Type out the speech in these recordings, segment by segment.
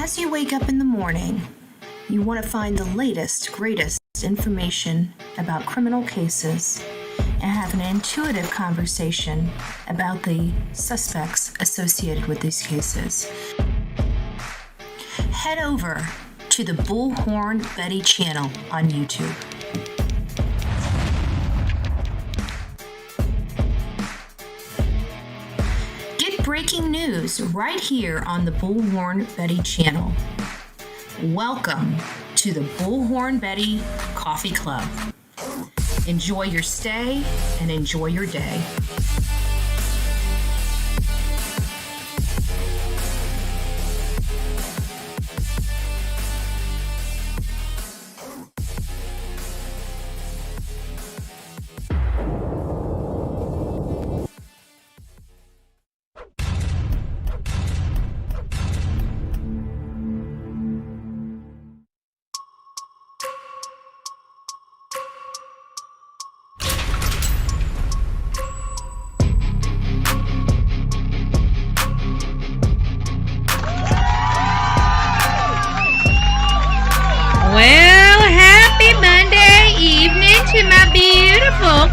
As you wake up in the morning, you want to find the latest, greatest information about criminal cases and have an intuitive conversation about the suspects associated with these cases. Head over to the Bullhorn Betty channel on YouTube. Get breaking news right here on the Bullhorn Betty channel. Welcome to the Bullhorn Betty Coffee Club. Enjoy your stay and enjoy your day.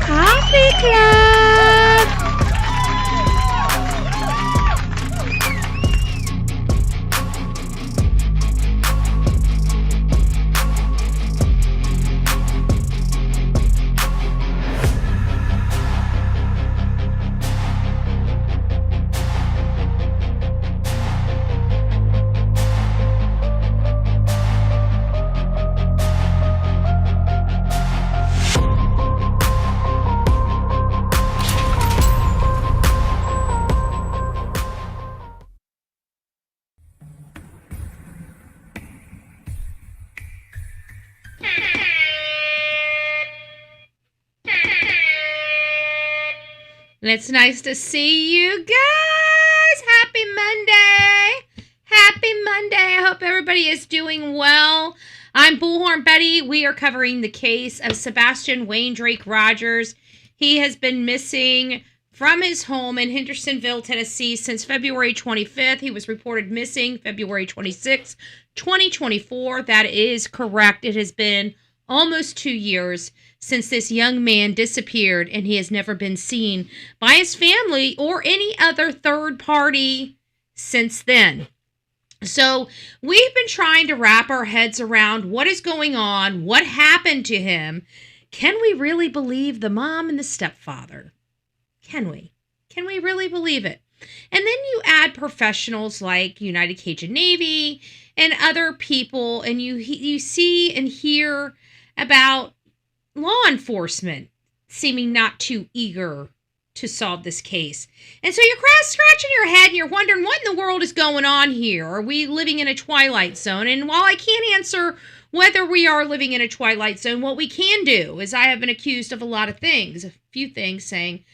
Coffee Club. It's nice to see you guys. Happy Monday. Happy Monday. I hope everybody is doing well. I'm Bullhorn Betty. We are covering the case of Sebastian Wayne Drake Rogers. He has been missing from his home in Hendersonville, Tennessee since February 25th. He was reported missing February 26th, 2024. That is correct. It has been almost 2 years since this young man disappeared, and he has never been seen by his family or any other third party since then. So we've been trying to wrap our heads around what is going on, what happened to him. Can we really believe the mom and the stepfather? Can we? Can we really believe it? And then you add professionals like United Cajun Navy and other people, and you see and hear about law enforcement seeming not too eager to solve this case. And so you're scratching your head and you're wondering what in the world is going on here. Are we living in a twilight zone? And while I can't answer whether we are living in a twilight zone, what we can do is I have been accused of a lot of things, a few things saying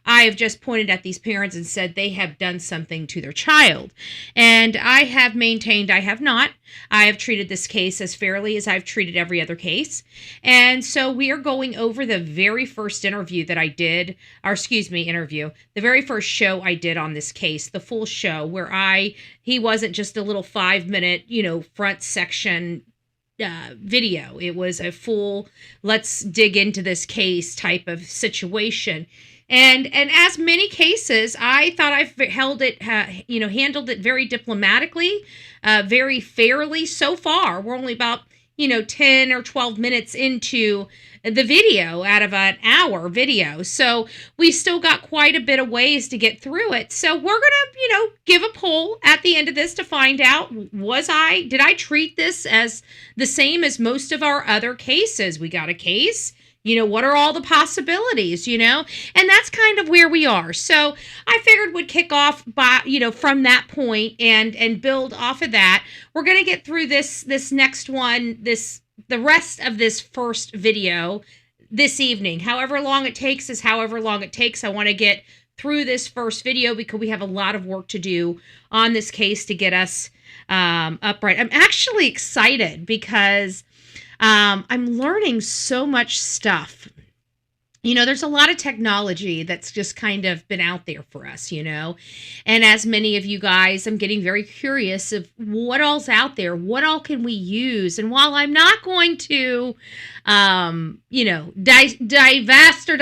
I have just pointed at these parents and said they have done something to their child. And I have maintained I have not. I have treated this case as fairly as I've treated every other case. And so we are going over the very first interview that I did, the very first show I did on this case, the full show where he wasn't just a little 5-minute, front section video. It was a full, let's dig into this case type of situation. And as many cases, I thought I've handled it very diplomatically, very fairly so far. We're only about, 10 or 12 minutes into the video out of an hour video. So we've still got quite a bit of ways to get through it. So we're going to, give a poll at the end of this to find out, did I treat this as the same as most of our other cases? We got a case. What are all the possibilities, And that's kind of where we are. So I figured we'd kick off by, from that point and build off of that. We're going to get through this next one, the rest of this first video this evening. However long it takes is however long it takes. I want to get through this first video because we have a lot of work to do on this case to get us upright. I'm actually excited because I'm learning so much stuff there's a lot of technology that's just kind of been out there for us, And as many of you guys, I'm getting very curious of what all's out there. What all can we use? And while I'm not going to, divest or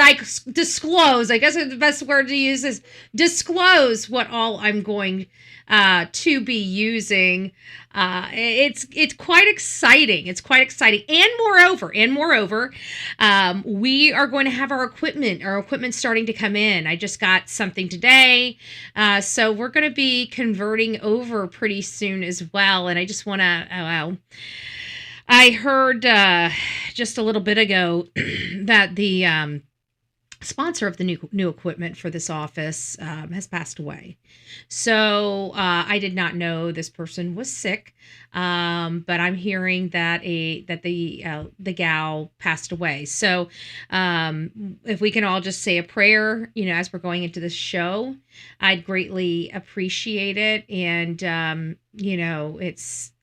disclose, I guess the best word to use is disclose what all I'm going to be using. It's quite exciting. It's quite exciting. And moreover, we are going to have our equipment starting to come in. I just got something today. So we're going to be converting over pretty soon as well. And I just want to, I heard just a little bit ago that the sponsor of the new equipment for this office has passed away. So I did not know this person was sick, but I'm hearing that the gal passed away. So if we can all just say a prayer, as we're going into this show, I'd greatly appreciate it. And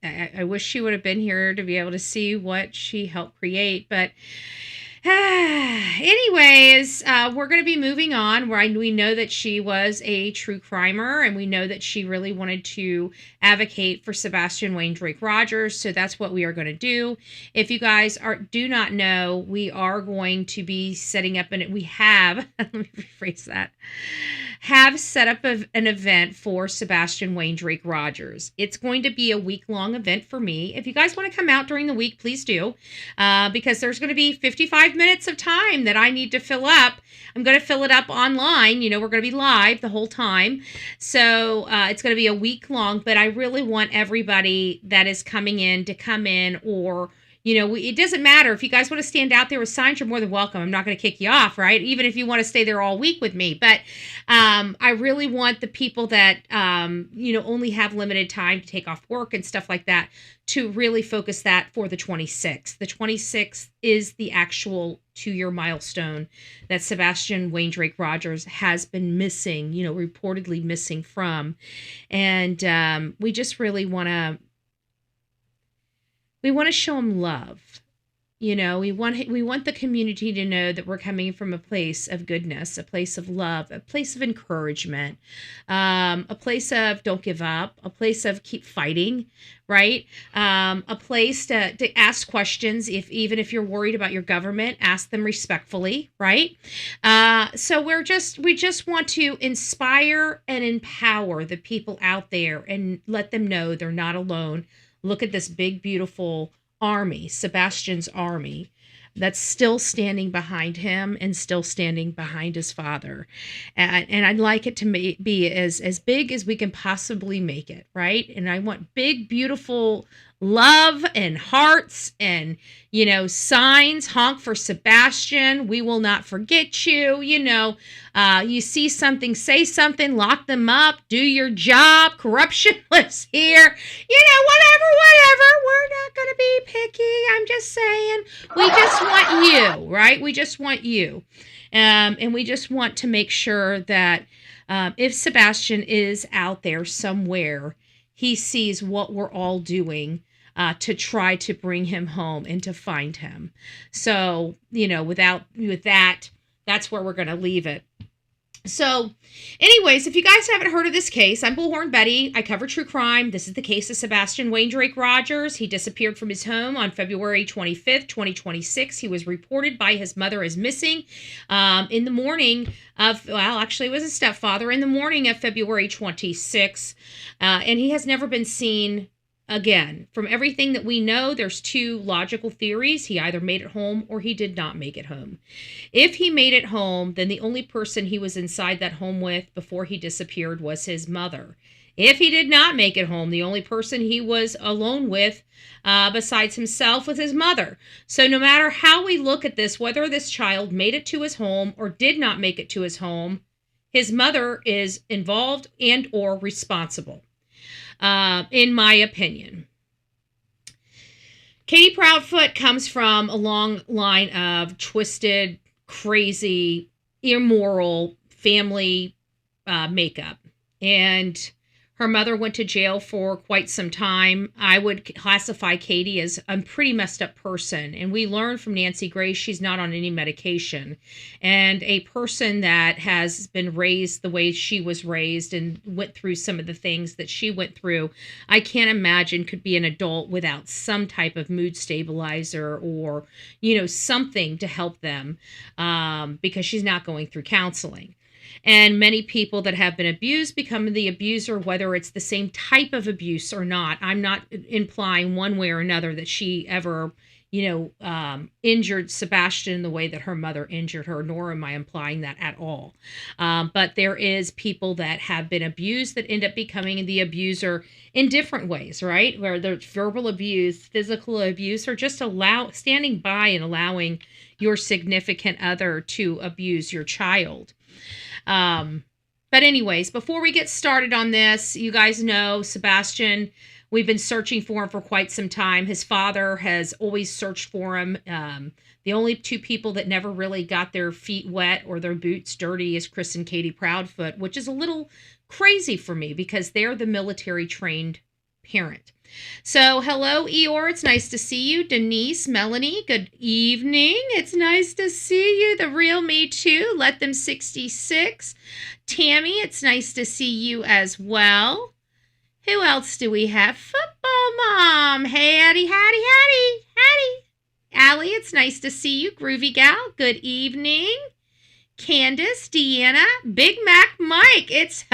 I wish she would have been here to be able to see what she helped create, but. Anyways, we're going to be moving on. We know that she was a true crimer, and we know that she really wanted to advocate for Sebastian Wayne Drake Rogers. So that's what we are going to do. If you guys do not know, we are going to be setting up we have, let me rephrase that, have set up an event for Sebastian Wayne Drake Rogers. It's going to be a week-long event for me. If you guys want to come out during the week, please do, because there's going to be 55 minutes of time that I need to fill up. I'm going to fill it up online. We're going to be live the whole time. So it's going to be a week long, but I really want everybody that is coming in to come in, or it doesn't matter. If you guys want to stand out there with signs, you're more than welcome. I'm not going to kick you off, right? Even if you want to stay there all week with me. But I really want the people that, only have limited time to take off work and stuff like that to really focus that for the 26th. The 26th is the actual 2-year milestone that Sebastian Wayne Drake Rogers has been missing, reportedly missing from. And we just really want to show him love. We want the community to know that we're coming from a place of goodness, a place of love, a place of encouragement, a place of don't give up, a place of keep fighting, right? A place to ask questions. Even if you're worried about your government, ask them respectfully, right? So we just want to inspire and empower the people out there and let them know they're not alone. Look at this big, beautiful army, Sebastian's army, that's still standing behind him and still standing behind his father. And I'd like it to be as big as we can possibly make it, right? And I want big, beautiful love and hearts and, signs. Honk for Sebastian. We will not forget you. You see something, say something, lock them up, do your job. Corruption lives here. Whatever. We're not going to be picky. I'm just saying. We just want you, right? We just want you. And we just want to make sure that if Sebastian is out there somewhere, he sees what we're all doing to try to bring him home and to find him. So, with that, that's where we're going to leave it. So, anyways, if you guys haven't heard of this case, I'm Bullhorn Betty. I cover true crime. This is the case of Sebastian Wayne Drake Rogers. He disappeared from his home on February 25th, 2026. He was reported by his mother as missing in the morning of, actually it was his stepfather, in the morning of February 26th. And he has never been seen again. From everything that we know, there's 2 logical theories. He either made it home or he did not make it home. If he made it home, then the only person he was inside that home with before he disappeared was his mother. If he did not make it home, the only person he was alone with besides himself was his mother. So no matter how we look at this, whether this child made it to his home or did not make it to his home, his mother is involved and or responsible. In my opinion. Katie Proudfoot comes from a long line of twisted, crazy, immoral family makeup. And Her mother went to jail for quite some time. I would classify Katie as a pretty messed up person. And we learned from Nancy Grace she's not on any medication. And a person that has been raised the way she was raised and went through some of the things that she went through, I can't imagine could be an adult without some type of mood stabilizer or, something to help them, because she's not going through counseling. And many people that have been abused become the abuser, whether it's the same type of abuse or not. I'm not implying one way or another that she ever, injured Sebastian in the way that her mother injured her, nor am I implying that at all. But there is people that have been abused that end up becoming the abuser in different ways, right? Where there's verbal abuse, physical abuse, or just standing by and allowing your significant other to abuse your child. But anyways, before we get started on this, you guys know Sebastian, we've been searching for him for quite some time. His father has always searched for him. The only two people that never really got their feet wet or their boots dirty is Chris and Katie Proudfoot, which is a little crazy for me because they're the military trained parent. So, hello, Eeyore. It's nice to see you. Denise, Melanie, good evening. It's nice to see you. The real me, too. Let them 66. Tammy, it's nice to see you as well. Who else do we have? Football Mom. Hey, Hattie. Allie, it's nice to see you. Groovy Gal, good evening. Candace, Deanna, Big Mac Mike. It's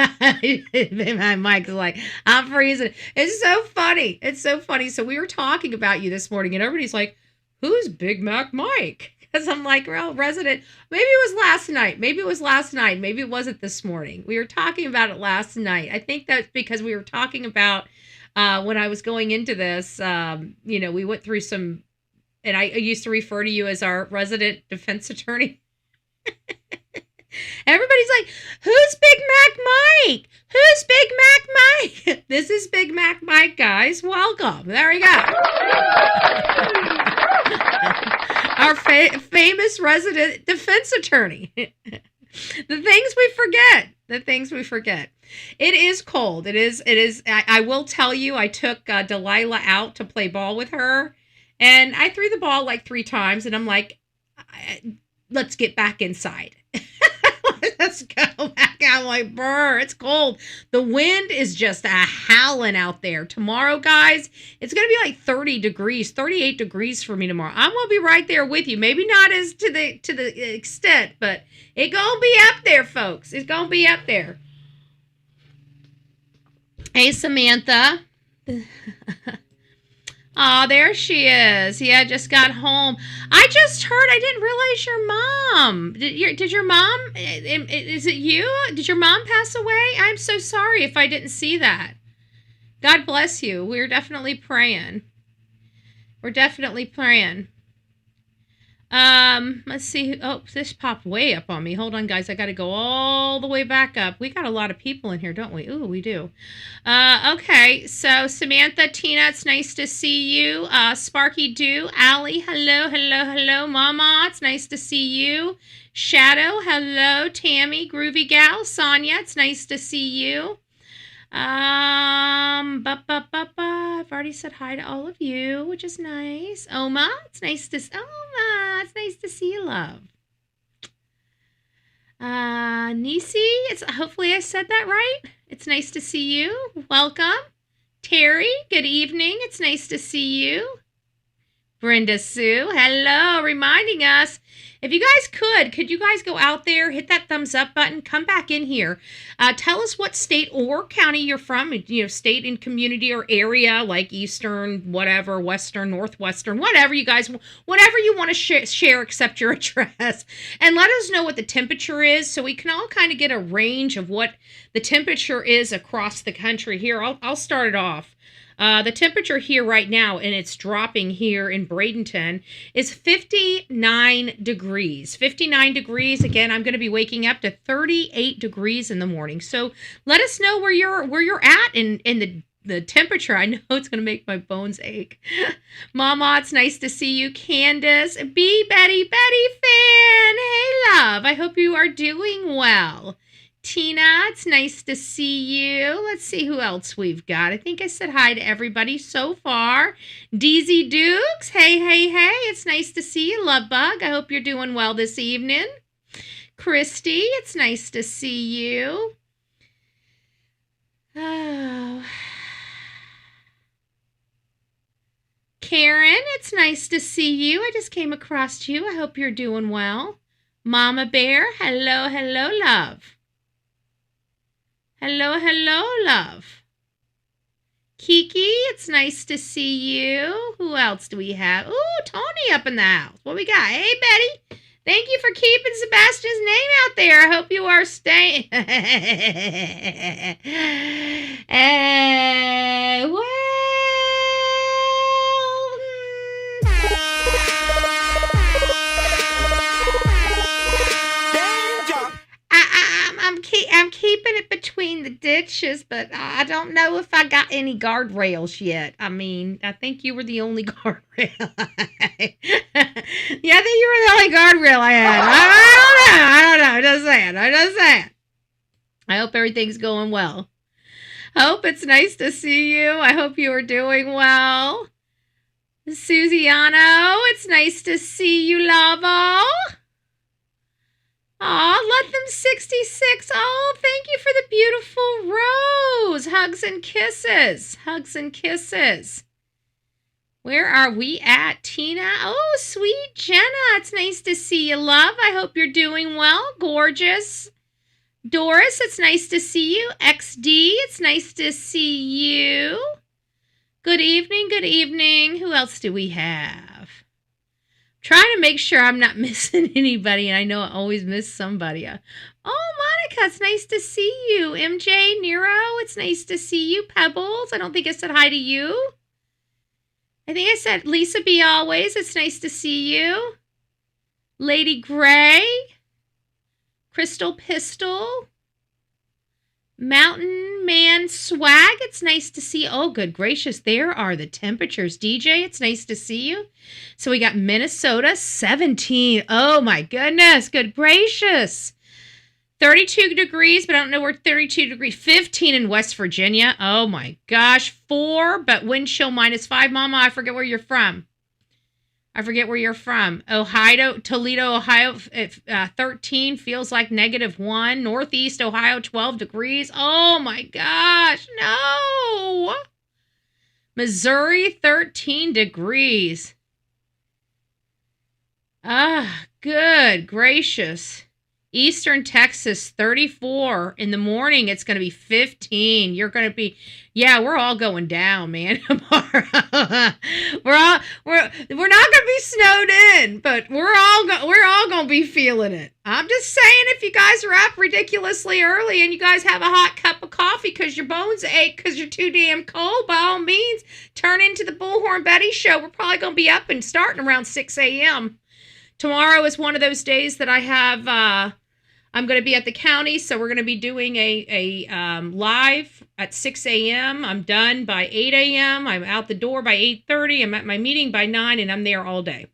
Big Mac Mike's like, I'm freezing. It's so funny. So we were talking about you this morning and everybody's like, who's Big Mac Mike? Because I'm like, well, resident, maybe it was last night. Maybe it wasn't this morning. We were talking about it last night. I think that's because we were talking about when I was going into this, we went through some, and I used to refer to you as our resident defense attorney. Everybody's like, who's Big Mac Mike? Who's Big Mac Mike? This is Big Mac Mike, guys. Welcome. There we go. Our famous resident defense attorney. The things we forget. It is cold. It is. I will tell you, I took Delilah out to play ball with her, and I threw the ball like 3 times, and I'm like, let's get back inside. Let's go back out. Like, brr, it's cold. The wind is just howling out there. Tomorrow, guys, it's going to be like 30 degrees, 38 degrees for me tomorrow. I'm going to be right there with you. Maybe not as to the extent, but it's going to be up there, folks. It's going to be up there. Hey, Samantha. Oh, there she is. Yeah, just got home. I just heard, I didn't realize your mom. Did your mom, is it you? Did your mom pass away? I'm so sorry if I didn't see that. God bless you. We're definitely praying. Let's see. Oh, this popped way up on me. Hold on, guys. I got to go all the way back up. We got a lot of people in here, don't we? Ooh, we do. Okay. So Samantha, Tina, it's nice to see you. Sparky Doo, Allie, hello. Mama, it's nice to see you. Shadow, hello. Tammy, Groovy Gal, Sonia, it's nice to see you. I've already said hi to all of you, which is nice. Oma, it's nice to see you, love. Nisi, hopefully I said that right. It's nice to see you. Welcome. Terry, good evening. It's nice to see you. Brenda Sue, hello, reminding us, if you guys could you guys go out there, hit that thumbs up button, come back in here. Tell us what state or county you're from, state and community or area, like Eastern, whatever, Western, Northwestern, whatever you want to share except your address. And let us know what the temperature is so we can all kind of get a range of what the temperature is across the country. Here, I'll start it off. The temperature here right now, and it's dropping here in Bradenton, is 59 degrees. 59 degrees. Again, I'm going to be waking up to 38 degrees in the morning. So let us know where you're at in the temperature. I know it's going to make my bones ache. Mama, it's nice to see you. Candace, Betty fan. Hey, love. I hope you are doing well. Tina, it's nice to see you. Let's see who else we've got. I think I said hi to everybody so far. DZ Dukes, hey, hey, hey. It's nice to see you. Love Bug, I hope you're doing well this evening. Christy, it's nice to see you. Oh. Karen, it's nice to see you. I just came across you. I hope you're doing well. Mama Bear, hello, hello, love. Hello, hello, love. Kiki, it's nice to see you. Who else do we have? Ooh, Tony up in the house. What we got? Hey, Betty. Thank you for keeping Sebastian's name out there. I hope you are staying. Well. I'm keeping it between the ditches, but I don't know if I got any guardrails yet. I mean, I think you were the only guardrail. Yeah, I think you were the only guardrail I had. I don't know. Just saying. I hope everything's going well. Hope it's nice to see you. I hope you are doing well. Susiano, it's nice to see you, Lavo. Aw, let them 66. Oh, thank you for the beautiful rose. Hugs and kisses. Hugs and kisses. Where are we at, Tina? Oh, sweet Jenna. It's nice to see you, love. I hope you're doing well. Gorgeous. Doris, it's nice to see you. XD, it's nice to see you. Good evening, good evening. Who else do we have? Trying to make sure I'm not missing anybody, and I know I always miss somebody. Oh, Monica, it's nice to see you. MJ, Nero, it's nice to see you. Pebbles, I don't think I said hi to you. I think I said Lisa B. Always, it's nice to see you. Lady Gray, Crystal Pistol, Mountain Man Swag, it's nice to see you. Oh, good gracious, there are the temperatures. DJ, it's nice to see you. So we got Minnesota, 17. Oh, my goodness, good gracious. 32 degrees, but I don't know where 32 degrees. 15 in West Virginia. Oh, my gosh. 4, but wind chill -5. Mama, I forget where you're from. Ohio, Toledo, Ohio, 13, feels like -1. Northeast Ohio, 12 degrees. Oh my gosh, no. Missouri, 13 degrees. Ah, good gracious. Eastern Texas, 34. In the morning, it's going to be 15. You're going to be, yeah, we're all going down, man, tomorrow. we're not going to be snowed in, but we're all going to be feeling it. I'm just saying, if you guys are up ridiculously early and you guys have a hot cup of coffee because your bones ache because you're too damn cold, by all means, turn into the Bullhorn Betty show. We're probably going to be up and starting around 6 a.m. Tomorrow is one of those days that I have, I'm going to be at the county, so we're going to be doing a live at 6 a.m. I'm done by 8 a.m. I'm out the door by 8:30. I'm at my meeting by 9, and I'm there all day.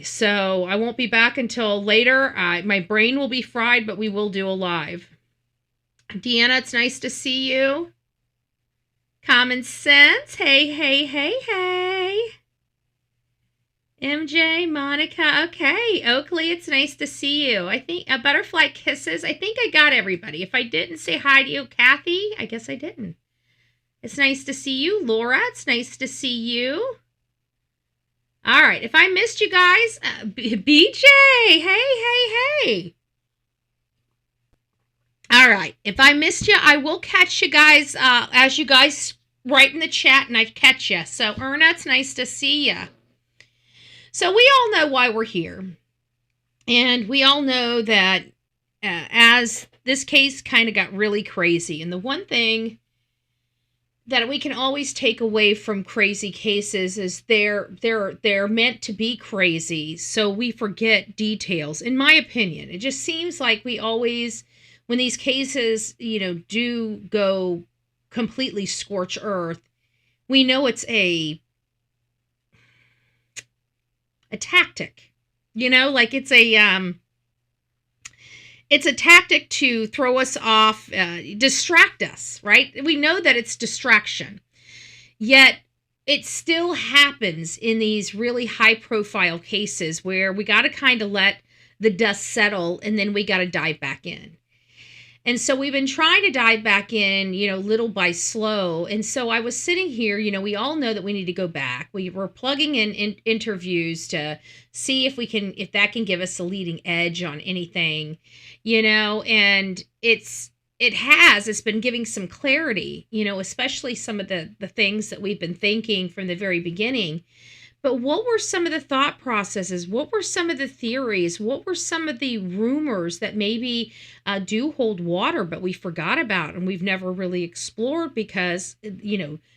So I won't be back until later. My brain will be fried, but we will do a live. Deanna, it's nice to see you. Common Sense, hey, hey, hey, hey. MJ, Monica, okay. Oakley, it's nice to see you. I think Butterfly Kisses. I think I got everybody. If I didn't say hi to you, Kathy, I guess I didn't. It's nice to see you. Laura, it's nice to see you. All right. If I missed you guys, BJ, hey. All right. If I missed you, I will catch you guys as you guys write in the chat, and I catch you. So, Erna, it's nice to see you. So we all know why we're here. And we all know that as this case kind of got really crazy, and the one thing that we can always take away from crazy cases is they're meant to be crazy, so we forget details. In my opinion, it just seems like we always, when these cases, do go completely scorch earth, we know it's a tactic, like it's It's a tactic to throw us off, distract us, right? We know that it's distraction. Yet it still happens in these really high profile cases where we got to kind of let the dust settle and then we got to dive back in. And so we've been trying to dive back in, little by slow. And so I was sitting here, we all know that we need to go back. We were plugging in interviews to see if that can give us a leading edge on anything, and it's been giving some clarity, especially some of the things that we've been thinking from the very beginning. But what were some of the thought processes? What were some of the theories? What were some of the rumors that maybe do hold water, but we forgot about and we've never really explored because,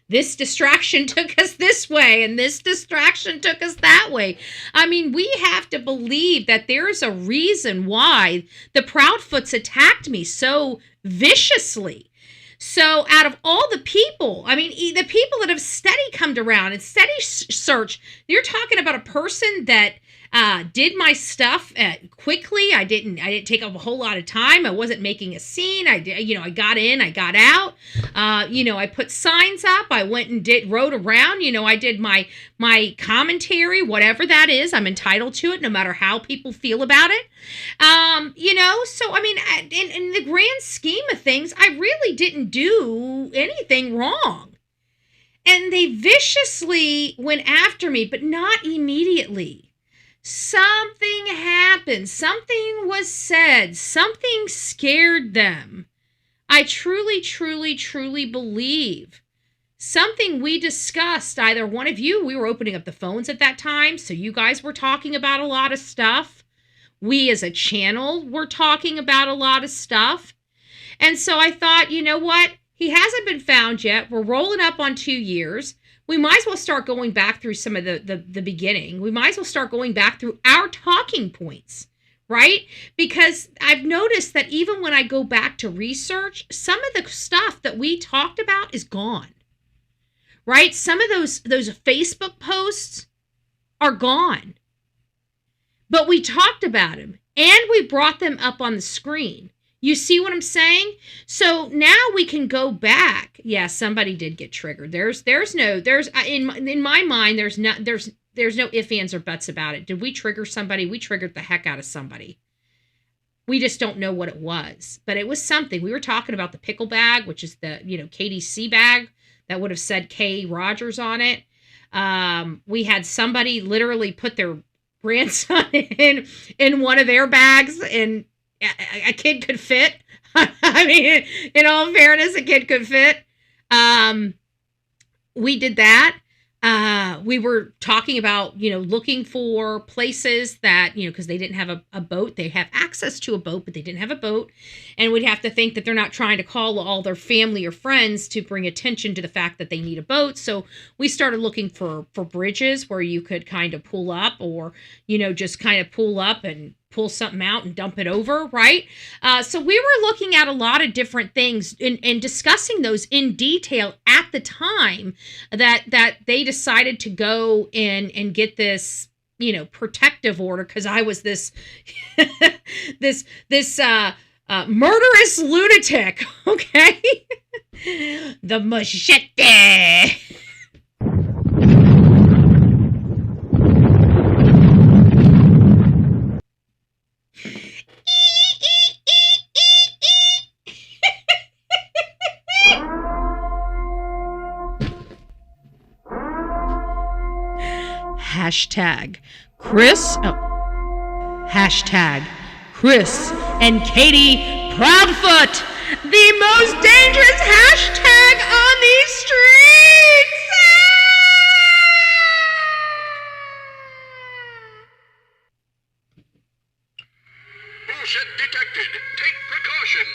this distraction took us this way and this distraction took us that way. I mean, we have to believe that there is a reason why the Proudfoots attacked me so viciously. So out of all the people, the people that have steady come around and steady search, you're talking about a person that did my stuff quickly. I didn't take up a whole lot of time. I wasn't making a scene. I got in, I got out. I put signs up. I went and rode around. I did my commentary, whatever that is. I'm entitled to it, no matter how people feel about it. So in the grand scheme of things, I really didn't do anything wrong. And they viciously went after me, but not immediately. Something happened. Something was said. Something scared them. I truly, truly, truly believe something we discussed, either one of you, we were opening up the phones at that time, so you guys were talking about a lot of stuff. We as a channel were talking about a lot of stuff. And so I thought, you know what? He hasn't been found yet. We're rolling up on 2 years. We might as well start going back through some of the beginning. We might as well start going back through our talking points, right? Because I've noticed that even when I go back to research, some of the stuff that we talked about is gone, right? Some of those Facebook posts are gone. But we talked about them and we brought them up on the screen. You see what I'm saying? So now we can go back. Yeah, somebody did get triggered. In my mind, there's no ifs, ands, or buts about it. Did we trigger somebody? We triggered the heck out of somebody. We just don't know what it was, but it was something. We were talking about the pickle bag, which is the, KDC bag that would have said K Rogers on it. We had somebody literally put their grandson in one of their bags, and a kid could fit. In all fairness, a kid could fit. We did that. We were talking about, looking for places that, because they didn't have a boat. They have access to a boat, but they didn't have a boat. And we'd have to think that they're not trying to call all their family or friends to bring attention to the fact that they need a boat. So we started looking for bridges where you could kind of pull up or, just kind of pull up and pull something out and dump it over, right? So we were looking at a lot of different things and discussing those in detail at the time that they decided to go in and get this, protective order, because I was this this murderous lunatic, okay? The machete. Hashtag Chris and Katie Proudfoot, the most dangerous hashtag on these streets. Bullshit detected. Take precautions.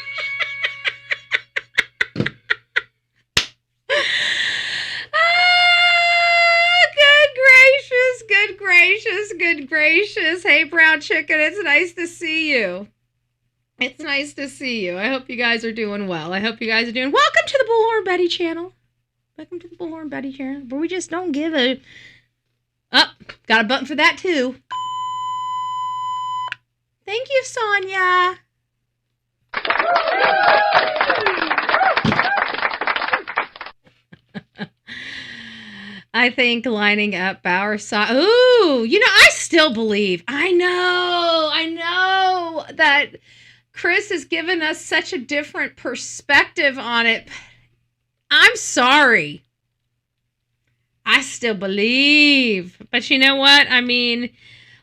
Good gracious. Hey, brown chicken, it's nice to see you. It's nice to see you. I hope you guys are doing well. Welcome to the Bullhorn Betty channel. Welcome to the Bullhorn Betty channel, where we just don't give a... Oh, got a button for that too. Thank you, Sonia. I think lining up Bauer saw. Ooh, I still believe. I know that Chris has given us such a different perspective on it. I'm sorry. I still believe. But you know what? I mean,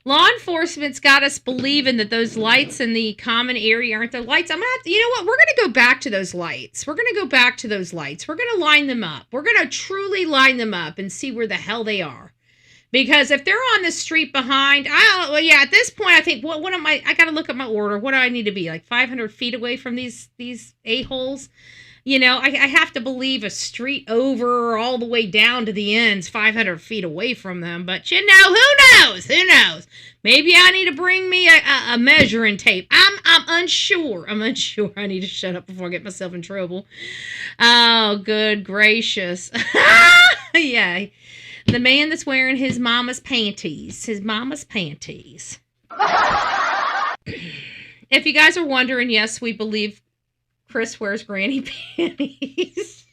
law enforcement's got us believing that those lights in the common area aren't the lights. I'm going to have to, you know what? We're going to go back to those lights. We're going to go back to those lights. We're going to line them up. We're going to truly line them up and see where the hell they are. Because if they're on the street behind, at this point, I think, what am I got to look at my order. What do I need to be? Like 500 feet away from these a-holes? I have to believe a street over all the way down to the ends, 500 feet away from them. But, who knows? Who knows? Maybe I need to bring me a measuring tape. I'm unsure. I need to shut up before I get myself in trouble. Oh, good gracious. Yeah. The man that's wearing his mama's panties. If you guys are wondering, yes, we believe Chris wears granny panties.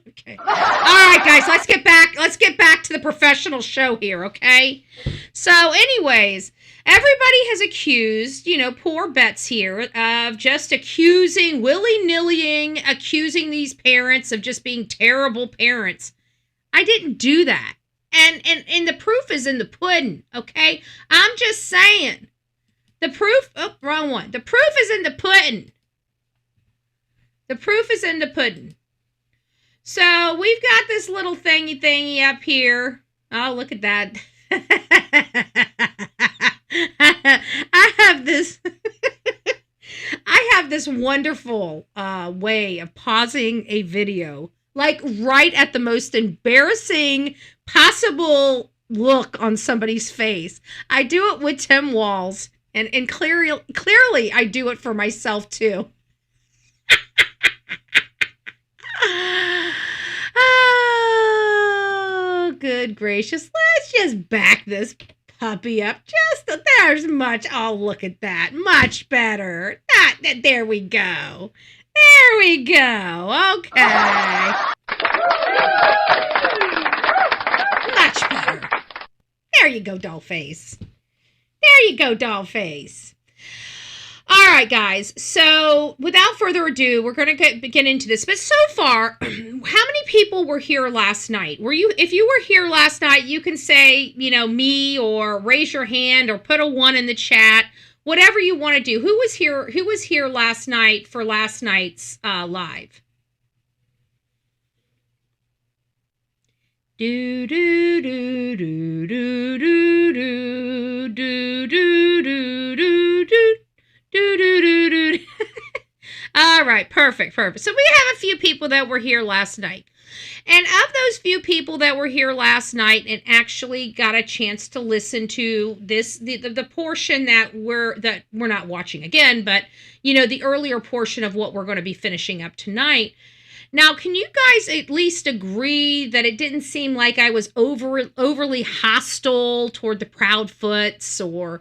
Okay. All right, guys, let's get back to the professional show here, okay? So, anyways, everybody has accused, poor Bets here of just willy-nillying accusing these parents of just being terrible parents. I didn't do that. And the proof is in the pudding, okay? I'm just saying. The proof, wrong one. The proof is in the pudding. The proof is in the pudding. So we've got this little thingy up here. Oh, look at that. I have this wonderful way of pausing a video, like right at the most embarrassing possible look on somebody's face. I do it with Tim Walls, and clearly I do it for myself too. Oh, good gracious. Let's just back this puppy up. There's much. Oh, look at that. Much better. There we go. There we go. Okay. Much better. There you go, Dollface. All right, guys. So, without further ado, we're going to get into this. But so far, how many people were here last night? If you were here last night, you can say, me, or raise your hand, or put a 1 in the chat. Whatever you want to do. Who was here last night for last night's live? Do do do do do do do do do do do do. Do. All right, perfect. So we have a few people that were here last night. And of those few people that were here last night and actually got a chance to listen to this, the portion that we're not watching again, but the earlier portion of what we're going to be finishing up tonight. Now, can you guys at least agree that it didn't seem like I was overly hostile toward the Proudfoots or,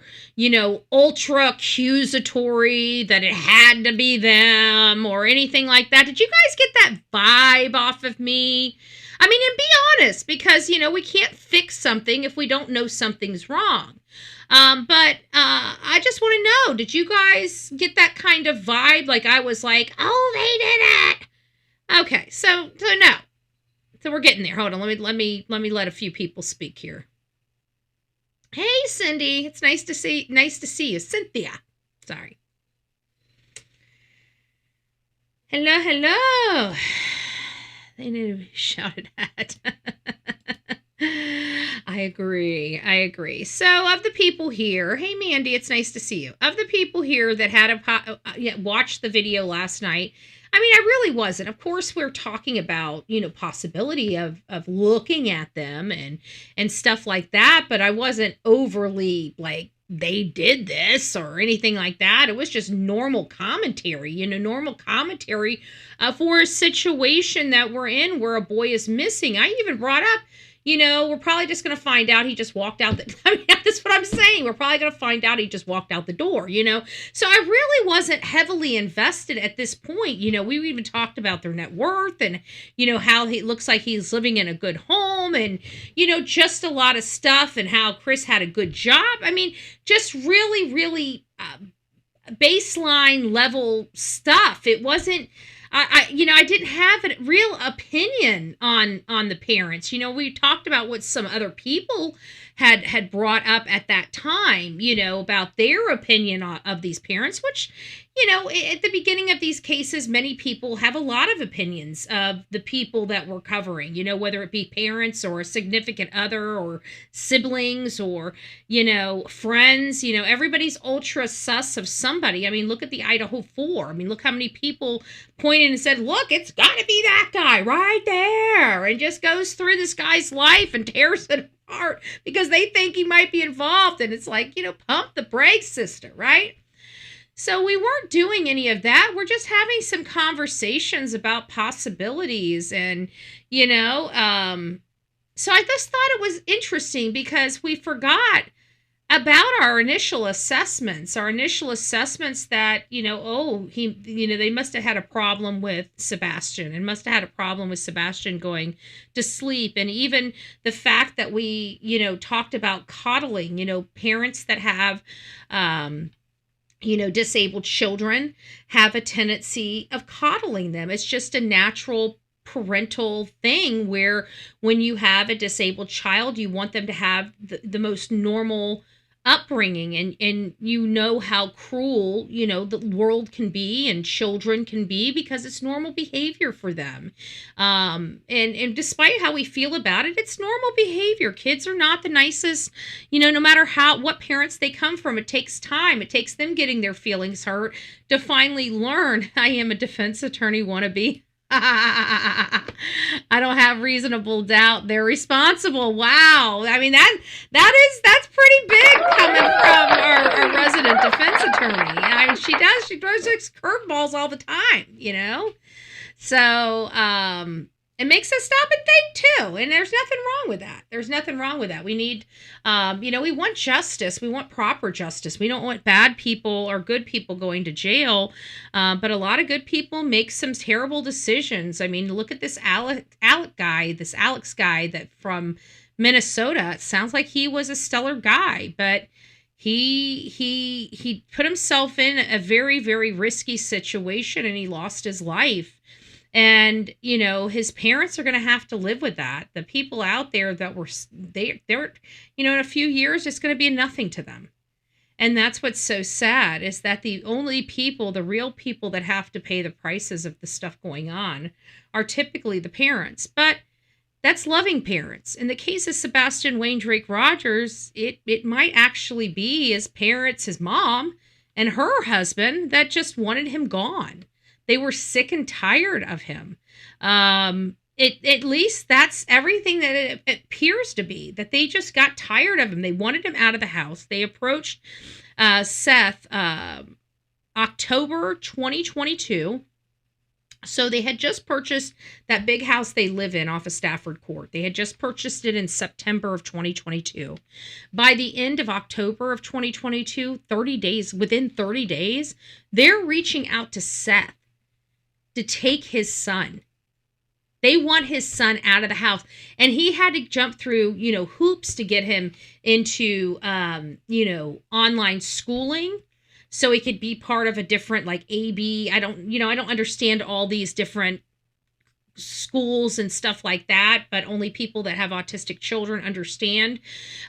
ultra accusatory that it had to be them or anything like that? Did you guys get that vibe off of me? I mean, and be honest, because, we can't fix something if we don't know something's wrong. But I just want to know, did you guys get that kind of vibe? Like I was like, oh, they did it. Okay, so no. So we're getting there. Hold on, let me let a few people speak here. Hey, Cindy, it's nice to see you. Cynthia. Sorry. Hello. They need to be shouted at. I agree. So, of the people here, hey, Mandy, it's nice to see you. Of the people here that had watched the video last night, I mean, I really wasn't. Of course, we're talking about, possibility of looking at them and stuff like that, but I wasn't overly like, they did this or anything like that. It was just normal commentary, for a situation that we're in where a boy is missing. I even brought up, we're probably just going to find out he just walked out. I mean, that's what I'm saying. We're probably going to find out he just walked out the door, So I really wasn't heavily invested at this point. We even talked about their net worth and, how he looks like he's living in a good home and, just a lot of stuff and how Chris had a good job. I mean, just really, really baseline level stuff. It wasn't, I didn't have a real opinion on the parents. We talked about what some other people had brought up at that time, about their opinion of these parents, which, at the beginning of these cases, many people have a lot of opinions of the people that we're covering, whether it be parents or a significant other or siblings or, friends, everybody's ultra sus of somebody. I mean, look at the Idaho 4. I mean, look how many people pointed and said, look, it's got to be that guy right there, and just goes through this guy's life and tears it apart because they think he might be involved. And it's like, pump the brakes, sister, right? So we weren't doing any of that. We're just having some conversations about possibilities. And, so I just thought it was interesting because we forgot about our initial assessments that, they must have had a problem with Sebastian and must have had a problem with Sebastian going to sleep. And even the fact that we, talked about coddling, parents that have, disabled children have a tendency of coddling them. It's just a natural parental thing where when you have a disabled child, you want them to have the most normal upbringing, and how cruel the world can be and children can be because it's normal behavior for them, and despite how we feel about it, it's normal behavior. Kids are not the nicest, no matter what parents they come from. It takes time. It takes them getting their feelings hurt to finally learn. I am a defense attorney wannabe. I don't have reasonable doubt they're responsible. Wow. I mean, that's pretty big coming from our resident defense attorney. I mean, she throws curveballs all the time, So, it makes us stop and think too. And there's nothing wrong with that. We need, we want justice. We want proper justice. We don't want bad people or good people going to jail. But a lot of good people make some terrible decisions. I mean, look at this Alex guy that from Minnesota. It sounds like he was a stellar guy, but he put himself in a very, very risky situation and he lost his life. And, his parents are going to have to live with that. The people out there that they're, in a few years, it's going to be nothing to them. And that's what's so sad is that the only people, the real people that have to pay the prices of the stuff going on are typically the parents. But that's loving parents. In the case of Sebastian Wayne Drake Rogers, it might actually be his parents, his mom and her husband that just wanted him gone. They were sick and tired of him. At least that's everything that it appears to be, that they just got tired of him. They wanted him out of the house. They approached Seth October 2022. So they had just purchased that big house they live in off of Stafford Court. They had just purchased it in September of 2022. By the end of October of 2022, within 30 days, they're reaching out to Seth to take his son. They want his son out of the house. And he had to jump through, hoops to get him into, online schooling so he could be part of a different, like AB. I don't understand all these different schools and stuff like that, but only people that have autistic children understand.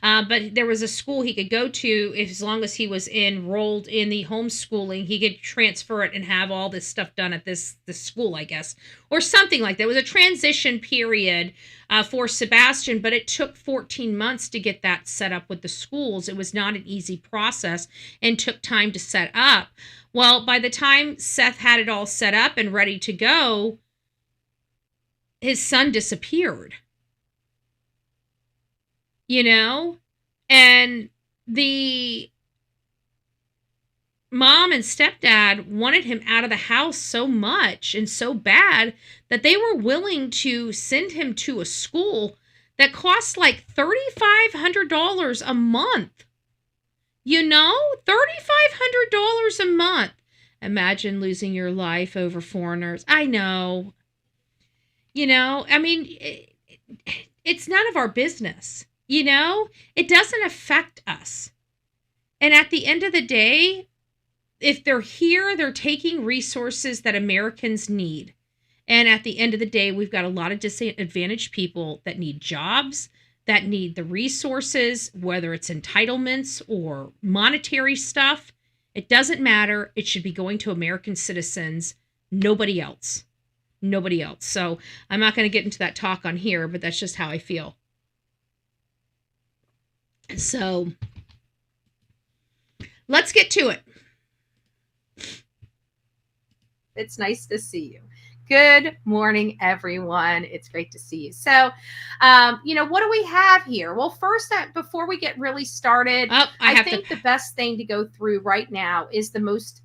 But there was a school he could go to as long as he was enrolled in the homeschooling. He could transfer it and have all this stuff done at this school, I guess, or something like that. It was a transition period for Sebastian, but it took 14 months to get that set up with the schools. It was not an easy process and took time to set up. Well, by the time Seth had it all set up and ready to go, his son disappeared, and the mom and stepdad wanted him out of the house so much and so bad that they were willing to send him to a school that costs like $3,500 a month. You know, $3,500 a month. Imagine losing your life over foreigners. I know. You know, I mean, it's none of our business. You know, it doesn't affect us. And at the end of the day, if they're here, they're taking resources that Americans need. And at the end of the day, we've got a lot of disadvantaged people that need jobs, that need the resources, whether it's entitlements or monetary stuff. It doesn't matter. It should be going to American citizens, nobody else. Nobody else. So I'm not going to get into that talk on here, but that's just how I feel. So let's get to it. It's nice to see you. Good morning, everyone. It's great to see you. So, what do we have here? Well, first, before we get really started, I think the best thing to go through right now is the most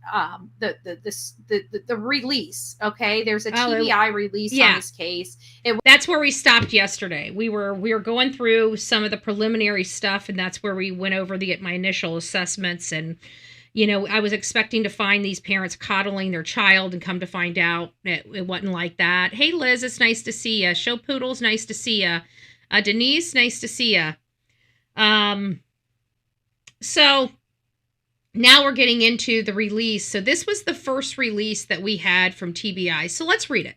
the release. Okay, there's a TBI release on this case. That's where we stopped yesterday. We were going through some of the preliminary stuff, and that's where we went over my initial assessments. And I was expecting to find these parents coddling their child, and come to find out it wasn't like that. Hey, Liz, it's nice to see you. Show Poodles, nice to see you. Denise, nice to see you. So now we're getting into the release. So this was the first release that we had from TBI. So let's read it.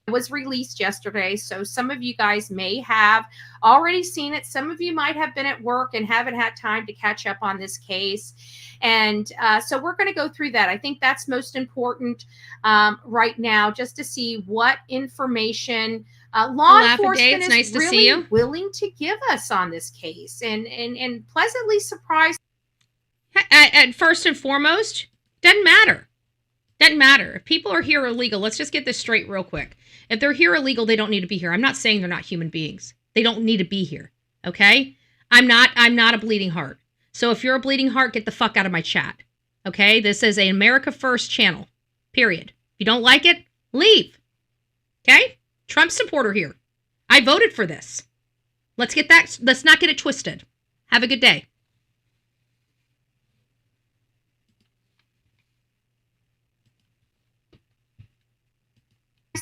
It was released yesterday, so some of you guys may have already seen it. Some of you might have been at work and haven't had time to catch up on this case. And so we're going to go through that. I think that's most important right now, just to see what information law enforcement is nice really willing to give us on this case, and pleasantly surprised. And first and foremost, doesn't matter. Doesn't matter. If people are here illegal, let's just get this straight real quick. If they're here illegal, they don't need to be here. I'm not saying they're not human beings. They don't need to be here. Okay? I'm not a bleeding heart. So if you're a bleeding heart, get the fuck out of my chat. Okay? This is a America First channel. Period. If you don't like it, leave. Okay? Trump supporter here. I voted for this. Let's not get it twisted. Have a good day.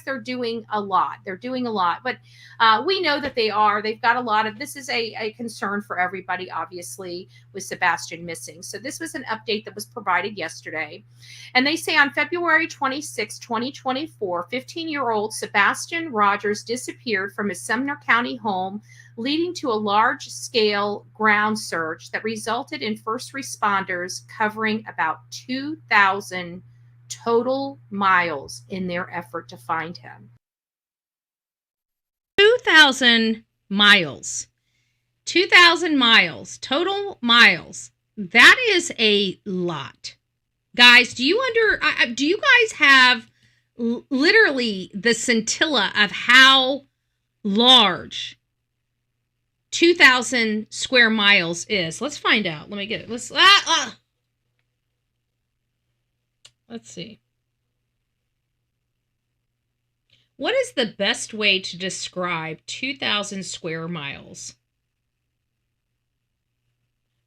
They're doing a lot. But we know that they've got a lot of, this is a concern for everybody, obviously, with Sebastian missing. So this was an update that was provided yesterday. And they say on February 26, 2024, 15-year-old Sebastian Rogers disappeared from his Sumner County home, leading to a large-scale ground search that resulted in first responders covering about 2,000 total miles in their effort to find him. 2,000 miles. 2,000 miles. Total miles. That is a lot. Guys, do you guys have literally the scintilla of how large 2,000 square miles is? Let's find out. Let me get it. Let's see. What is the best way to describe 2,000 square miles?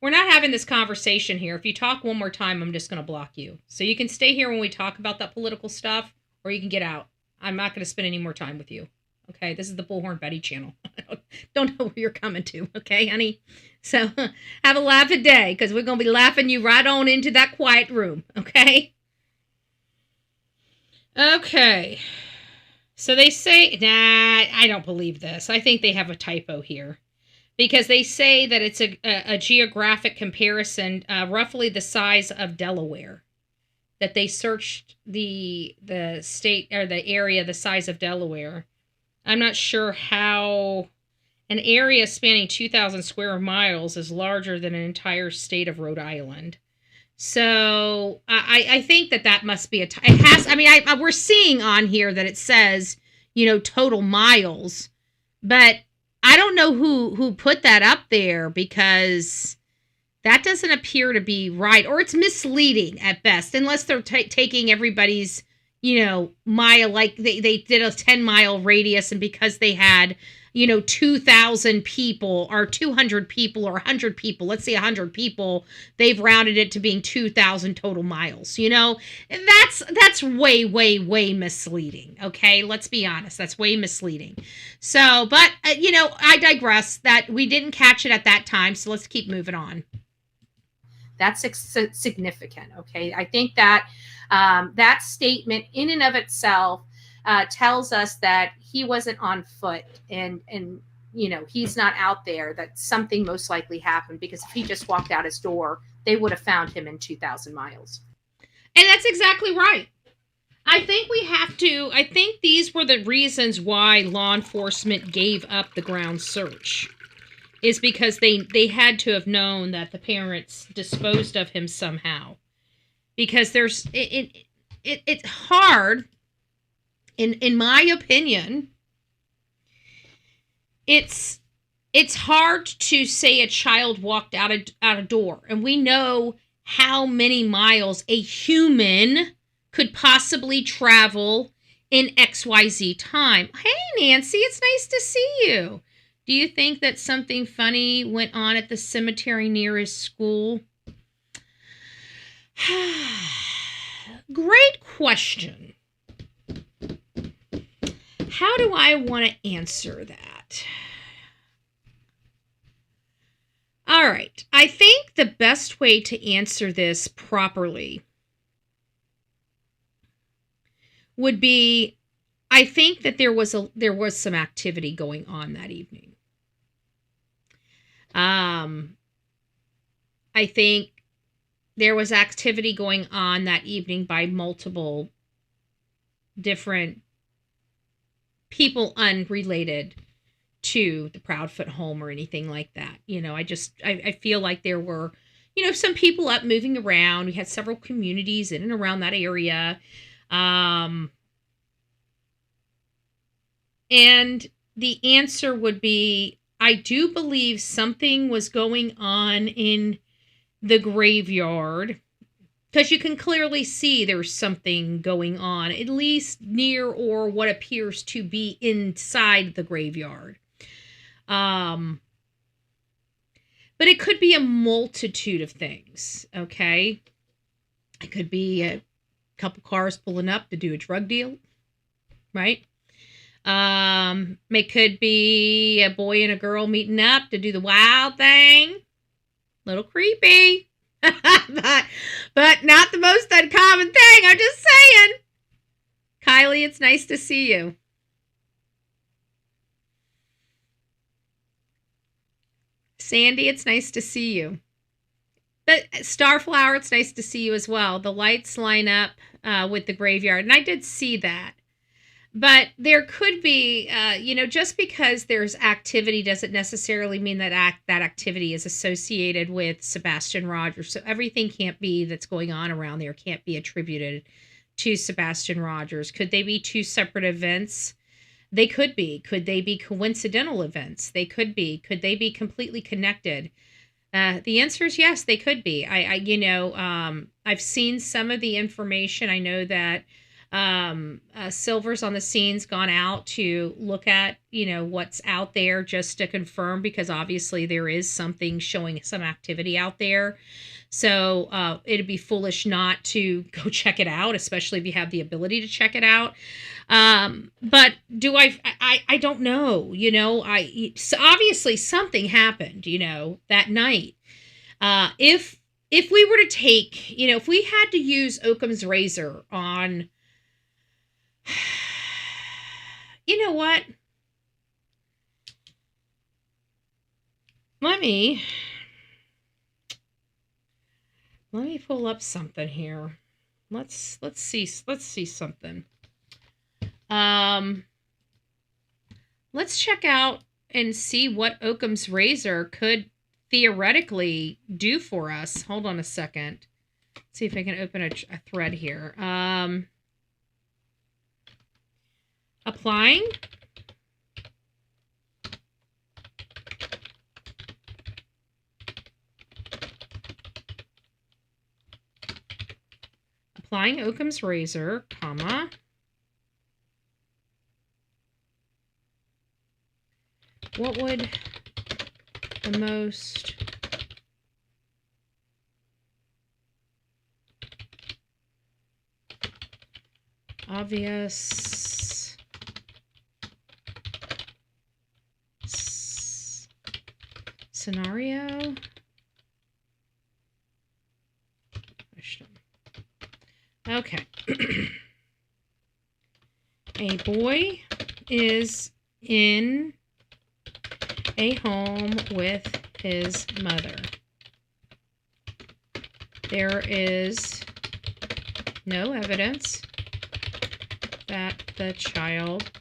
We're not having this conversation here. If you talk one more time, I'm just going to block you. So you can stay here when we talk about that political stuff, or you can get out. I'm not going to spend any more time with you. Okay, this is the Bullhorn Betty channel. I don't know where you're coming to, okay, honey? So have a laughing day, because we're going to be laughing you right on into that quiet room, okay? Okay, so they say, I don't believe this. I think they have a typo here, because they say that it's a geographic comparison, roughly the size of Delaware, that they searched the state or the area the size of Delaware. I'm not sure how an area spanning 2,000 square miles is larger than an entire state of Rhode Island. So I think that must be it has. I mean, we're seeing on here that it says, total miles, but I don't know who put that up there, because that doesn't appear to be right, or it's misleading at best, unless they're taking everybody's, mile, like they did a 10-mile radius, and because they had, 2,000 people or 200 people or 100 people, let's say 100 people, they've rounded it to being 2,000 total miles, that's way, way, way misleading. Okay. Let's be honest. That's way misleading. So, but I digress. That we didn't catch it at that time. So let's keep moving on. That's significant. Okay. I think that that statement in and of itself tells us that he wasn't on foot and he's not out there, that something most likely happened, because if he just walked out his door, they would have found him in 2,000 miles. And that's exactly right. I think these were the reasons why law enforcement gave up the ground search, is because they had to have known that the parents disposed of him somehow. Because it's hard, in my opinion, it's hard to say a child walked out a door, and we know how many miles a human could possibly travel in XYZ time. Hey, Nancy, it's nice to see you. Do you think that something funny went on at the cemetery near his school? Great question. How do I want to answer that? All right. I think the best way to answer this properly would be, I think that there was some activity going on that evening. I think there was activity going on that evening by multiple different people unrelated to the Proudfoot home or anything like that. I feel like there were, some people up moving around. We had several communities in and around that area. And the answer would be, I do believe something was going on in the graveyard, because you can clearly see there's something going on, at least near or what appears to be inside the graveyard. But it could be a multitude of things, okay? It could be a couple cars pulling up to do a drug deal, right? It could be a boy and a girl meeting up to do the wild thing. Little creepy. but not the most uncommon thing. I'm just saying. Kylie, it's nice to see you. Sandy, it's nice to see you. But Starflower, it's nice to see you as well. The lights line up with the graveyard, and I did see that. But there could be, just because there's activity doesn't necessarily mean that that activity is associated with Sebastian Rogers. So everything that's going on around there can't be attributed to Sebastian Rogers. Could they be two separate events? They could be. Could they be coincidental events? They could be. Could they be completely connected? The answer is yes, they could be. I've seen some of the information. I know that Silver's on the scene's gone out to look at, what's out there, just to confirm, because obviously there is something showing some activity out there. So it'd be foolish not to go check it out, especially if you have the ability to check it out. But do I don't know, so obviously something happened, that night. If we were to take, if we had to use Occam's razor on, you know what? Let me pull up something here. Let's see something. Let's check out and see what Occam's razor could theoretically do for us. Hold on a second. Let's see if I can open a thread here. Applying. Applying Occam's razor, comma. What would the most obvious scenario? Okay. A boy is in a home with his mother. There is no evidence that the child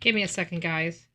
Give me a second, guys.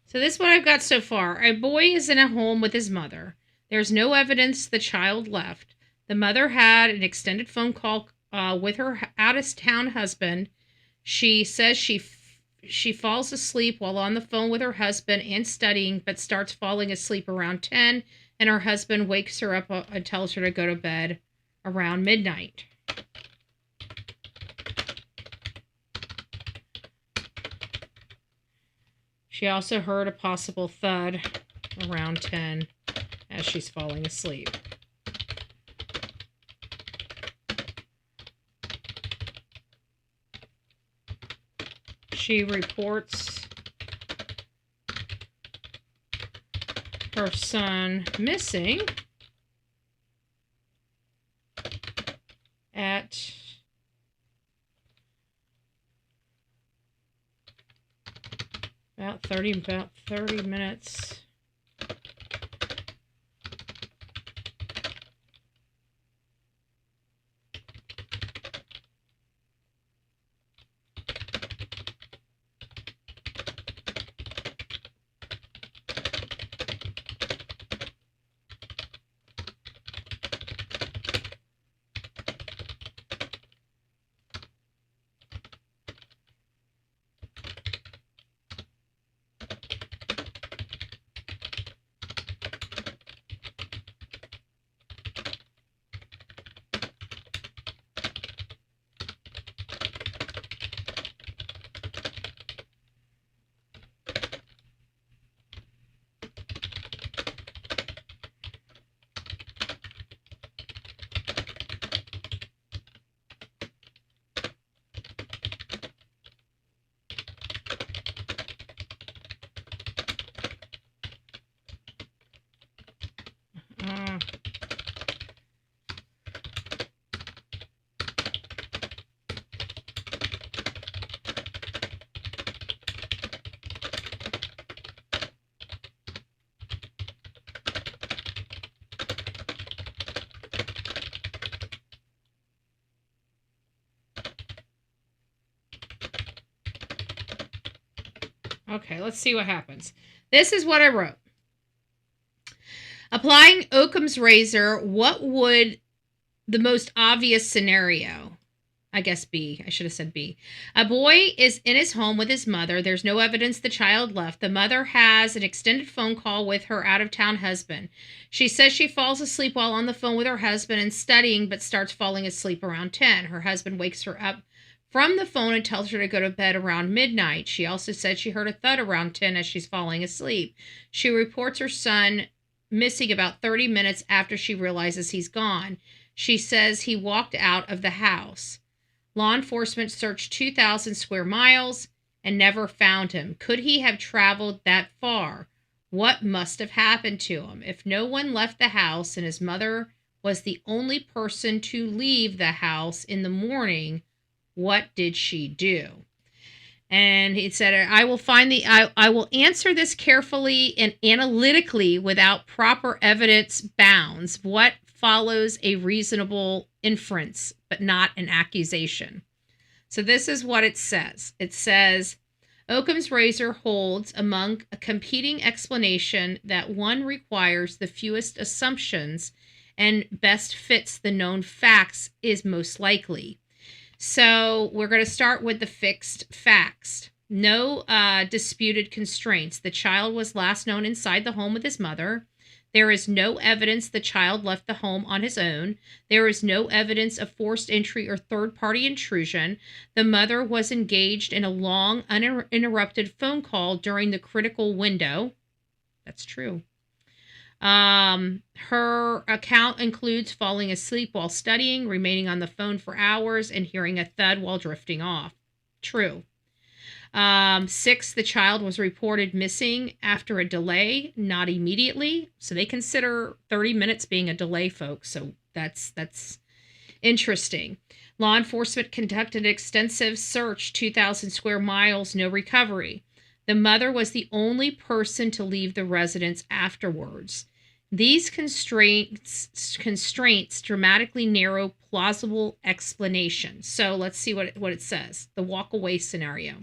So this is what I've got so far. A boy is in a home with his mother. There's no evidence the child left. The mother had an extended phone call with her out-of-town husband. She says she falls asleep while on the phone with her husband and studying, but starts falling asleep around 10, and her husband wakes her up and tells her to go to bed around midnight. She also heard a possible thud around 10 as she's falling asleep. She reports her son missing at about 30 minutes. Okay, let's see what happens. This is what I wrote. Applying Occam's razor, what would the most obvious scenario? I guess B. I should have said B. A boy is in his home with his mother. There's no evidence the child left. The mother has an extended phone call with her out-of-town husband. She says she falls asleep while on the phone with her husband and studying, but starts falling asleep around 10. Her husband wakes her up from the phone and tells her to go to bed around midnight. She also said she heard a thud around 10 as she's falling asleep. She reports her son missing about 30 minutes after she realizes he's gone. She says he walked out of the house. Law enforcement searched 2,000 square miles and never found him. Could he have traveled that far? What must have happened to him? If no one left the house and his mother was the only person to leave the house in the morning, what did she do? And he said, I will answer this carefully and analytically without proper evidence bounds. What follows a reasonable inference, but not an accusation. So this is what it says. It says, Occam's razor holds among a competing explanation that one requires the fewest assumptions and best fits the known facts is most likely. So we're going to start with the fixed facts. No disputed constraints. The child was last known inside the home with his mother. There is no evidence the child left the home on his own. There is no evidence of forced entry or third-party intrusion. The mother was engaged in a long, uninterrupted phone call during the critical window. That's true. Her account includes falling asleep while studying, remaining on the phone for hours, and hearing a thud while drifting off. True. 6, the child was reported missing after a delay, not immediately. So they consider 30 minutes being a delay, folks. So that's interesting. Law enforcement conducted an extensive search, 2,000 square miles, no recovery. The mother was the only person to leave the residence afterwards. These constraints dramatically narrow plausible explanation. So let's see what it says. The walk-away scenario.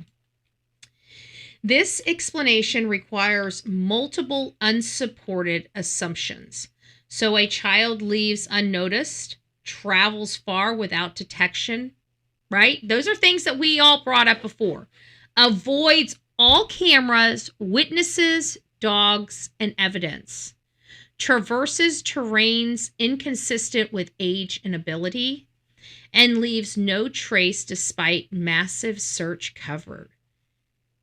This explanation requires multiple unsupported assumptions. So a child leaves unnoticed, travels far without detection, right? Those are things that we all brought up before. Avoids all cameras, witnesses, dogs, and evidence. Traverses terrains inconsistent with age and ability, and leaves no trace despite massive search covered.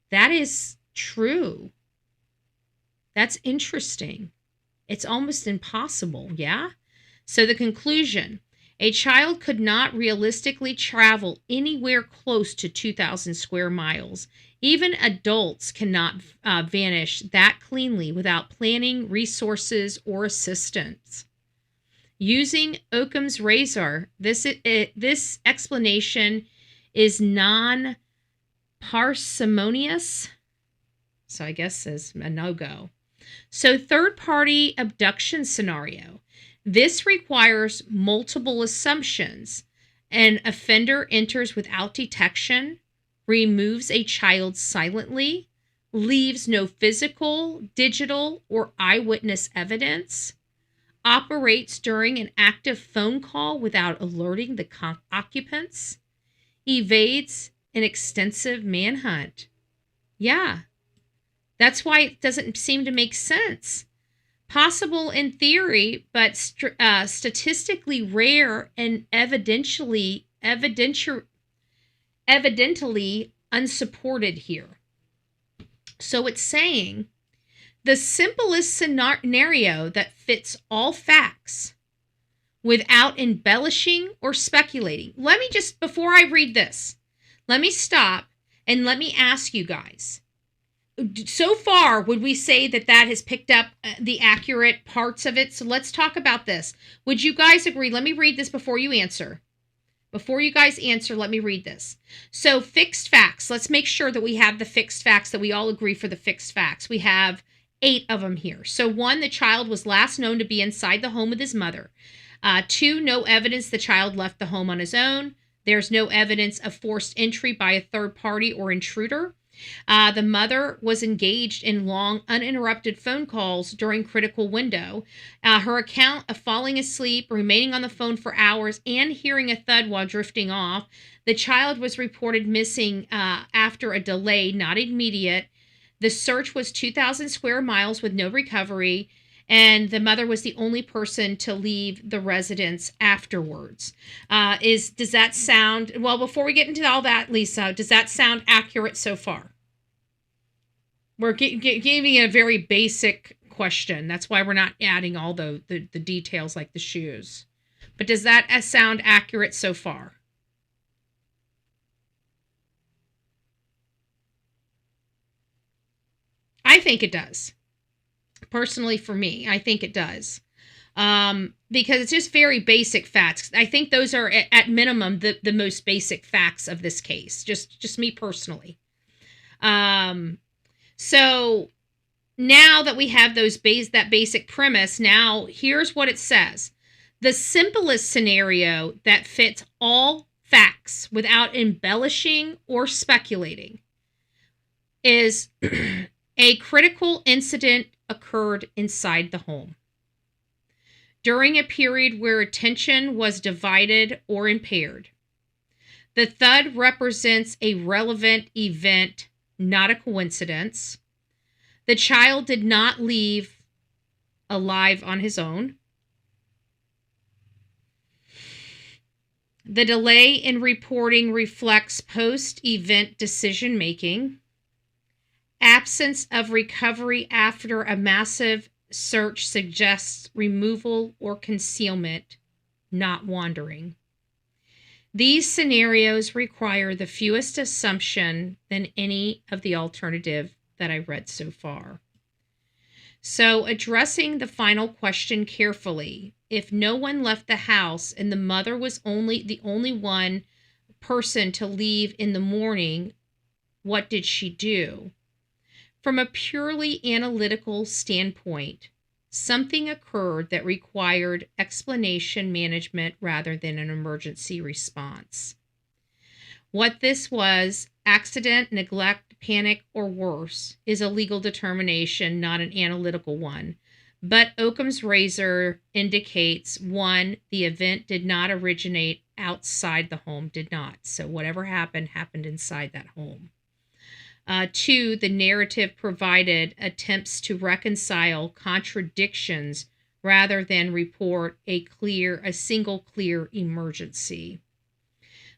That is true. That's interesting. It's almost impossible, yeah? So the conclusion, a child could not realistically travel anywhere close to 2,000 square miles. Even adults cannot vanish that cleanly without planning, resources, or assistance. Using Occam's razor, this explanation is non-parsimonious, so I guess is a no-go. So third-party abduction scenario. This requires multiple assumptions. An offender enters without detection, removes a child silently, leaves no physical, digital, or eyewitness evidence, operates during an active phone call without alerting the occupants, evades an extensive manhunt. Yeah, that's why it doesn't seem to make sense. Possible in theory, but statistically rare and evidently unsupported here. So it's saying the simplest scenario that fits all facts without embellishing or speculating. Let me just, before I read this, let me stop and let me ask you guys. So far, would we say that has picked up the accurate parts of it? So let's talk about this. Would you guys agree? Let me read this before you answer. Before you guys answer, let me read this. So fixed facts. Let's make sure that we have the fixed facts, that we all agree for the fixed facts. We have 8 of them here. So 1, the child was last known to be inside the home with his mother. 2, no evidence the child left the home on his own. There's no evidence of forced entry by a third party or intruder. The mother was engaged in long, uninterrupted phone calls during critical window. Her account of falling asleep, remaining on the phone for hours, and hearing a thud while drifting off. The child was reported missing after a delay, not immediate. The search was 2,000 square miles with no recovery, and the mother was the only person to leave the residence afterwards. Does that sound, well, before we get into all that, Lisa, does that sound accurate so far? We're giving a very basic question. That's why we're not adding all the details like the shoes. But does that sound accurate so far? I think it does. Personally, for me, I think it does. Because it's just very basic facts. I think those are, at minimum, the most basic facts of this case. Just me personally. So now that we have that basic premise, now here's what it says. The simplest scenario that fits all facts without embellishing or speculating is a critical incident occurred inside the home. During a period where attention was divided or impaired. The thud represents a relevant event, not a coincidence. The child did not leave alive on his own. The delay in reporting reflects post-event decision-making. Absence of recovery after a massive search suggests removal or concealment, not wandering. These scenarios require the fewest assumption than any of the alternative that I read so far. So, addressing the final question carefully, if no one left the house and the mother was the only one person to leave in the morning, what did she do? From a purely analytical standpoint, something occurred that required explanation management rather than an emergency response. What this was, accident, neglect, panic, or worse, is a legal determination, not an analytical one. But Occam's razor indicates, 1, the event did not originate outside the home, did not. So whatever happened inside that home. 2, the narrative provided attempts to reconcile contradictions rather than report a single clear emergency.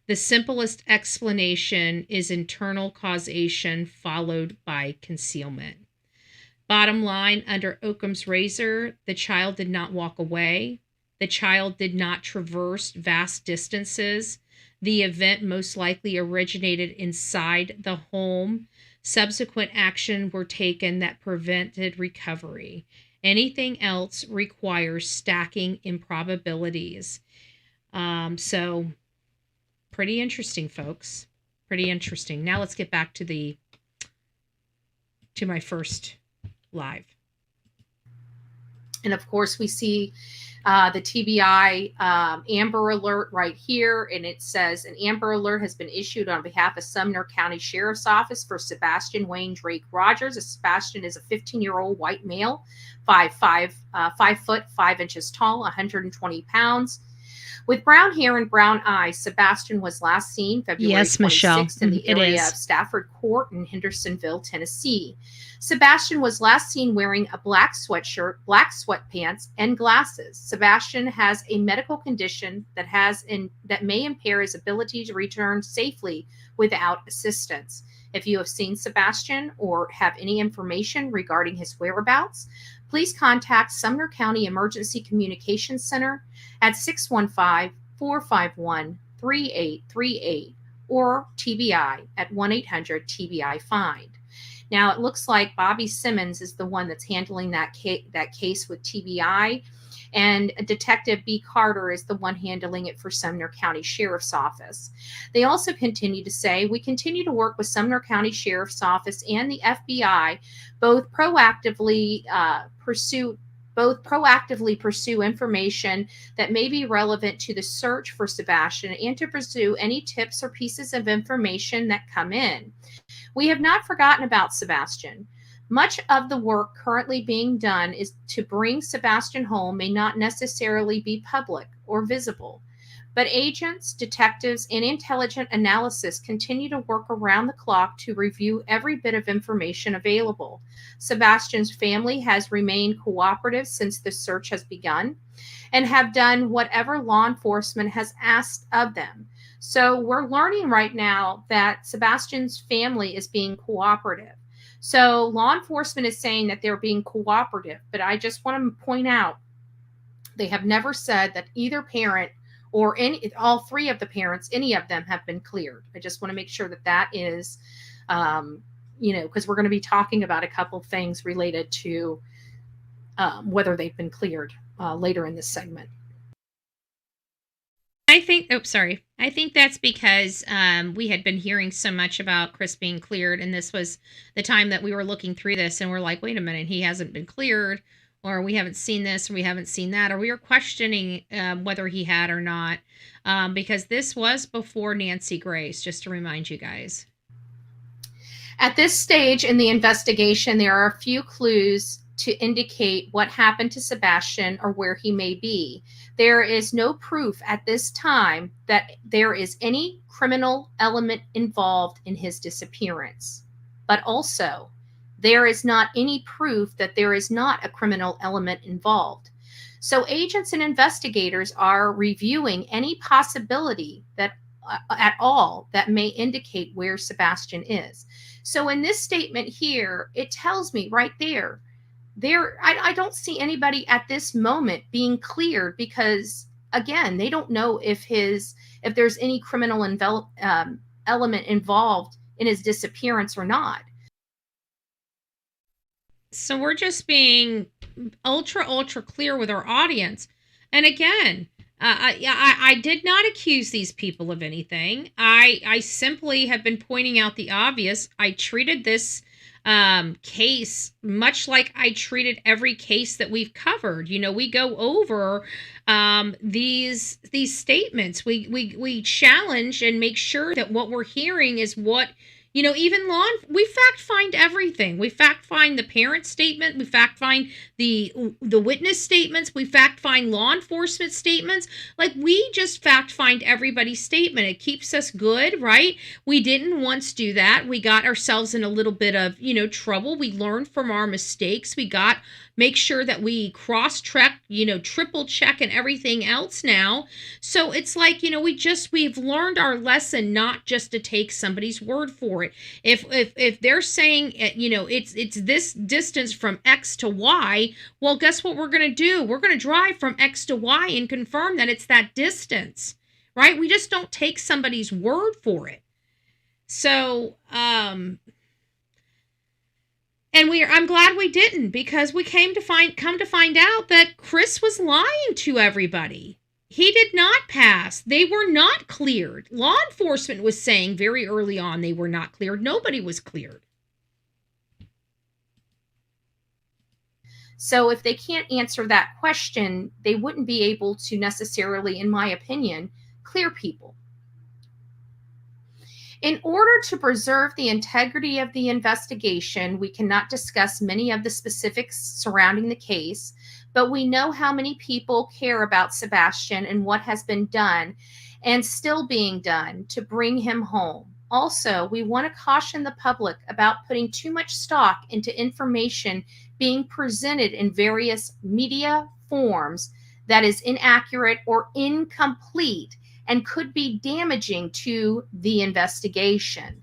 The simplest explanation is internal causation followed by concealment. Bottom line, under Occam's razor, the child did not walk away. The child did not traverse vast distances. The event most likely originated inside the home. Subsequent action were taken that prevented recovery. Anything else requires stacking improbabilities. So pretty interesting, folks. Pretty interesting. Now let's get back to my first live. And of course, we see the TBI Amber Alert right here. And it says an Amber Alert has been issued on behalf of Sumner County Sheriff's Office for Sebastian Wayne Drake Rogers. Sebastian is a 15-year-old white male, 5 foot 5 inches tall, 120 pounds. With brown hair and brown eyes, Sebastian was last seen February 26th in the area of Stafford Court in Hendersonville, Tennessee. Sebastian was last seen wearing a black sweatshirt, black sweatpants, and glasses. Sebastian has a medical condition that may impair his ability to return safely without assistance. If you have seen Sebastian or have any information regarding his whereabouts, please contact Sumner County Emergency Communications Center at 615-451-3838 or TBI at 1-800-TBI-FIND. Now, it looks like Bobby Simmons is the one that's handling that case with TBI, and Detective B. Carter is the one handling it for Sumner County Sheriff's Office. They also continue to say, we continue to work with Sumner County Sheriff's Office and the FBI, both proactively pursue both proactively pursue information that may be relevant to the search for Sebastian and to pursue any tips or pieces of information that come in. We have not forgotten about Sebastian. Much of the work currently being done is to bring Sebastian home may not necessarily be public or visible. But agents, detectives, and intelligent analysis continue to work around the clock to review every bit of information available. Sebastian's family has remained cooperative since the search has begun and have done whatever law enforcement has asked of them. So we're learning right now that Sebastian's family is being cooperative. So law enforcement is saying that they're being cooperative, but I just want to point out they have never said that either parent or all three of the parents, any of them have been cleared. I just want to make sure that that is, because we're going to be talking about a couple things related to whether they've been cleared later in this segment. I think that's because we had been hearing so much about Chris being cleared, and this was the time that we were looking through this, and we're like, wait a minute, he hasn't been cleared, or we haven't seen this, or we haven't seen that, or we were questioning whether he had or not, because this was before Nancy Grace, just to remind you guys. At this stage in the investigation, there are a few clues to indicate what happened to Sebastian or where he may be. There is no proof at this time that there is any criminal element involved in his disappearance. But also, there is not any proof that there is not a criminal element involved. So agents and investigators are reviewing any possibility that at all that may indicate where Sebastian is. So in this statement here, it tells me right there, I don't see anybody at this moment being cleared because, again, they don't know if there's any criminal element involved in his disappearance or not. So we're just being ultra clear with our audience. And again, I did not accuse these people of anything. I simply have been pointing out the obvious. I treated this case much like I treated every case that we've covered. We go over these statements. We challenge and make sure that what we're hearing is what even we fact find everything. We fact find the parent statement. We fact find the witness statements. We fact find law enforcement statements. Like, we just fact find everybody's statement. It keeps us good, right? We didn't once do that. We got ourselves in a little bit of, trouble. We learned from our mistakes. Make sure that we cross-check, triple check and everything else now. So it's like, we've learned our lesson, not just to take somebody's word for it. If they're saying, it's this distance from X to Y, well, guess what we're going to do? We're going to drive from X to Y and confirm that it's that distance, right? We just don't take somebody's word for it. So, I'm glad we didn't, because we come to find out that Chris was lying to everybody. He did not pass. They were not cleared. Law enforcement was saying very early on they were not cleared. Nobody was cleared. So if they can't answer that question, they wouldn't be able to necessarily, in my opinion, clear people. In order to preserve the integrity of the investigation, we cannot discuss many of the specifics surrounding the case, but we know how many people care about Sebastian and what has been done and still being done to bring him home. Also, we want to caution the public about putting too much stock into information being presented in various media forms that is inaccurate or incomplete and could be damaging to the investigation.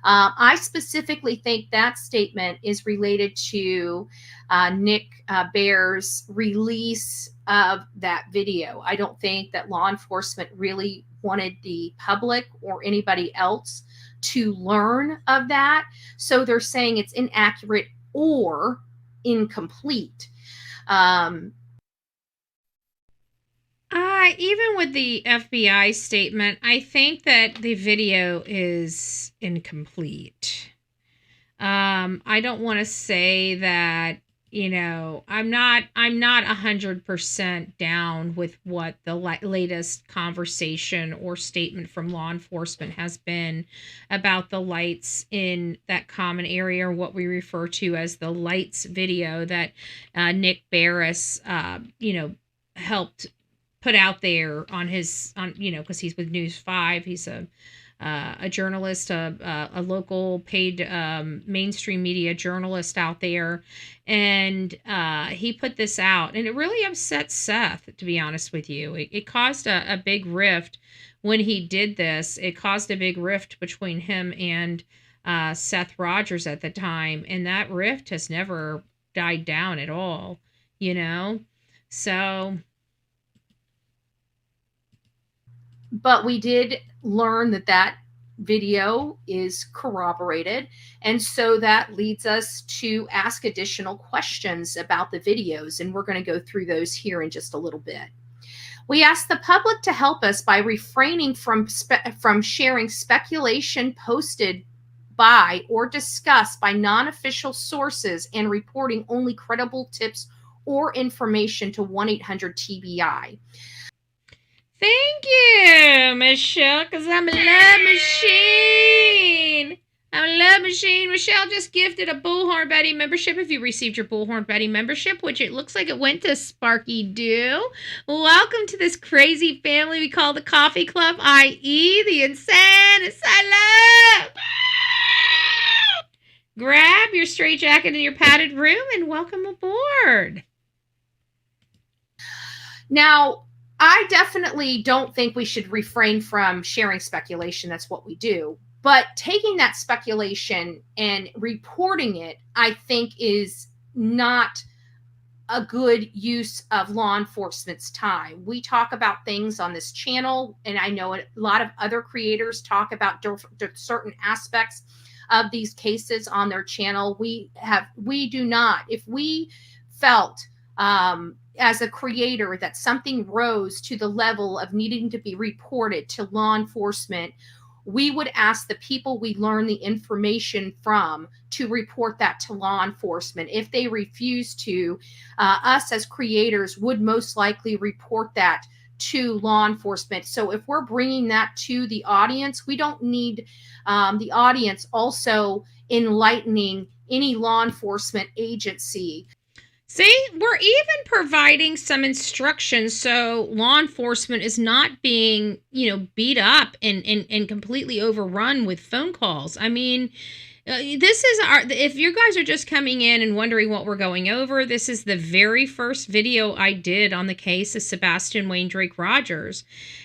I specifically think that statement is related to Nick Baer's release of that video. I don't think that law enforcement really wanted the public or anybody else to learn of that. So they're saying it's inaccurate or incomplete. Even with the FBI statement, I think that the video is incomplete. I don't want to say that I'm not 100% down with what the latest conversation or statement from law enforcement has been about the lights in that common area, or what we refer to as the lights video that Nick Barris, helped put out there on his, because he's with News 5. He's a journalist, a local paid mainstream media journalist out there. And he put this out, and it really upset Seth, to be honest with you. It caused a big rift when he did this. It caused a big rift between him and Seth Rogers at the time. And that rift has never died down at all, So. But we did learn that video is corroborated. And so that leads us to ask additional questions about the videos. And we're going to go through those here in just a little bit. We ask the public to help us by refraining from sharing speculation posted by or discussed by non-official sources, and reporting only credible tips or information to 1-800-TBI. Thank you, Michelle, because I'm a love machine. I'm a love machine. Michelle just gifted a Bullhorn Betty membership. If you received your Bullhorn Betty membership, which it looks like it went to Sparky Doo, welcome to this crazy family we call the Coffee Club, i.e. the insane asylum. Grab your straitjacket in your padded room and welcome aboard. Now, I definitely don't think we should refrain from sharing speculation. That's what we do. But taking that speculation and reporting it, I think, is not a good use of law enforcement's time. We talk about things on this channel, and I know a lot of other creators talk about certain aspects of these cases on their channel. We do not. If we felt as a creator that something rose to the level of needing to be reported to law enforcement, we would ask the people we learn the information from to report that to law enforcement. If they refuse to, us as creators would most likely report that to law enforcement. So if we're bringing that to the audience, we don't need the audience also enlightening any law enforcement agency. See, we're even providing some instructions so law enforcement is not being, beat up and completely overrun with phone calls. I mean, this is if you guys are just coming in and wondering what we're going over, this is the very first video I did on the case of Sebastian Wayne Drake Rogers.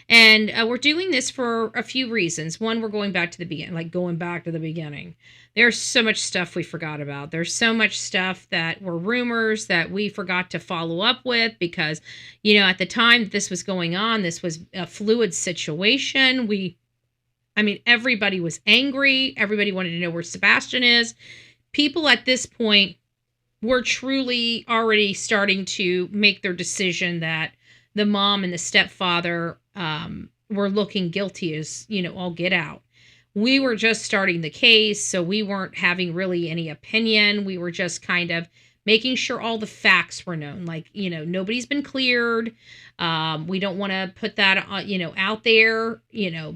And we're doing this for a few reasons. One, we're going back to the beginning, There's so much stuff we forgot about. There's so much stuff that were rumors that we forgot to follow up with because, at the time this was going on, this was a fluid situation. Everybody was angry. Everybody wanted to know where Sebastian is. People at this point were truly already starting to make their decision that the mom and the stepfather were looking guilty as, all get out. We were just starting the case, so we weren't having really any opinion. We were just kind of making sure all the facts were known. Like, nobody's been cleared. We don't want to put that, out there,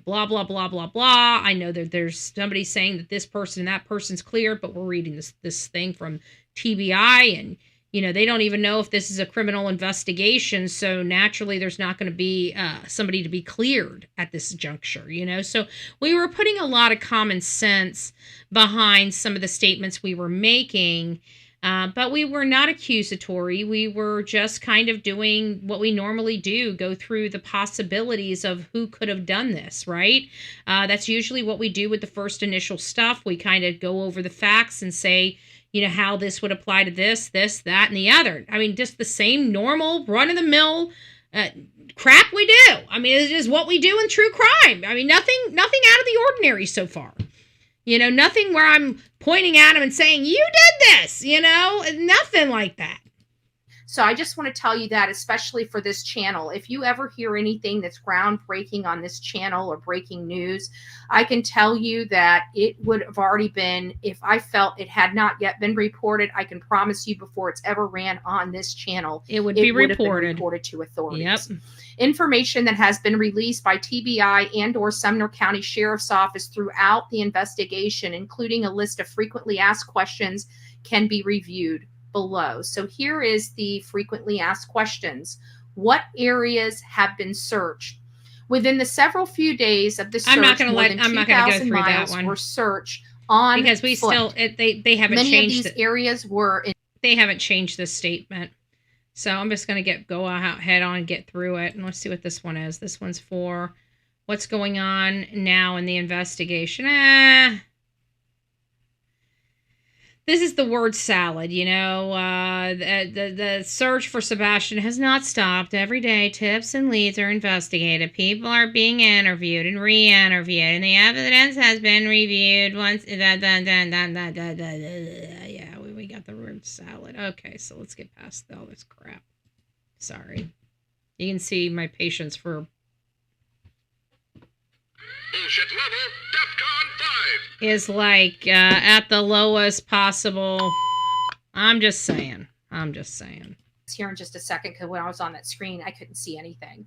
blah, blah, blah, blah, blah. I know that there's somebody saying that this person and that person's cleared, but we're reading this thing from TBI, and, they don't even know if this is a criminal investigation. So naturally, there's not going to be somebody to be cleared at this juncture, So we were putting a lot of common sense behind some of the statements we were making. But we were not accusatory. We were just kind of doing what we normally do, go through the possibilities of who could have done this, right? That's usually what we do with the first initial stuff. We kind of go over the facts and say, how this would apply to this, that, and the other. Just the same normal run-of-the-mill crap we do. It's just what we do in true crime. Nothing out of the ordinary so far. Nothing where I'm pointing at him and saying, you did this, nothing like that. So I just want to tell you that, especially for this channel, if you ever hear anything that's groundbreaking on this channel or breaking news, I can tell you that it would have already been, if I felt it had not yet been reported, I can promise you before it's ever ran on this channel, It would have be been reported. reported to authorities. Yep. Information that has been released by TBI and or Sumner County Sheriff's Office throughout the investigation, including a list of frequently asked questions, can be reviewed below. So here is the frequently asked questions. What areas have been searched? Within the several few days of the search, I'm not going to more than 2,000 go through that miles one. were searched on because we foot. still they haven't Many changed of these areas were they haven't changed this statement. So I'm just going to go out head on and get through it. And let's see what this one is. This one's for what's going on now in the investigation. This is the word salad, you know. The search for Sebastian has not stopped. Every day, tips and leads are investigated. People are being interviewed and re-interviewed, and the evidence has been reviewed once. Yeah, we got the word salad. Okay, so let's get past all this crap. Sorry. You can see my patience for Bullshit level, DEFCON 5. is like at the lowest possible. I'm just saying. Here in just a second, because when I was on that screen, I couldn't see anything.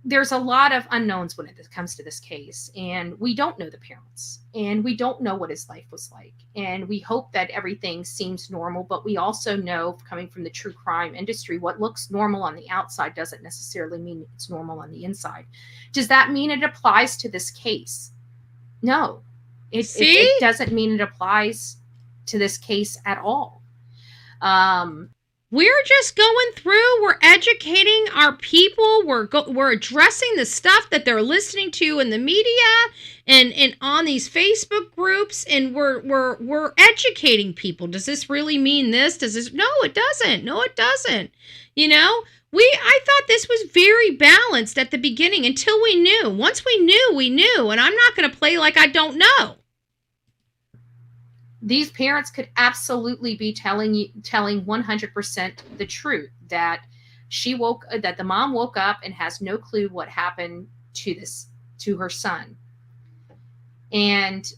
There's a lot of unknowns when it comes to this case, and we don't know the parents, and we don't know what his life was like, and we hope that everything seems normal, but we also know, coming from the true crime industry, what looks normal on the outside doesn't necessarily mean it's normal on the inside. Does that mean it applies to this case? No. It doesn't mean it applies to this case at all. We're just going through. We're educating our people. We're addressing the stuff that they're listening to in the media and on these Facebook groups, and we're educating people. Does this really mean this? Does this? No, it doesn't. No, it doesn't. You know, I thought this was very balanced at the beginning until we knew. Once we knew, and I'm not going to play like I don't know. These parents could absolutely be telling 100% the truth, that that the mom woke up and has no clue what happened to her son. And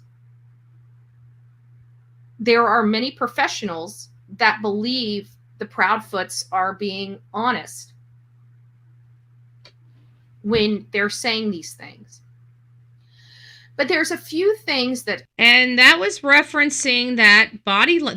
there are many professionals that believe the Proudfoots are being honest when they're saying these things. But there's a few things that... And that was referencing that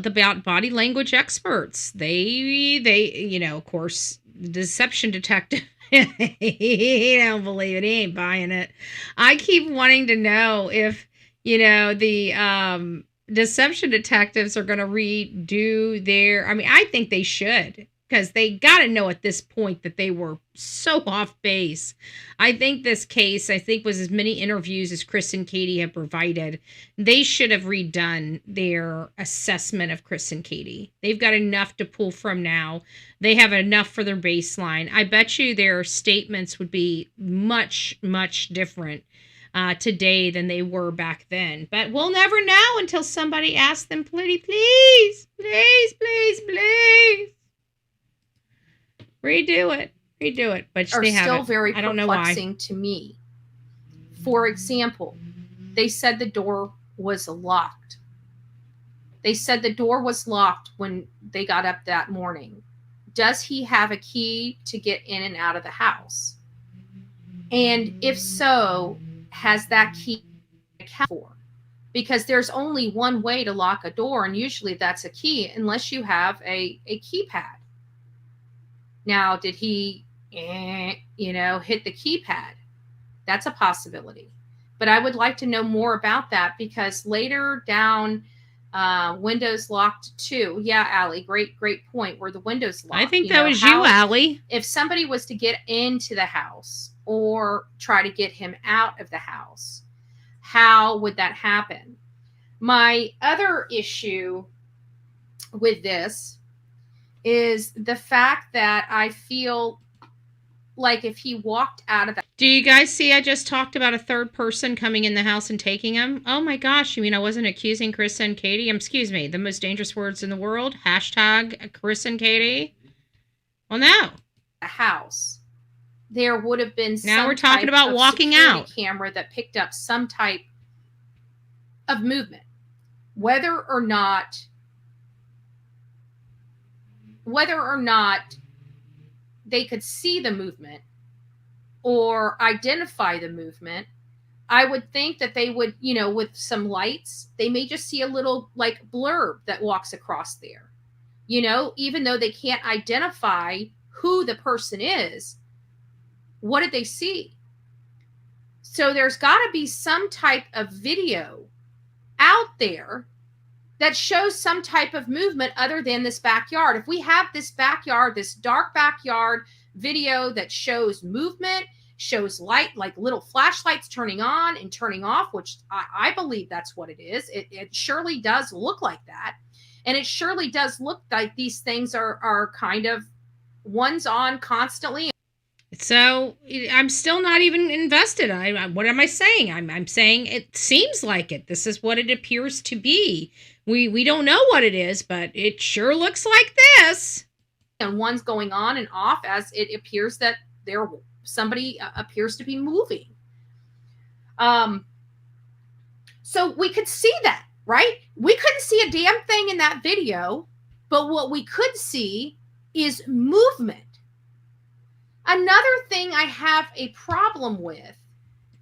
about body language experts. They you know, of course, the deception detective, he don't believe it. He ain't buying it. I keep wanting to know if, you know, the deception detectives are going to redo their... I mean, I think they should, because they got to know at this point that they were so off base. I think this case, was as many interviews as Chris and Katie have provided. They should have redone their assessment of Chris and Katie. They've got enough to pull from now. They have enough for their baseline. I bet you their statements would be much, much different today than they were back then. But we'll never know until somebody asks them, please, redo it. But are they still haven't. very I don't know why. perplexing to me. For example, they said the door was locked. They said the door was locked when they got up that morning. Does he have a key to get in and out of the house? And if so, has that key accounted for? Because there's only one way to lock a door, and usually that's a key, unless you have a keypad. Now, did he, hit the keypad? That's a possibility. But I would like to know more about that, because later down, windows locked too. Yeah, Allie, great point. Were the windows locked? I think that was you, Allie. If somebody was to get into the house or try to get him out of the house, how would that happen? My other issue with this is the fact that I feel like if he walked out of the Do you guys see I just talked about a third person coming in the house and taking him? Oh my gosh, you mean I wasn't accusing Chris and Katie? Excuse me, the most dangerous words in the world? Hashtag Chris and Katie? Well, no. A house. There would have been some now we're talking type about of walking security out camera that picked up some type of movement. Whether or not they could see the movement or identify the movement, I would think that they would, with some lights, they may just see a little like blurb that walks across there. Even though they can't identify who the person is, what did they see? So there's got to be some type of video out there that shows some type of movement other than this backyard. If we have this backyard, this dark backyard video that shows movement, shows light, like little flashlights turning on and turning off, which I believe that's what it is. It surely does look like that. And it surely does look like these things are kind of one's on constantly. So I'm still not even invested. What am I saying? I'm saying it seems like it. This is what it appears to be. We don't know what it is, but it sure looks like this. And one's going on and off as it appears that somebody appears to be moving. So we could see that, right? We couldn't see a damn thing in that video, but what we could see is movement. Another thing I have a problem with.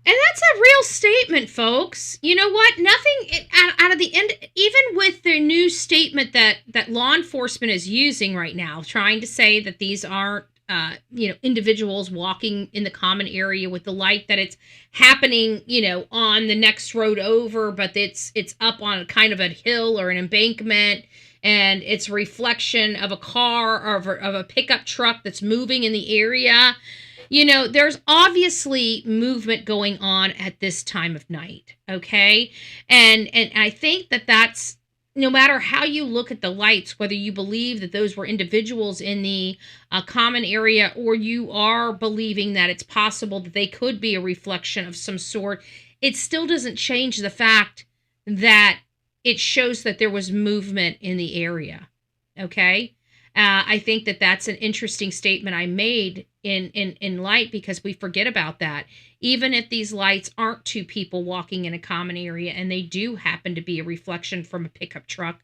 And that's a real statement, folks. You know what? Nothing out of the end, even with the new statement that law enforcement is using right now, trying to say that these aren't, individuals walking in the common area with the light, that it's happening, on the next road over, but it's up on kind of a hill or an embankment. And it's a reflection of a car or of a pickup truck that's moving in the area. There's obviously movement going on at this time of night, okay? And I think that's, no matter how you look at the lights, whether you believe that those were individuals in the common area, or you are believing that it's possible that they could be a reflection of some sort, it still doesn't change the fact that it shows that there was movement in the area, okay? I think that's an interesting statement I made in light, because we forget about that. Even if these lights aren't two people walking in a common area and they do happen to be a reflection from a pickup truck,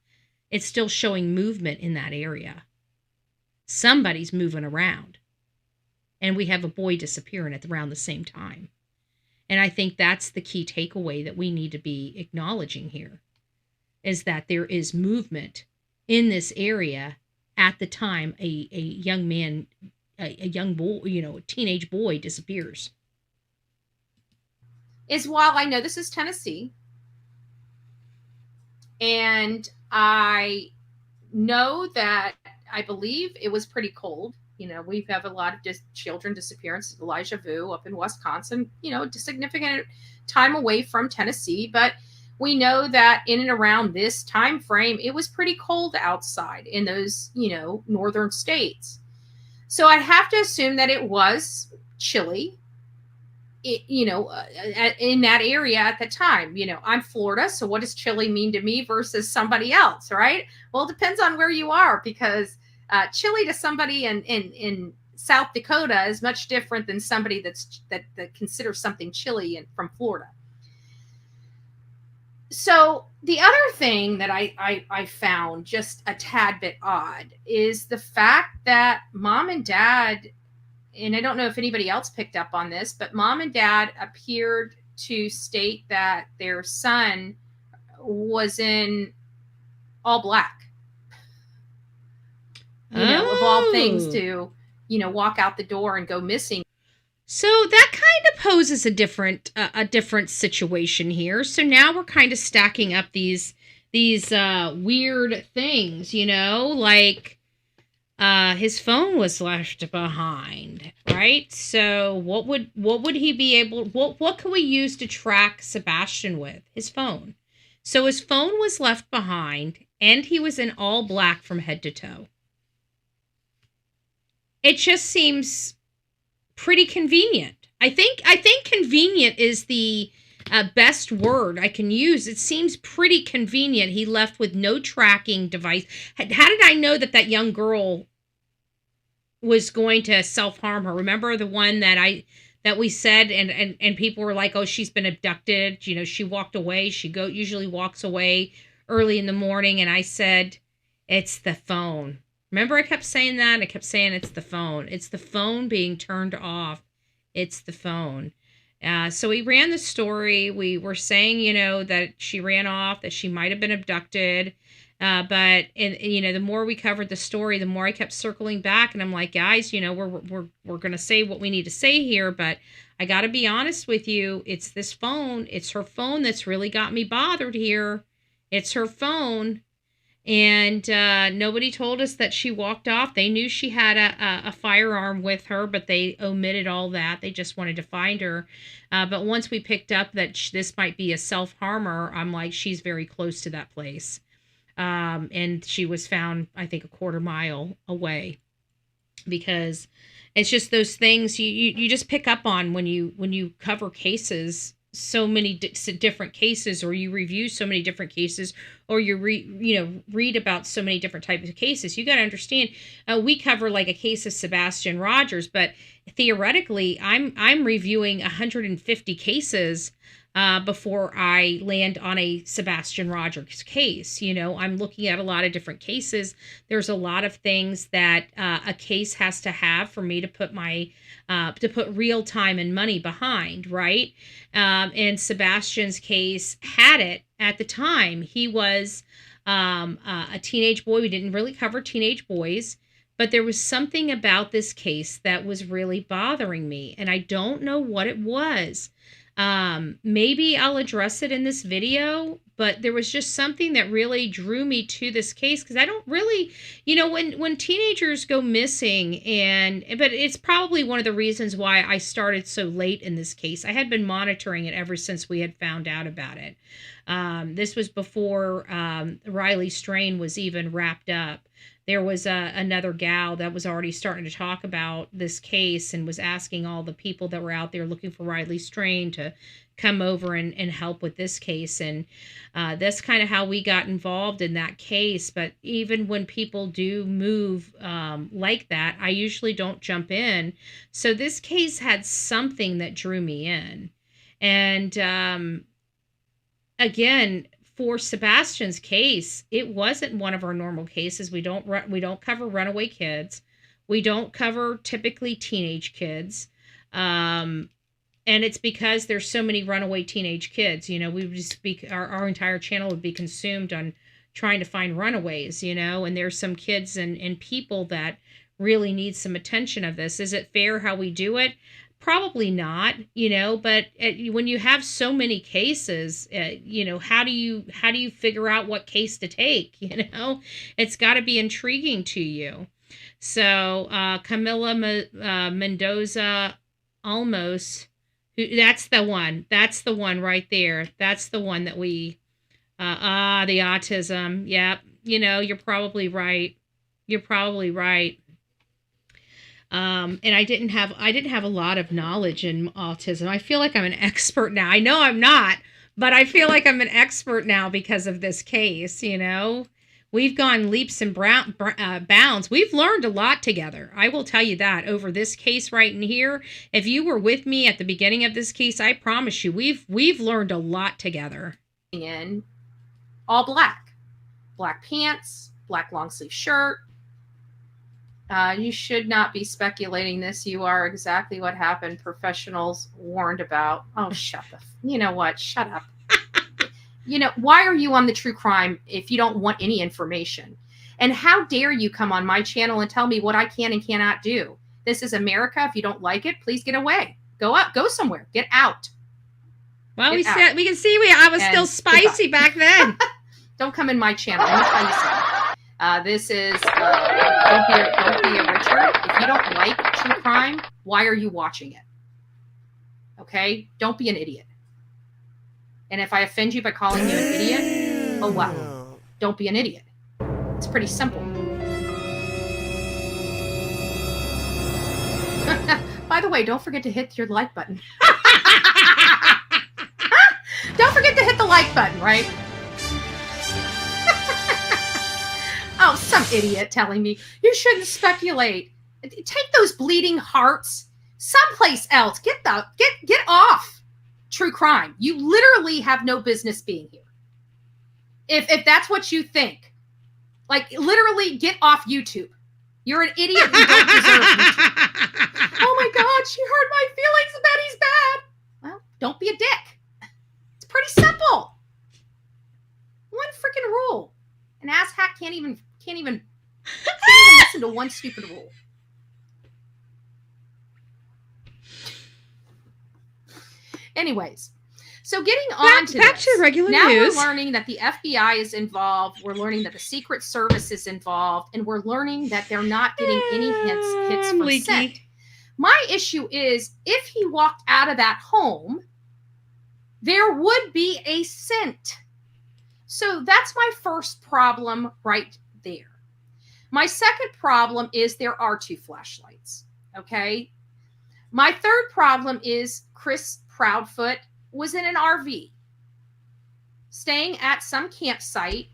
it's still showing movement in that area. Somebody's moving around. And we have a boy disappearing at around the same time. And I think that's the key takeaway that we need to be acknowledging here, is that there is movement in this area at the time a young man, a young boy, a teenage boy disappears. While I know this is Tennessee, and I know that I believe it was pretty cold. We have a lot of children disappearance, Elijah Vu up in Wisconsin, a significant time away from Tennessee, but we know that in and around this time frame, it was pretty cold outside in those, northern states. So I have to assume that it was chilly, in that area at the time. I'm Florida, so what does chilly mean to me versus somebody else, right? Well, it depends on where you are, because chilly to somebody in South Dakota is much different than somebody that considers something chilly from Florida. So the other thing that I found just a tad bit odd is the fact that mom and dad, and I don't know if anybody else picked up on this, but mom and dad appeared to state that their son was in all black. Of all things to, walk out the door and go missing. So that kind of poses a different situation here. So now we're kind of stacking up these weird things, like his phone was left behind, right? So what would he be able? What could we use to track Sebastian with? His phone. So his phone was left behind, and he was in all black from head to toe. It just seems pretty convenient, I think convenient is the best word I can use. It seems pretty convenient. He left with no tracking device. How did I know that young girl was going to self-harm her? Remember the one that we said, and people were like, oh, she's been abducted. You know, she walked away. She usually walks away early in the morning. And I said, it's the phone. Remember I kept saying that? I kept saying it's the phone. It's the phone being turned off. It's the phone. So we ran the story. We were saying, you know, that she ran off, that she might have been abducted. But you know, the more we covered the story, the more I kept circling back, and I'm like, guys, you know, we're gonna say what we need to say here, but I got to be honest with you. It's this phone. It's her phone that's really got me bothered here. It's her phone. And nobody told us that she walked off. They knew she had a firearm with her, but they omitted all that. They just wanted to find her. But once we picked up that this might be a self-harmer, I'm like, she's very close to that place. And she was found, I think, a quarter mile away. Because it's just those things you just pick up on when you cover cases, so many different cases, or you review so many different cases, or you read about so many different types of cases. You got to understand, we cover like a case of Sebastian Rogers, but theoretically I'm reviewing 150 cases before I land on a Sebastian Rogers case. You know, I'm looking at a lot of different cases. There's a lot of things that a case has to have for me to put real time and money behind, right? And Sebastian's case had it at the time. He was a teenage boy. We didn't really cover teenage boys, but there was something about this case that was really bothering me, and I don't know what it was. Maybe I'll address it in this video, but there was just something that really drew me to this case, because I don't really, you know, when teenagers go missing, but it's probably one of the reasons why I started so late in this case. I had been monitoring it ever since we had found out about it. This was before Riley Strain was even wrapped up. There was another gal that was already starting to talk about this case and was asking all the people that were out there looking for Riley Strain to come over and help with this case. And that's kind of how we got involved in that case. But even when people do move like that, I usually don't jump in. So this case had something that drew me in. And again, for Sebastian's case, it wasn't one of our normal cases. We don't cover runaway kids. We don't cover typically teenage kids. And it's because there's so many runaway teenage kids. You know, we would just our entire channel would be consumed on trying to find runaways, you know, and there's some kids and people that really need some attention of this. Is it fair how we do it? Probably not, you know, but when you have so many cases, you know, how do you figure out what case to take? You know, it's got to be intriguing to you. So Camila Mendoza Almos, that's the one right there. That's the one that we, the autism. Yep. You know, you're probably right. And I didn't have a lot of knowledge in autism. I feel like I'm an expert now. I know I'm not, but I feel like I'm an expert now because of this case. You know, we've gone leaps and bounds. We've learned a lot together. I will tell you that over this case right in here. If you were with me at the beginning of this case, I promise you, we've learned a lot together. In all black pants, black long sleeve shirt. You should not be speculating this. You are exactly what happened. Professionals warned about. Oh, you know what? Shut up. You know, why are you on the true crime if you don't want any information? And how dare you come on my channel and tell me what I can and cannot do? This is America. If you don't like it, please get away. Go somewhere. Get out. Well, we can see I was still spicy back then. Don't come in my channel. Let me tell you something. This is don't be a Richard. If you don't like true crime, why are you watching it? Okay? Don't be an idiot. And if I offend you by calling you an idiot, oh well. Don't be an idiot. It's pretty simple. By By the way, don't forget to hit your like button. Don't forget to hit the like button, right? Oh, some idiot telling me you shouldn't speculate. Take those bleeding hearts someplace else. Get off true crime. You literally have no business being here. If that's what you think, like literally get off YouTube. You're an idiot who don't deserve YouTube. Oh my God, she hurt my feelings. Betty's bad. Well, don't be a dick. It's pretty simple. One freaking rule. An asshat can't even listen to one stupid rule. Anyways, so getting on to back this. to regular now news. We're learning that the FBI is involved. We're learning that the Secret Service is involved, and we're learning that they're not getting any hits from leaky. scent. My issue is if he walked out of that home, there would be a scent. So that's my first problem right there. My second problem is there are 2 flashlights. Okay. My third problem is Chris Proudfoot was in an RV staying at some campsite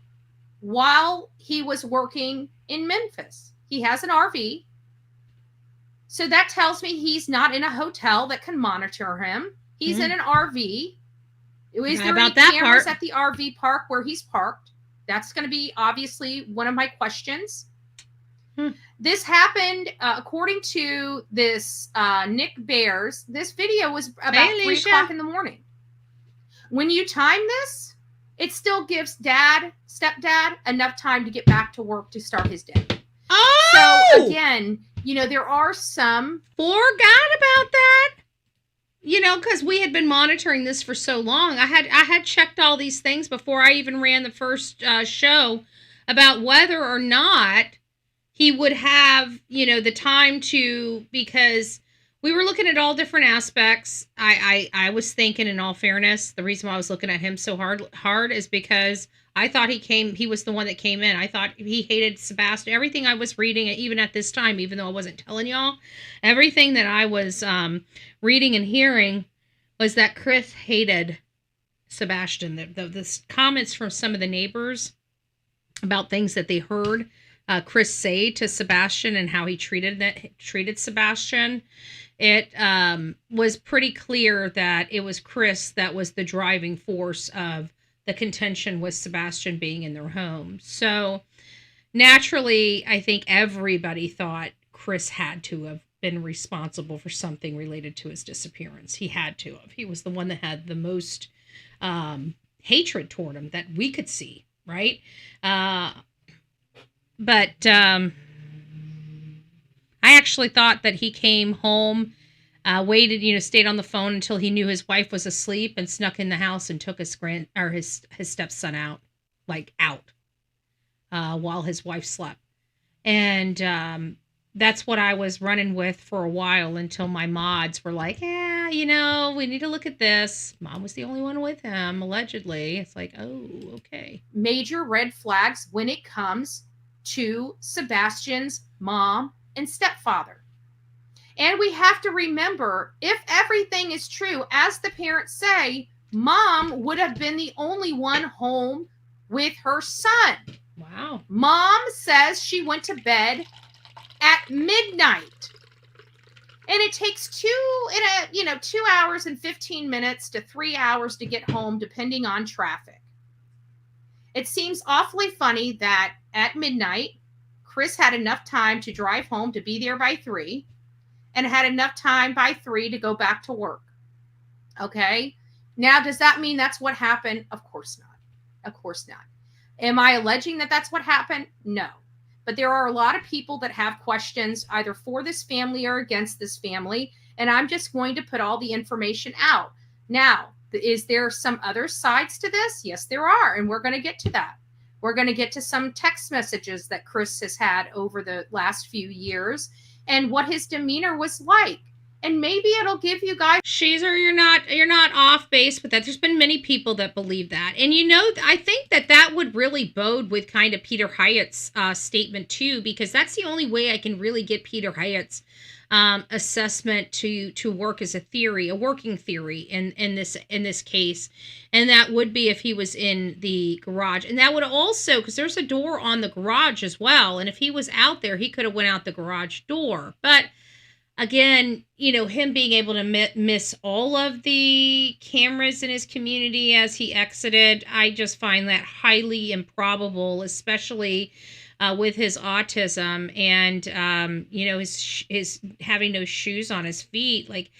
while he was working in Memphis. He has an RV. So that tells me he's not in a hotel that can monitor him. He's in an RV. Is there any cameras at the RV park where he's parked? That's going to be obviously one of my questions. This happened, according to this Nick Bears, this video was about 3 o'clock in the morning. When you time this, it still gives stepdad, enough time to get back to work to start his day. Oh! So, again, there are some... Forgot about that. Because we had been monitoring this for so long. I had checked all these things before I even ran the first show about whether or not he would have, the time to, because we were looking at all different aspects. I was thinking, in all fairness, the reason why I was looking at him so hard is because I thought he was the one that came in. I thought he hated Sebastian. Everything I was reading, even at this time, even though I wasn't telling y'all, everything that I was reading and hearing was that Chris hated Sebastian. The comments from some of the neighbors about things that they heard Chris say to Sebastian and how he treated Sebastian, it was pretty clear that it was Chris that was the driving force of the contention with Sebastian being in their home. So naturally, I think everybody thought Chris had to have been responsible for something related to his disappearance. He had to have. He was the one that had the most hatred toward him that we could see, right? But I actually thought that he came home, waited, stayed on the phone until he knew his wife was asleep and snuck in the house and took his stepson out, while his wife slept. And that's what I was running with for a while until my mods were like, we need to look at this. Mom was the only one with him, allegedly. It's like, oh, okay. Major red flags when it comes to Sebastian's mom and stepfather. And we have to remember, if everything is true, as the parents say, mom would have been the only one home with her son. Wow. Mom says she went to bed at midnight. And it takes 2 hours and 15 minutes to 3 hours to get home, depending on traffic. It seems awfully funny that at midnight, Chris had enough time to drive home to be there by 3 and had enough time by 3 to go back to work. Okay. Now, does that mean that's what happened? Of course not. Of course not. Am I alleging that that's what happened? No. But there are a lot of people that have questions either for this family or against this family. And I'm just going to put all the information out. Now, is there some other sides to this? Yes, there are. And we're going to get to that. We're going to get to some text messages that Chris has had over the last few years and what his demeanor was like. and maybe it'll give you guys. Shazer, you're not off base with that. There's been many people that believe that. And I think that would really bode with kind of Peter Hyatt's statement too, because that's the only way I can really get Peter Hyatt's assessment to work as a working theory in this case. And that would be if he was in the garage. And that would also, because there's a door on the garage as well, and if he was out there, he could have went out the garage door. But again, him being able to miss all of the cameras in his community as he exited, I just find that highly improbable, especially with his autism and, his having no shoes on his feet. Like,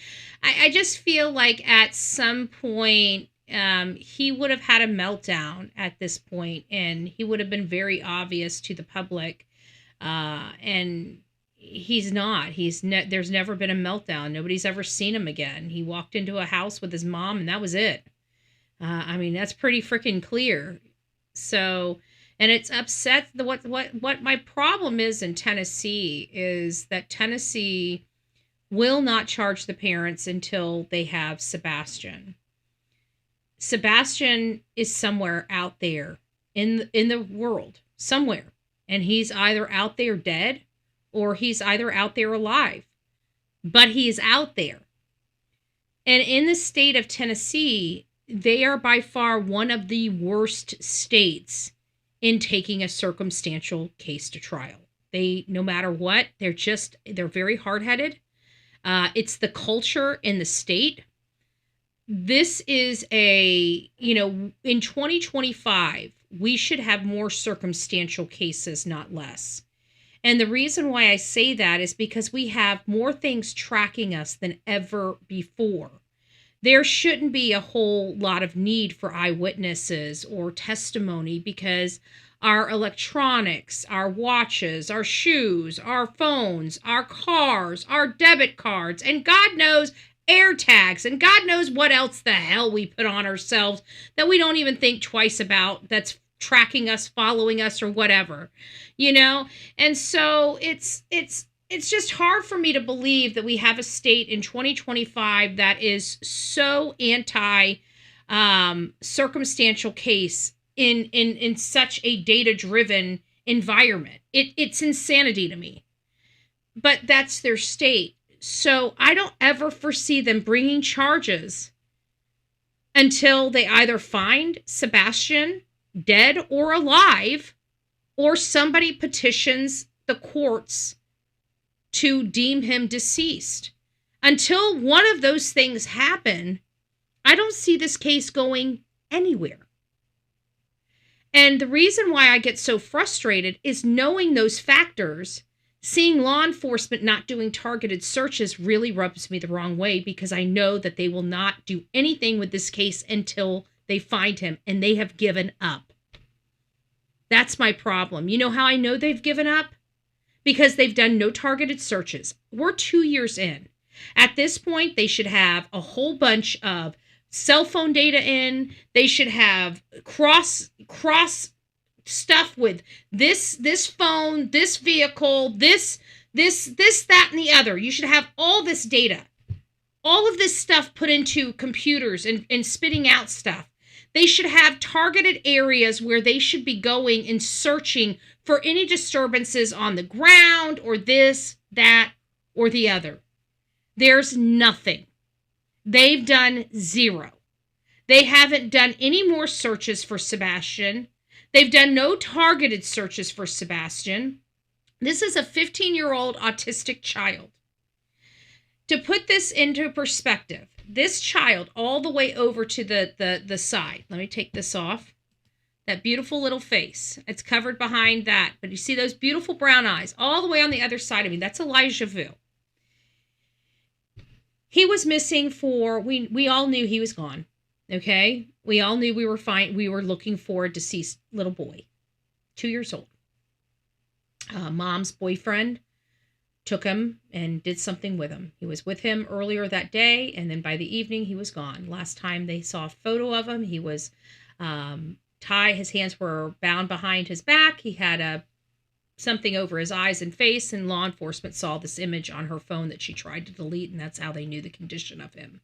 I just feel like at some point he would have had a meltdown at this point, and he would have been very obvious to the public. And he's not. There's never been a meltdown. Nobody's ever seen him again. He walked into a house with his mom, and that was it. That's pretty freaking clear. So, and it's upset. What my problem is in Tennessee is that Tennessee will not charge the parents until they have Sebastian. Sebastian is somewhere out there in the world, somewhere, and he's either out there dead or he's either out there alive, but he's out there. And in the state of Tennessee, they are by far one of the worst states in taking a circumstantial case to trial. They, no matter what, they're very hard-headed. It's the culture in the state. This is in 2025, we should have more circumstantial cases, not less. And the reason why I say that is because we have more things tracking us than ever before. There shouldn't be a whole lot of need for eyewitnesses or testimony because our electronics, our watches, our shoes, our phones, our cars, our debit cards, and God knows air tags, and God knows what else the hell we put on ourselves that we don't even think twice about, that's tracking us, following us, or whatever, And so it's just hard for me to believe that we have a state in 2025 that is so anti circumstantial case in such a data-driven environment. It's insanity to me. But that's their state. So I don't ever foresee them bringing charges until they either find Sebastian dead or alive, or somebody petitions the courts to deem him deceased. Until one of those things happen, I don't see this case going anywhere. And the reason why I get so frustrated is knowing those factors. Seeing law enforcement not doing targeted searches really rubs me the wrong way, because I know that they will not do anything with this case until they find him, and they have given up. That's my problem. You know how I know they've given up? Because they've done no targeted searches. We're 2 years in. At this point, they should have a whole bunch of cell phone data in. They should have cross stuff with this phone, this vehicle, this, that, and the other. You should have all this data. All of this stuff put into computers and spitting out stuff. They should have targeted areas where they should be going and searching for any disturbances on the ground or this, that, or the other. There's nothing. They've done zero. They haven't done any more searches for Sebastian. They've done no targeted searches for Sebastian. This is a 15-year-old autistic child. To put this into perspective, this child all the way over to the side. Let me take this off. That beautiful little face. It's covered behind that. But you see those beautiful brown eyes all the way on the other side of me. That's Elijah Vu. He was missing we all knew he was gone. Okay? We all knew we were looking for a deceased little boy. 2 years old. Mom's boyfriend took him and did something with him. He was with him earlier that day, and then by the evening, he was gone. Last time they saw a photo of him, he was tied. His hands were bound behind his back. He had a something over his eyes and face, and law enforcement saw this image on her phone that she tried to delete, and that's how they knew the condition of him.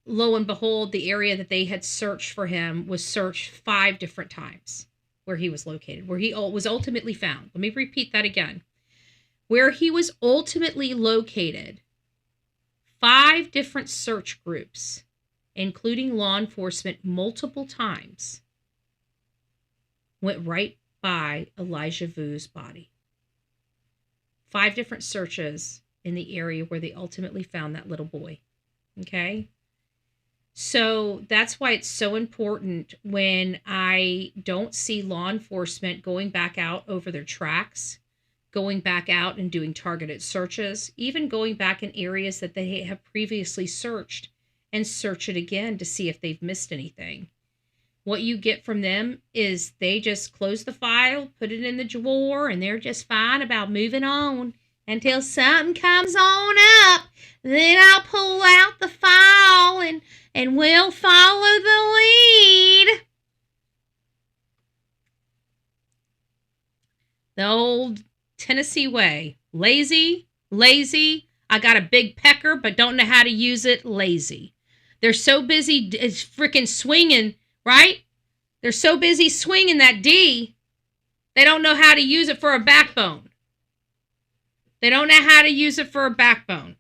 Lo and behold, the area that they had searched for him was searched 5 different times where he was located, where he was ultimately found. Let me repeat that again. Where he was ultimately located, 5 different search groups, including law enforcement multiple times, went right by Elijah Vu's body. 5 different searches in the area where they ultimately found that little boy. Okay? So that's why it's so important when I don't see law enforcement going back out over their tracks, going back out and doing targeted searches, even going back in areas that they have previously searched and search it again to see if they've missed anything. What you get from them is they just close the file, put it in the drawer, and they're just fine about moving on until something comes on up. Then I'll pull out the file and we'll follow the lead. The old Tennessee way. Lazy. I got a big pecker, but don't know how to use it. Lazy. They're so busy freaking swinging, right? They're so busy swinging that D, they don't know how to use it for a backbone. They don't know how to use it for a backbone.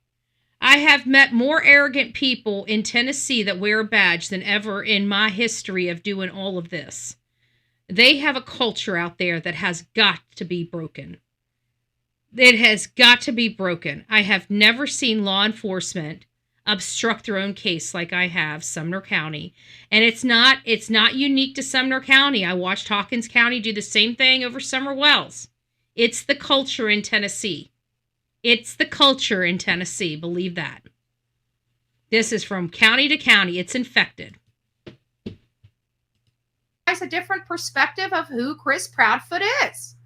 I have met more arrogant people in Tennessee that wear a badge than ever in my history of doing all of this. They have a culture out there that has got to be broken. It has got to be broken. I have never seen law enforcement obstruct their own case like I have Sumner County. And it's not unique to Sumner County. I watched Hopkins County do the same thing over Summer Wells. It's the culture in Tennessee. It's the culture in Tennessee. Believe that. This is from county to county. It's infected. Has a different perspective of who Chris Proudfoot is,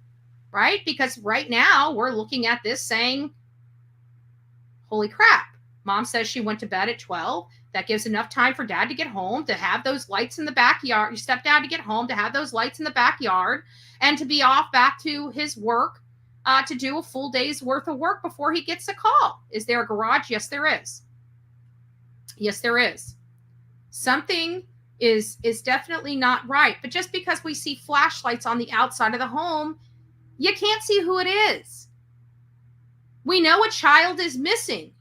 right? Because right now we're looking at this saying, holy crap. Mom says she went to bed at 12. That gives enough time for dad to get home, to have those lights in the backyard. You step down to get home, to have those lights in the backyard, and to be off back to his work, to do a full day's worth of work before he gets a call. Is there a garage? Yes, there is. Yes, there is. Something is definitely not right. But just because we see flashlights on the outside of the home, you can't see who it is. We know a child is missing.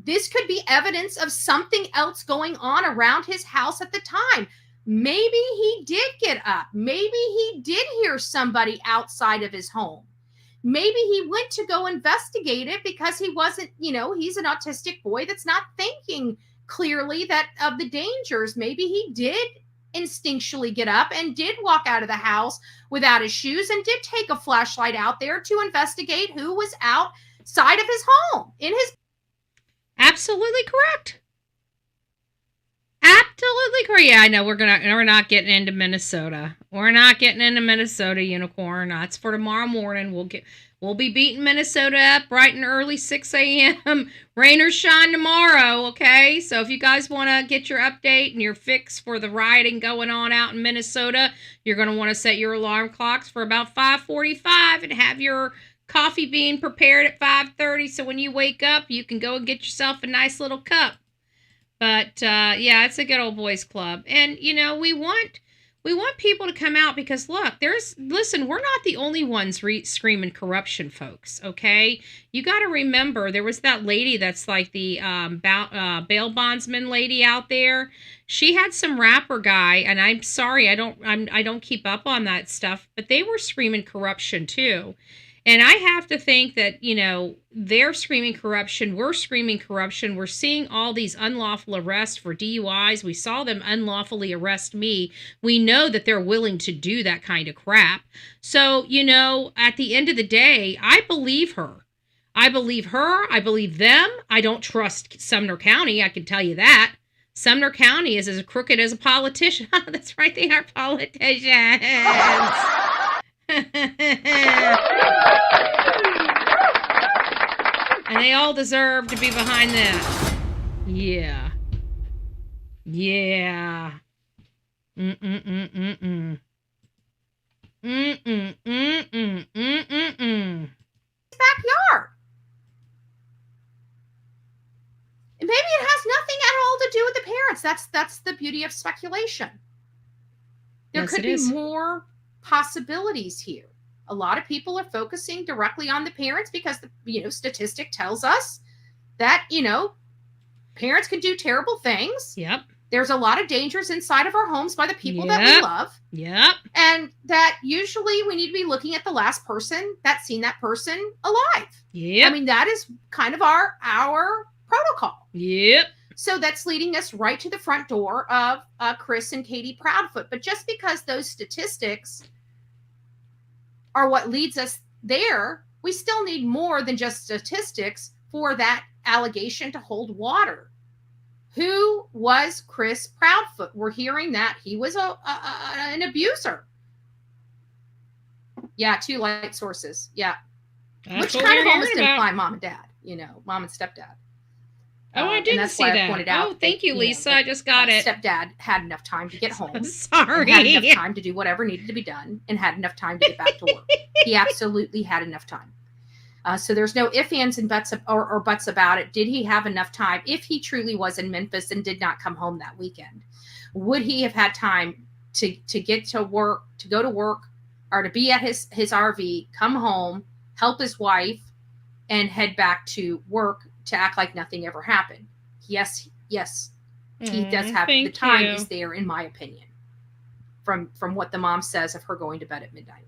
This could be evidence of something else going on around his house at the time. Maybe he did get up. Maybe he did hear somebody outside of his home. Maybe he went to go investigate it because he wasn't, he's an autistic boy that's not thinking clearly that of the dangers. Maybe he did instinctually get up and did walk out of the house without his shoes and did take a flashlight out there to investigate who was outside of his home in his. Absolutely correct. Absolutely correct. Yeah, I know we're not getting into Minnesota. We're not getting into Minnesota, Unicorn. That's for tomorrow morning. We'll be beating Minnesota up bright and early, 6 a.m. Rain or shine tomorrow, okay? So if you guys want to get your update and your fix for the rioting going on out in Minnesota, you're going to want to set your alarm clocks for about 5:45 and have your coffee being prepared at 5:30, so when you wake up, you can go and get yourself a nice little cup. But yeah, it's a good old boys club, and we want people to come out because look, listen, we're not the only ones screaming corruption, folks. Okay, you got to remember there was that lady that's like the bail bondsman lady out there. She had some rapper guy, and I'm sorry, I don't keep up on that stuff, but they were screaming corruption too. And I have to think that, they're screaming corruption. We're screaming corruption. We're seeing all these unlawful arrests for DUIs. We saw them unlawfully arrest me. We know that they're willing to do that kind of crap. So, at the end of the day, I believe her. I believe them. I don't trust Sumner County. I can tell you that. Sumner County is as crooked as a politician. That's right. They are politicians. And they all deserve to be behind that. Yeah. Backyard. And maybe it has nothing at all to do with the parents. That's the beauty of speculation. There could be more possibilities here. A lot of people are focusing directly on the parents because the statistic tells us that parents can do terrible things. Yep. There's a lot of dangers inside of our homes by the people that we love. Yep. And that usually we need to be looking at the last person that's seen that person alive. Yep. I mean, that is kind of our protocol. Yep. So that's leading us right to the front door of Chris and Katie Proudfoot. But just because those statistics are what leads us there, we still need more than just statistics for that allegation to hold water. Who was Chris Proudfoot? We're hearing that he was an abuser. Yeah, 2 light sources. Yeah. That's which kind of almost imply mom and dad, mom and stepdad. Oh, I didn't see that. Oh, thank you, Lisa. I just got it. Stepdad had enough time to get home. Sorry. Had enough time to do whatever needed to be done and had enough time to get back to work. He absolutely had enough time. So there's no ifs, ands, and buts or buts about it. Did he have enough time? If he truly was in Memphis and did not come home that weekend, would he have had time to get to work, to go to work, or to be at his RV, come home, help his wife, and head back to work to act like nothing ever happened? Yes, he does have the time is there, in my opinion, from what the mom says of her going to bed at midnight.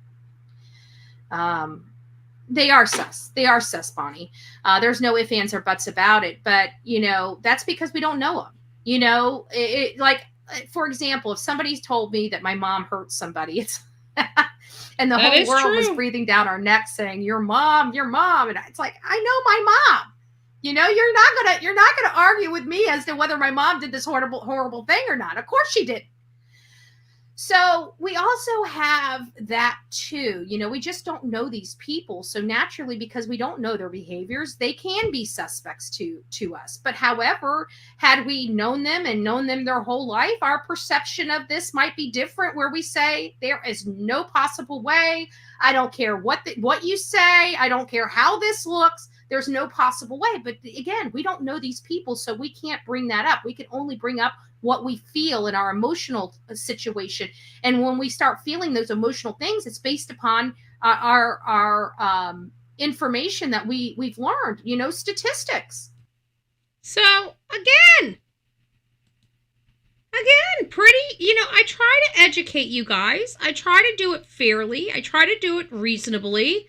They are sus, Bonnie. There's no ifs, ands, or buts about it, but that's because we don't know them. Like, for example, if somebody's told me that my mom hurt somebody, it's and the whole world was breathing down our necks saying, your mom, and it's like, I know my mom. You're not gonna argue with me as to whether my mom did this horrible thing or not. Of course she did. So we also have that too. We just don't know these people. So naturally, because we don't know their behaviors, they can be suspects to us. But however, had we known them their whole life, our perception of this might be different, where we say there is no possible way. I don't care what you say. I don't care how this looks. There's no possible way. But again, we don't know these people, so we can't bring that up. We can only bring up what we feel in our emotional situation. And when we start feeling those emotional things, it's based upon our information that we've learned, statistics. So again, I try to educate you guys. I try to do it fairly. I try to do it reasonably.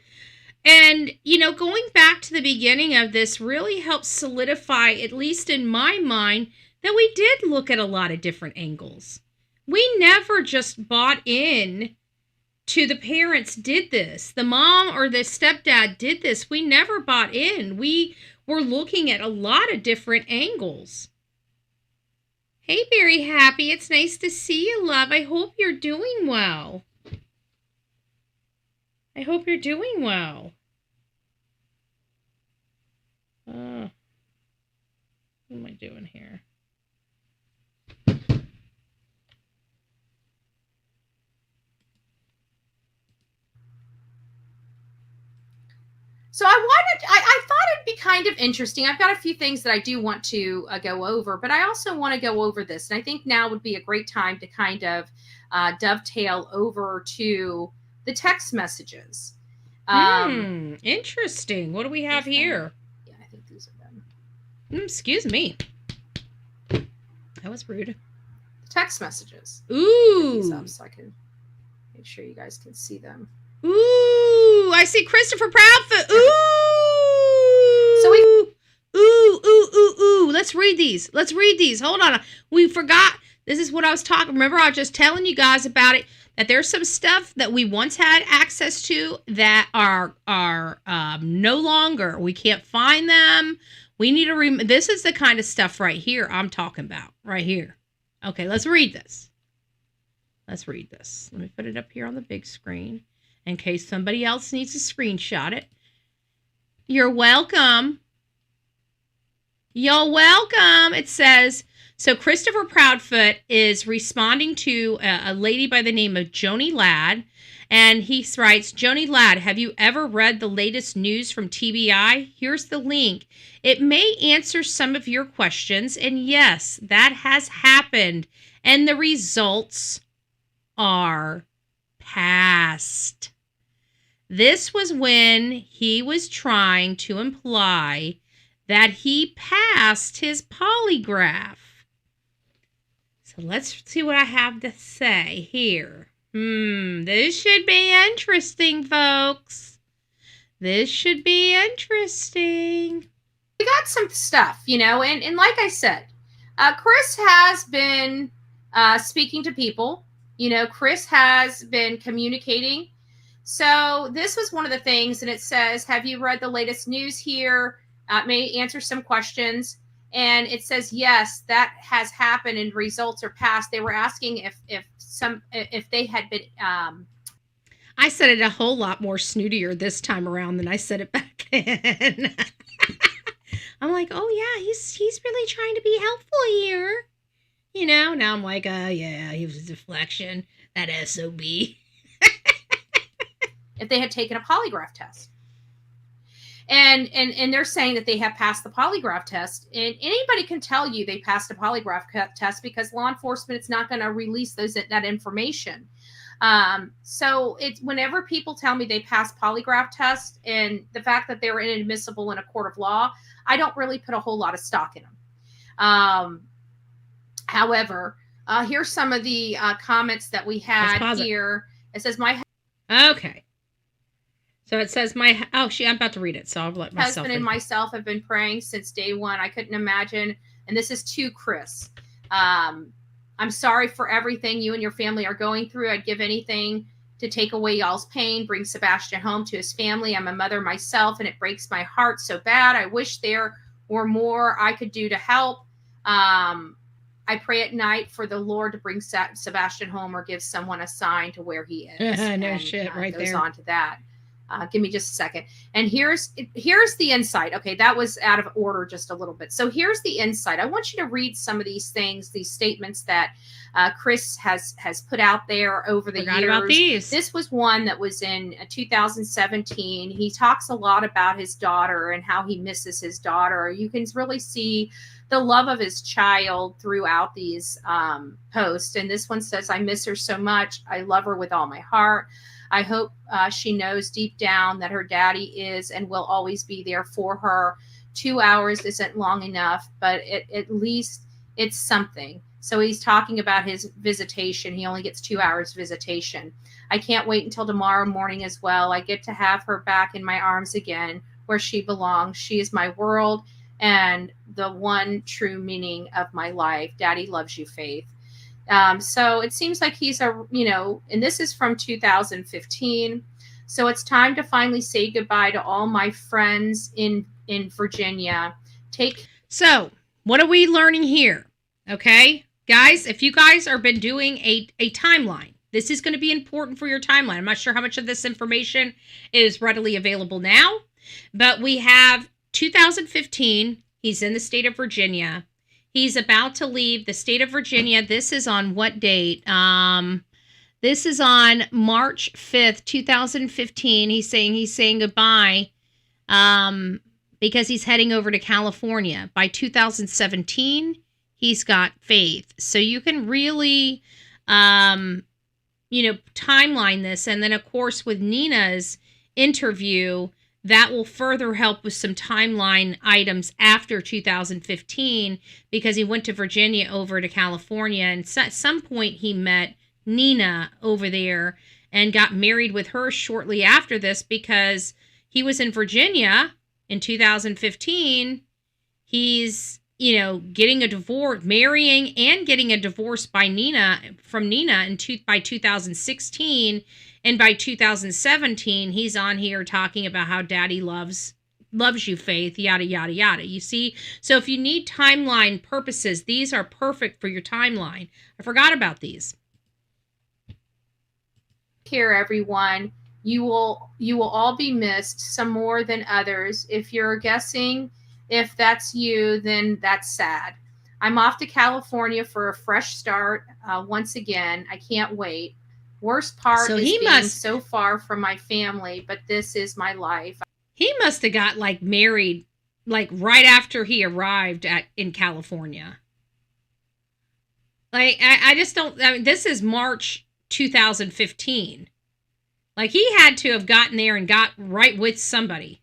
And, going back to the beginning of this really helps solidify, at least in my mind, that we did look at a lot of different angles. We never just bought in to the parents did this. The mom or the stepdad did this. We never bought in. We were looking at a lot of different angles. Hey, Very Happy. It's nice to see you, love. I hope you're doing well. What am I doing here? So I thought it'd be kind of interesting. I've got a few things that I do want to go over, but I also want to go over this. And I think now would be a great time to kind of dovetail over to the text messages. Interesting. What do we have here? Yeah, I think these are them. Excuse me. That was rude. Text messages. Ooh. These up so I can make sure you guys can see them. Ooh, I see Christopher Proudfoot. Ooh. So Ooh. Let's read these. Hold on. We forgot. This is what I was talking. Remember, I was just telling you guys about it, that there's some stuff that we once had access to that are no longer. We can't find them. We need to this is the kind of stuff right here I'm talking about. Right here. Okay, let's read this. Let me put it up here on the big screen in case somebody else needs to screenshot it. You're welcome. It says, So Christopher Proudfoot is responding to a lady by the name of Joni Ladd. And he writes, Joni Ladd, have you ever read the latest news from TBI? Here's the link. It may answer some of your questions. And yes, that has happened. And the results are passed. This was when he was trying to imply that he passed his polygraph. So let's see what I have to say here. This should be interesting, folks. This should be interesting. We got some stuff, and like I said, Chris has been speaking to people. Chris has been communicating. So this was one of the things, and it says, have you read the latest news here? May answer some questions. And it says, yes, that has happened and results are passed. They were asking if they had been. I said it a whole lot more snootier this time around than I said it back then. I'm like, oh yeah, he's really trying to be helpful here. Now I'm like, yeah, he was a deflection. That SOB. If they had taken a polygraph test. And they're saying that they have passed the polygraph test. And anybody can tell you they passed a polygraph test because law enforcement is not going to release that information. So it's whenever people tell me they passed polygraph tests and the fact that they were inadmissible in a court of law, I don't really put a whole lot of stock in them. However, here's some of the comments that we had here. It says Okay. So it says I'm about to read it, so I'll let myself. Husband and myself have been praying since day one. I couldn't imagine. And this is to Chris. I'm sorry for everything you and your family are going through. I'd give anything to take away y'all's pain, bring Sebastian home to his family. I'm a mother myself, and it breaks my heart so bad. I wish there were more I could do to help. I pray at night for the Lord to bring Sebastian home or give someone a sign to where he is. Right goes there. On to that. Give me just a second. And here's the insight. Okay, that was out of order just a little bit. So here's the insight. I want you to read some of these things, these statements that Chris has put out there over the years. About these. This was one that was in 2017. He talks a lot about his daughter and how he misses his daughter. You can really see the love of his child throughout these posts. And this one says, I miss her so much. I love her with all my heart. I hope she knows deep down that her daddy is and will always be there for her. 2 hours isn't long enough, but at least it's something. So he's talking about his visitation. He only gets 2 hours visitation. I can't wait until tomorrow morning as well. I get to have her back in my arms again where she belongs. She is my world and the one true meaning of my life. Daddy loves you, Faith. So it seems like he's and this is from 2015. So it's time to finally say goodbye to all my friends in Virginia. So what are we learning here? Okay, guys, if you guys are been doing a timeline, this is going to be important for your timeline. I'm not sure how much of this information is readily available now, but we have 2015. He's in the state of Virginia. He's about to leave the state of Virginia. This is on what date? This is on March 5th, 2015. He's saying goodbye because he's heading over to California. By 2017, he's got Faith. So you can really, timeline this. And then, of course, with Nina's interview, that will further help with some timeline items after 2015 because he went to Virginia over to California. And at some point he met Nina over there and got married with her shortly after this because he was in Virginia in 2015. He's, getting a divorce, marrying and getting a divorce by from Nina by 2016. And by 2017, he's on here talking about how daddy loves you, Faith, yada, yada, yada. You see? So if you need timeline purposes, these are perfect for your timeline. I forgot about these. Here, everyone. You will all be missed, some more than others. If you're guessing if that's you, then that's sad. I'm off to California for a fresh start once again. I can't wait. Worst part So is he being must- so far from my family, but this is my life. He must have got like married like right after he arrived in California. Like I just don't. I mean, this is March 2015. Like he had to have gotten there and got right with somebody.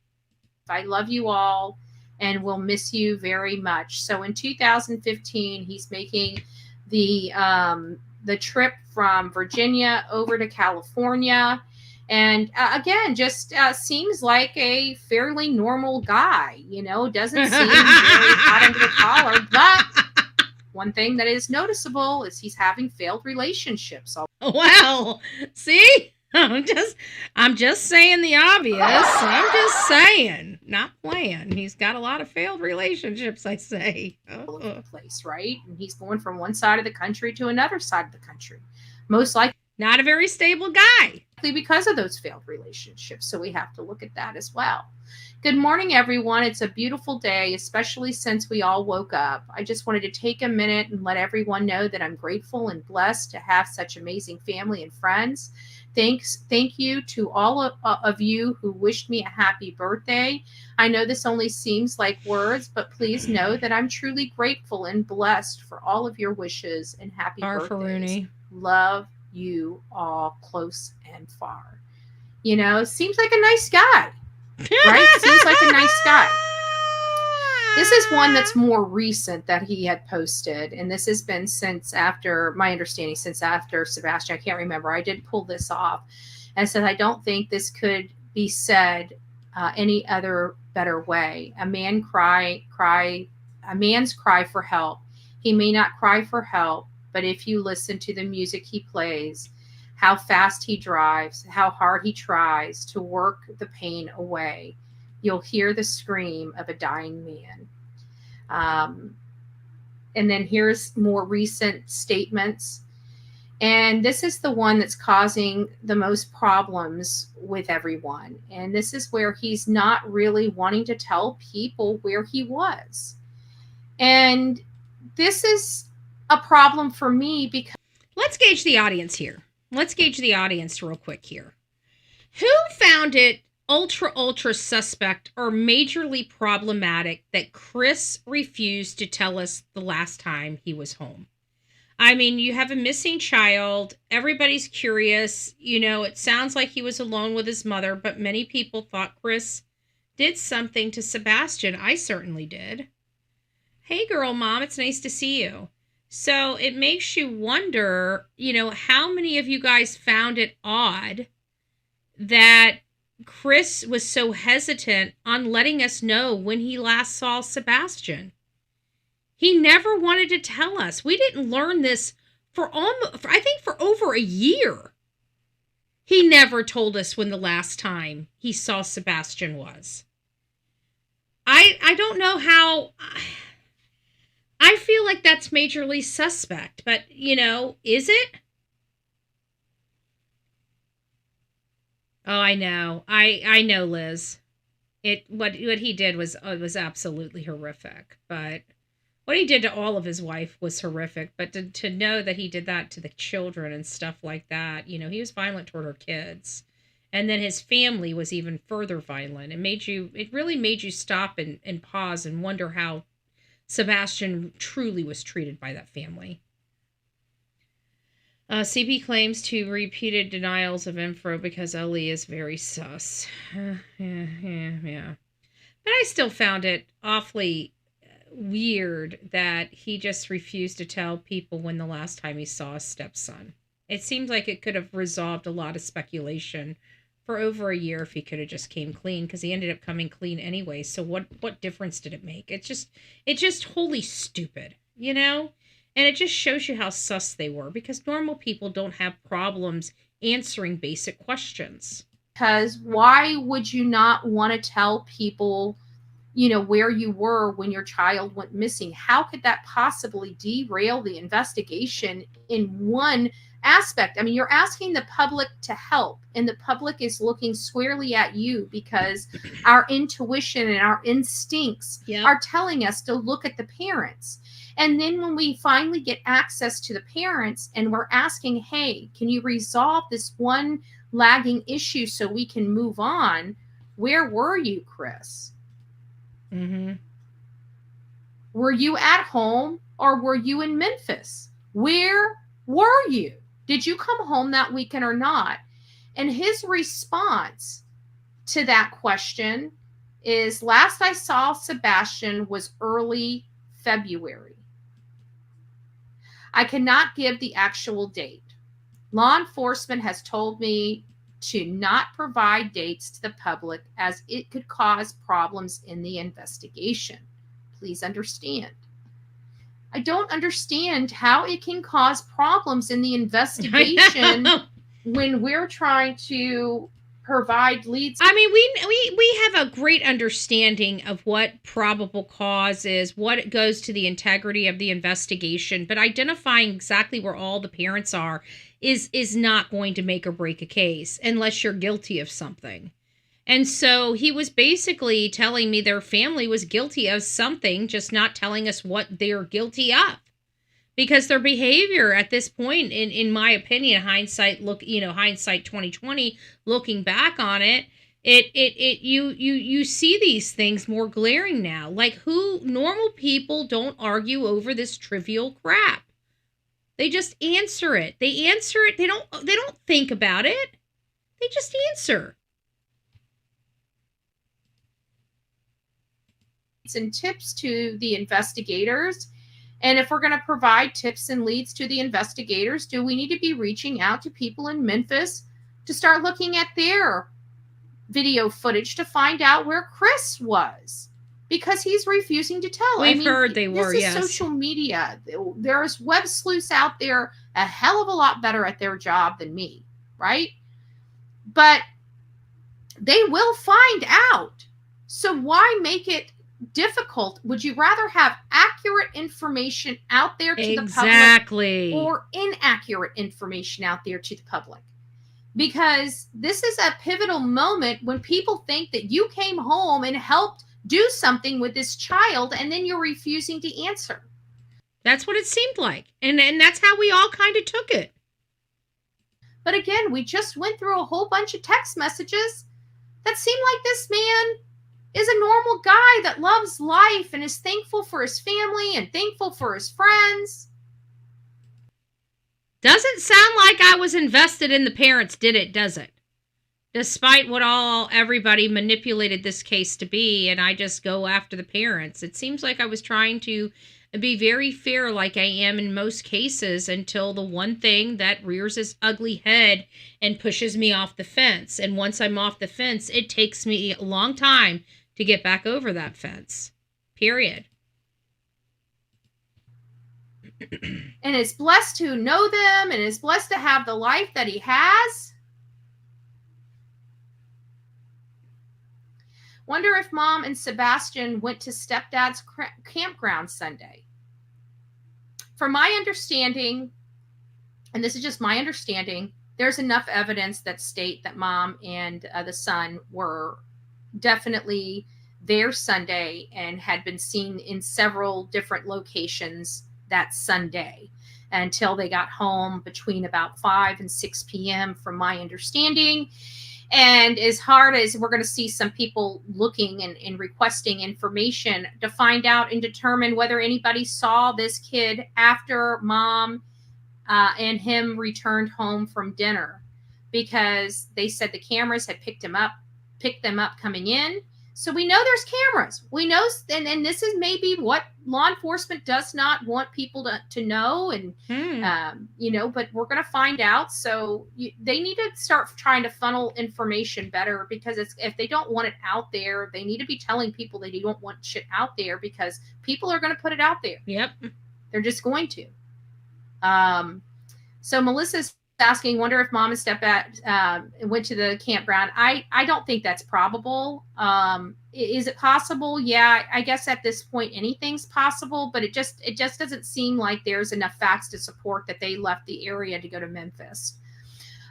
I love you all and will miss you very much. So in 2015, he's making the trip from Virginia over to California. And again, just seems like a fairly normal guy, you know, doesn't seem very hot under the collar. But one thing that is noticeable is he's having failed relationships. Well, see? I'm just saying the obvious. I'm just saying, not playing. He's got a lot of failed relationships, I say. All over the place, right? And he's going from one side of the country to another side of the country. Most likely not a very stable guy. Because of those failed relationships. So we have to look at that as well. Good morning, everyone. It's a beautiful day, especially since we all woke up. I just wanted to take a minute and let everyone know that I'm grateful and blessed to have such amazing family and friends. Thank you to all of you who wished me a happy birthday. I know this only seems like words, but please know that I'm truly grateful and blessed for all of your wishes and happy birthdays. Love you all close and far. You know, seems like a nice guy, right? Seems like a nice guy. This is one that's more recent that he had posted, and this has been since after, my understanding, since after Sebastian. I can't remember. I did pull this off, and I said, I don't think this could be said any other better way. A man's cry for help. He may not cry for help, but if you listen to the music he plays, how fast he drives, how hard he tries to work the pain away, you'll hear the scream of a dying man. And then here's more recent statements. And this is the one that's causing the most problems with everyone. And this is where he's not really wanting to tell people where he was. And this is a problem for me because... Let's gauge the audience here. Let's gauge the audience real quick here. Who found it ultra suspect or majorly problematic that Chris refused to tell us the last time he was home? I mean, you have a missing child. Everybody's curious. You know, it sounds like he was alone with his mother, but many people thought Chris did something to Sebastian. I certainly did. Hey, girl, Mom, it's nice to see you. So it makes you wonder, you know, how many of you guys found it odd that Chris was so hesitant on letting us know when he last saw Sebastian? He never wanted to tell us. We didn't learn this for over a year. He never told us when the last time he saw Sebastian was. I don't know how... I feel like that's majorly suspect, but, you know, is it? Oh, I know. I know, Liz. What he did was absolutely horrific, but what he did to all of his wife was horrific, but to know that he did that to the children and stuff like that, you know, he was violent toward her kids. And then his family was even further violent. It really made you stop and pause and wonder how Sebastian truly was treated by that family. CP claims to repeated denials of info because Ali is very sus. Yeah. But I still found it awfully weird that he just refused to tell people when the last time he saw his stepson. It seemed like it could have resolved a lot of speculation for over a year if he could have just came clean, because he ended up coming clean anyway. So what difference did it make? It's just wholly stupid, you know? And it just shows you how sus they were, because normal people don't have problems answering basic questions. Because why would you not want to tell people, you know, where you were when your child went missing? How could that possibly derail the investigation in one aspect? I mean, you're asking the public to help, and the public is looking squarely at you because our intuition and our instincts are telling us to look at the parents. And then when we finally get access to the parents and we're asking, hey, can you resolve this one lagging issue so we can move on? Where were you, Chris? Mm-hmm. Were you at home or were you in Memphis? Where were you? Did you come home that weekend or not? And his response to that question is, last I saw Sebastian was early February. I cannot give the actual date. Law enforcement has told me to not provide dates to the public as it could cause problems in the investigation. Please understand. I don't understand how it can cause problems in the investigation when we're trying to provide leads. I mean, we have a great understanding of what probable cause is, what goes to the integrity of the investigation, but identifying exactly where all the parents are is not going to make or break a case unless you're guilty of something. And so he was basically telling me their family was guilty of something, just not telling us what they're guilty of. Because their behavior at this point, in my opinion, hindsight 2020, looking back on it, you see these things more glaring now. Like, normal people don't argue over this trivial crap. They just answer it. They answer it. They don't think about it. They just answer. And tips to the investigators. And if we're going to provide tips and leads to the investigators, do we need to be reaching out to people in Memphis to start looking at their video footage to find out where Chris was? Because he's refusing to tell. We've heard they were, yes. This is social media. There's web sleuths out there a hell of a lot better at their job than me, right? But they will find out. So why make it difficult? Would you rather have accurate information out there to the public or inaccurate information out there to the public? Because this is a pivotal moment when people think that you came home and helped do something with this child and then you're refusing to answer. That's what it seemed like. And that's how we all kind of took it. But again, we just went through a whole bunch of text messages that seemed like this man is a normal guy that loves life and is thankful for his family and thankful for his friends. Doesn't sound like I was invested in the parents, did it? Does it? Despite what everybody manipulated this case to be, and I just go after the parents. It seems like I was trying to be very fair, like I am in most cases, until the one thing that rears its ugly head and pushes me off the fence. And once I'm off the fence, it takes me a long time to get back over that fence. Period. And is blessed to know them and is blessed to have the life that he has. Wonder if Mom and Sebastian went to stepdad's campground Sunday. From my understanding, and this is just my understanding, there's enough evidence that state that Mom and the son were definitely there Sunday and had been seen in several different locations that Sunday until they got home between about 5 and 6 p.m. from my understanding. And as hard as we're going to see some people looking and requesting information to find out and determine whether anybody saw this kid after Mom and him returned home from dinner, because they said the cameras had picked them up coming in. So we know there's cameras. We know, and this is maybe what law enforcement does not want people to know, and but we're going to find out. So they need to start trying to funnel information better, because if they don't want it out there, they need to be telling people they don't want shit out there, because people are going to put it out there. Yep, they're just going to. So Melissa's asking, wonder if Mom and stepdad went to the campground. I don't think that's probable. Is it possible? Yeah, I guess at this point anything's possible, but it just doesn't seem like there's enough facts to support that they left the area to go to Memphis.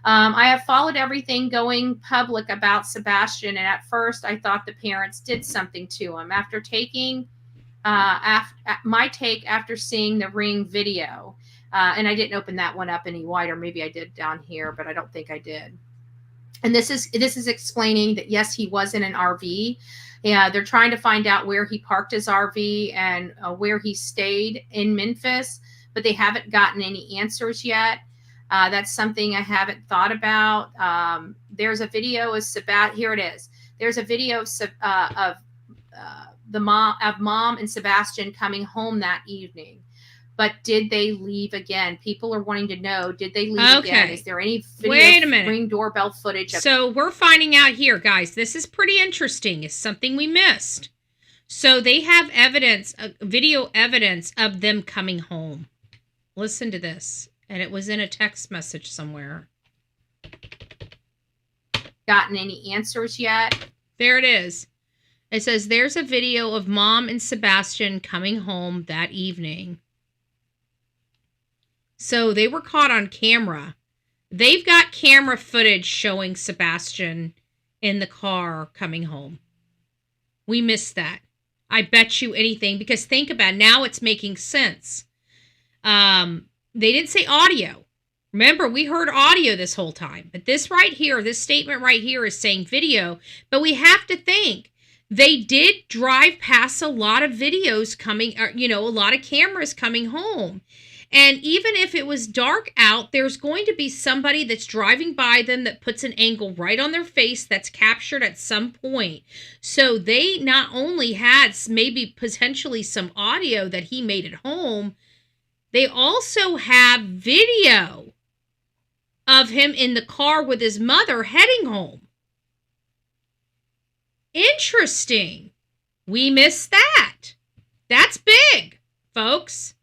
I have followed everything going public about Sebastian, and at first I thought the parents did something to him. After taking my take after seeing the ring video, and I didn't open that one up any wider. Maybe I did down here, but I don't think I did. And this is explaining that yes, he was in an RV. Yeah, they're trying to find out where he parked his RV and where he stayed in Memphis, but they haven't gotten any answers yet. That's something I haven't thought about. There's a video of here it is. There's a video of mom and Sebastian coming home that evening. But did they leave again? People are wanting to know, did they leave again? Is there any video ring doorbell footage? So we're finding out here, guys. This is pretty interesting. It's something we missed. So they have evidence, video evidence of them coming home. Listen to this. And it was in a text message somewhere. Gotten any answers yet? There it is. It says, there's a video of Mom and Sebastian coming home that evening. So they were caught on camera. They've got camera footage showing Sebastian in the car coming home. We missed that. I bet you anything, because think about it, now it's making sense. They didn't say audio. Remember, we heard audio this whole time. But this right here, this statement right here is saying video. But we have to think, they did drive past a lot of videos coming, a lot of cameras coming home. And even if it was dark out, there's going to be somebody that's driving by them that puts an angle right on their face that's captured at some point. So they not only had maybe potentially some audio that he made at home, they also have video of him in the car with his mother heading home. Interesting. We missed that. That's big, folks.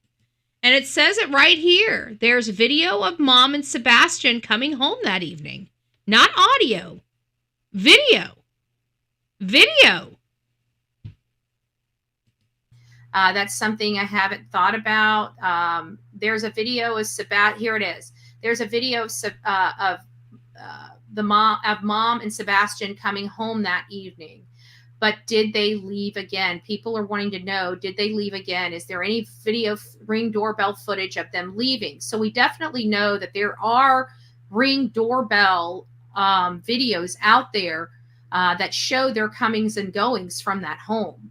And it says it right here. There's video of Mom and Sebastian coming home that evening. Not audio. Video. Video. That's something I haven't thought about. There's a video of here it is. There's a video of Mom and Sebastian coming home that evening. But did they leave again? People are wanting to know, did they leave again? Is there any video ring doorbell footage of them leaving? So we definitely know that there are ring doorbell videos out there that show their comings and goings from that home.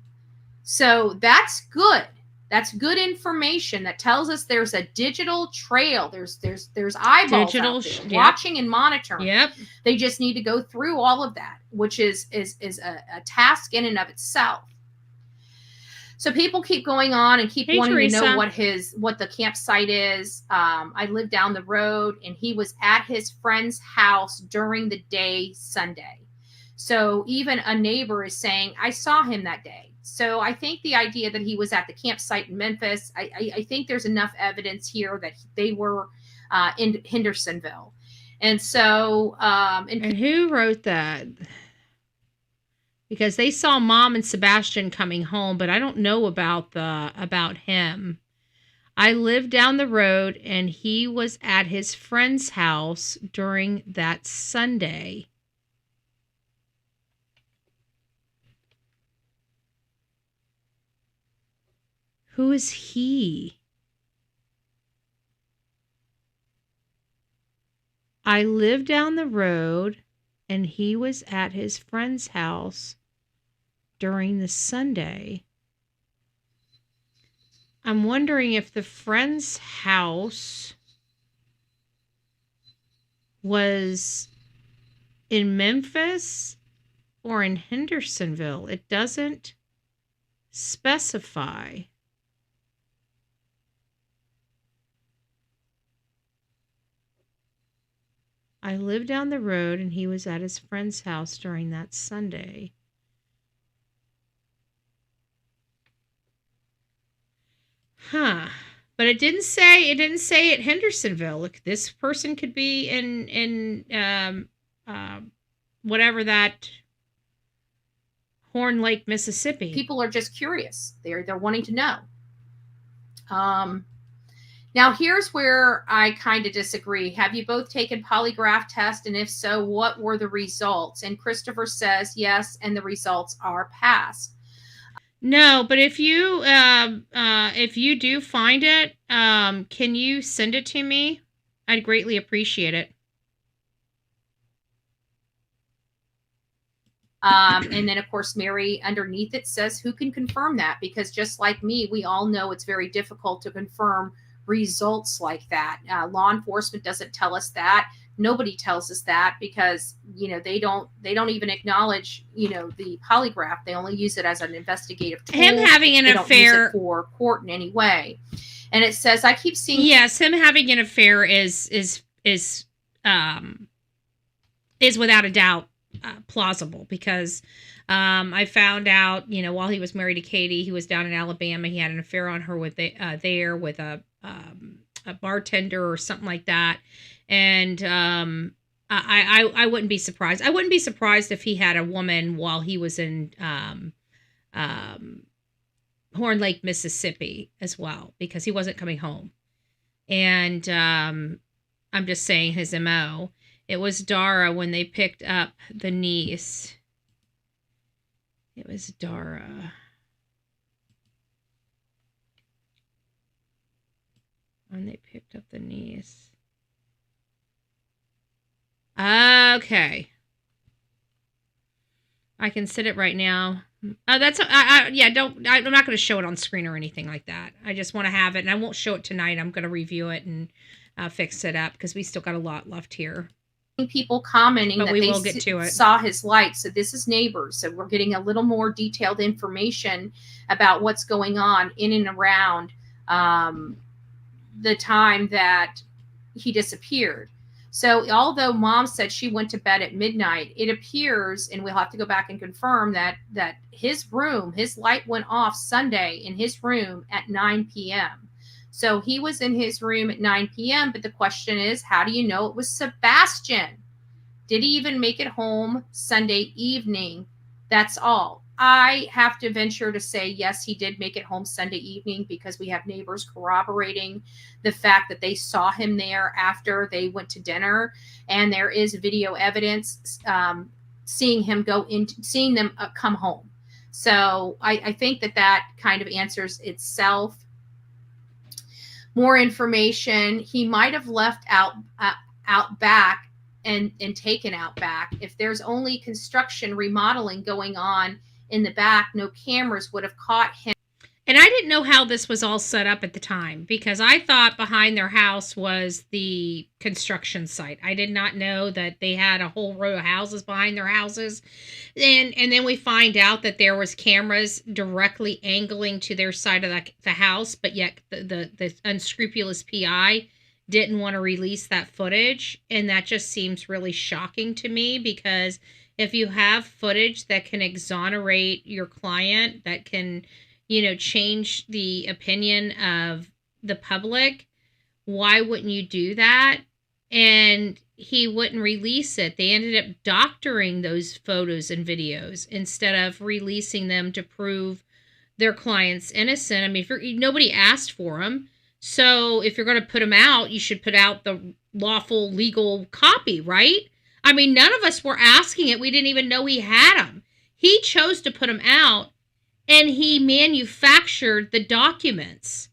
So that's good. That's good information that tells us there's a digital trail. There's eyeballs out there watching and monitoring. Yep. They just need to go through all of that, which is a task in and of itself. So people keep going on and keep wanting to know what the campsite is. I live down the road, and he was at his friend's house during the day Sunday. So even a neighbor is saying, I saw him that day. So I think the idea that he was at the campsite in Memphis, I think there's enough evidence here that they were in Hendersonville. And so... and who wrote that? Because they saw Mom and Sebastian coming home, but I don't know about him. I lived down the road, and he was at his friend's house during that Sunday. Who is he? I lived down the road, and he was at his friend's house during the Sunday. I'm wondering if the friend's house was in Memphis or in Hendersonville. It doesn't specify. I lived down the road, and he was at his friend's house during that Sunday. Huh. But it didn't say at Hendersonville. Look, this person could be in whatever that Horn Lake, Mississippi. People are just curious. They're wanting to know. Now, here's where I kind of disagree. Have you both taken polygraph test? And if so, what were the results? And Christopher says yes, and the results are passed. No, but if you do find it, can you send it to me? I'd greatly appreciate it. And then, of course, Mary underneath it says, who can confirm that? Because just like me, we all know it's very difficult to confirm results like that. Law enforcement doesn't tell us that. Nobody tells us that because, they don't even acknowledge, the polygraph. They only use it as an investigative tool. Him having an affair don't use it for court in any way. And it says, I keep seeing. Yes, him having an affair is without a doubt plausible because I found out, while he was married to Katie, he was down in Alabama. He had an affair on her with a bartender or something like that. And I wouldn't be surprised. I wouldn't be surprised if he had a woman while he was in Horn Lake, Mississippi as well, because he wasn't coming home. And I'm just saying his MO. It was Dara when they picked up the niece. It was Dara. When they picked up the niece. Okay. I can sit it right now. That's yeah. I'm not going to show it on screen or anything like that. I just want to have it, and I won't show it tonight. I'm going to review it and fix it up because we still got a lot left here. People commenting but that they saw his light. So this is neighbors. So we're getting a little more detailed information about what's going on in and around the time that he disappeared. So although mom said she went to bed at midnight, it appears, and we'll have to go back and confirm that his light went off Sunday in his room at 9 p.m. So he was in his room at 9 p.m. But the question is, how do you know it was Sebastian? Did he even make it home Sunday evening? That's all. I have to venture to say, yes, he did make it home Sunday evening because we have neighbors corroborating the fact that they saw him there after they went to dinner. And there is video evidence seeing them come home. So I think that kind of answers itself. More information. He might have left out back and taken out back. If there's only construction remodeling going on in the back, no cameras would have caught him. And I didn't know how this was all set up at the time because I thought behind their house was the construction site. I did not know that they had a whole row of houses behind their houses. And then we find out that there was cameras directly angling to their side of the house, but yet the unscrupulous PI didn't want to release that footage. And that just seems really shocking to me because if you have footage that can exonerate your client, that can, change the opinion of the public, why wouldn't you do that? And he wouldn't release it. They ended up doctoring those photos and videos instead of releasing them to prove their client's innocent. I mean, nobody asked for them. So if you're going to put them out, you should put out the lawful legal copy, right? I mean, none of us were asking it. We didn't even know he had them. He chose to put them out, and he manufactured the documents.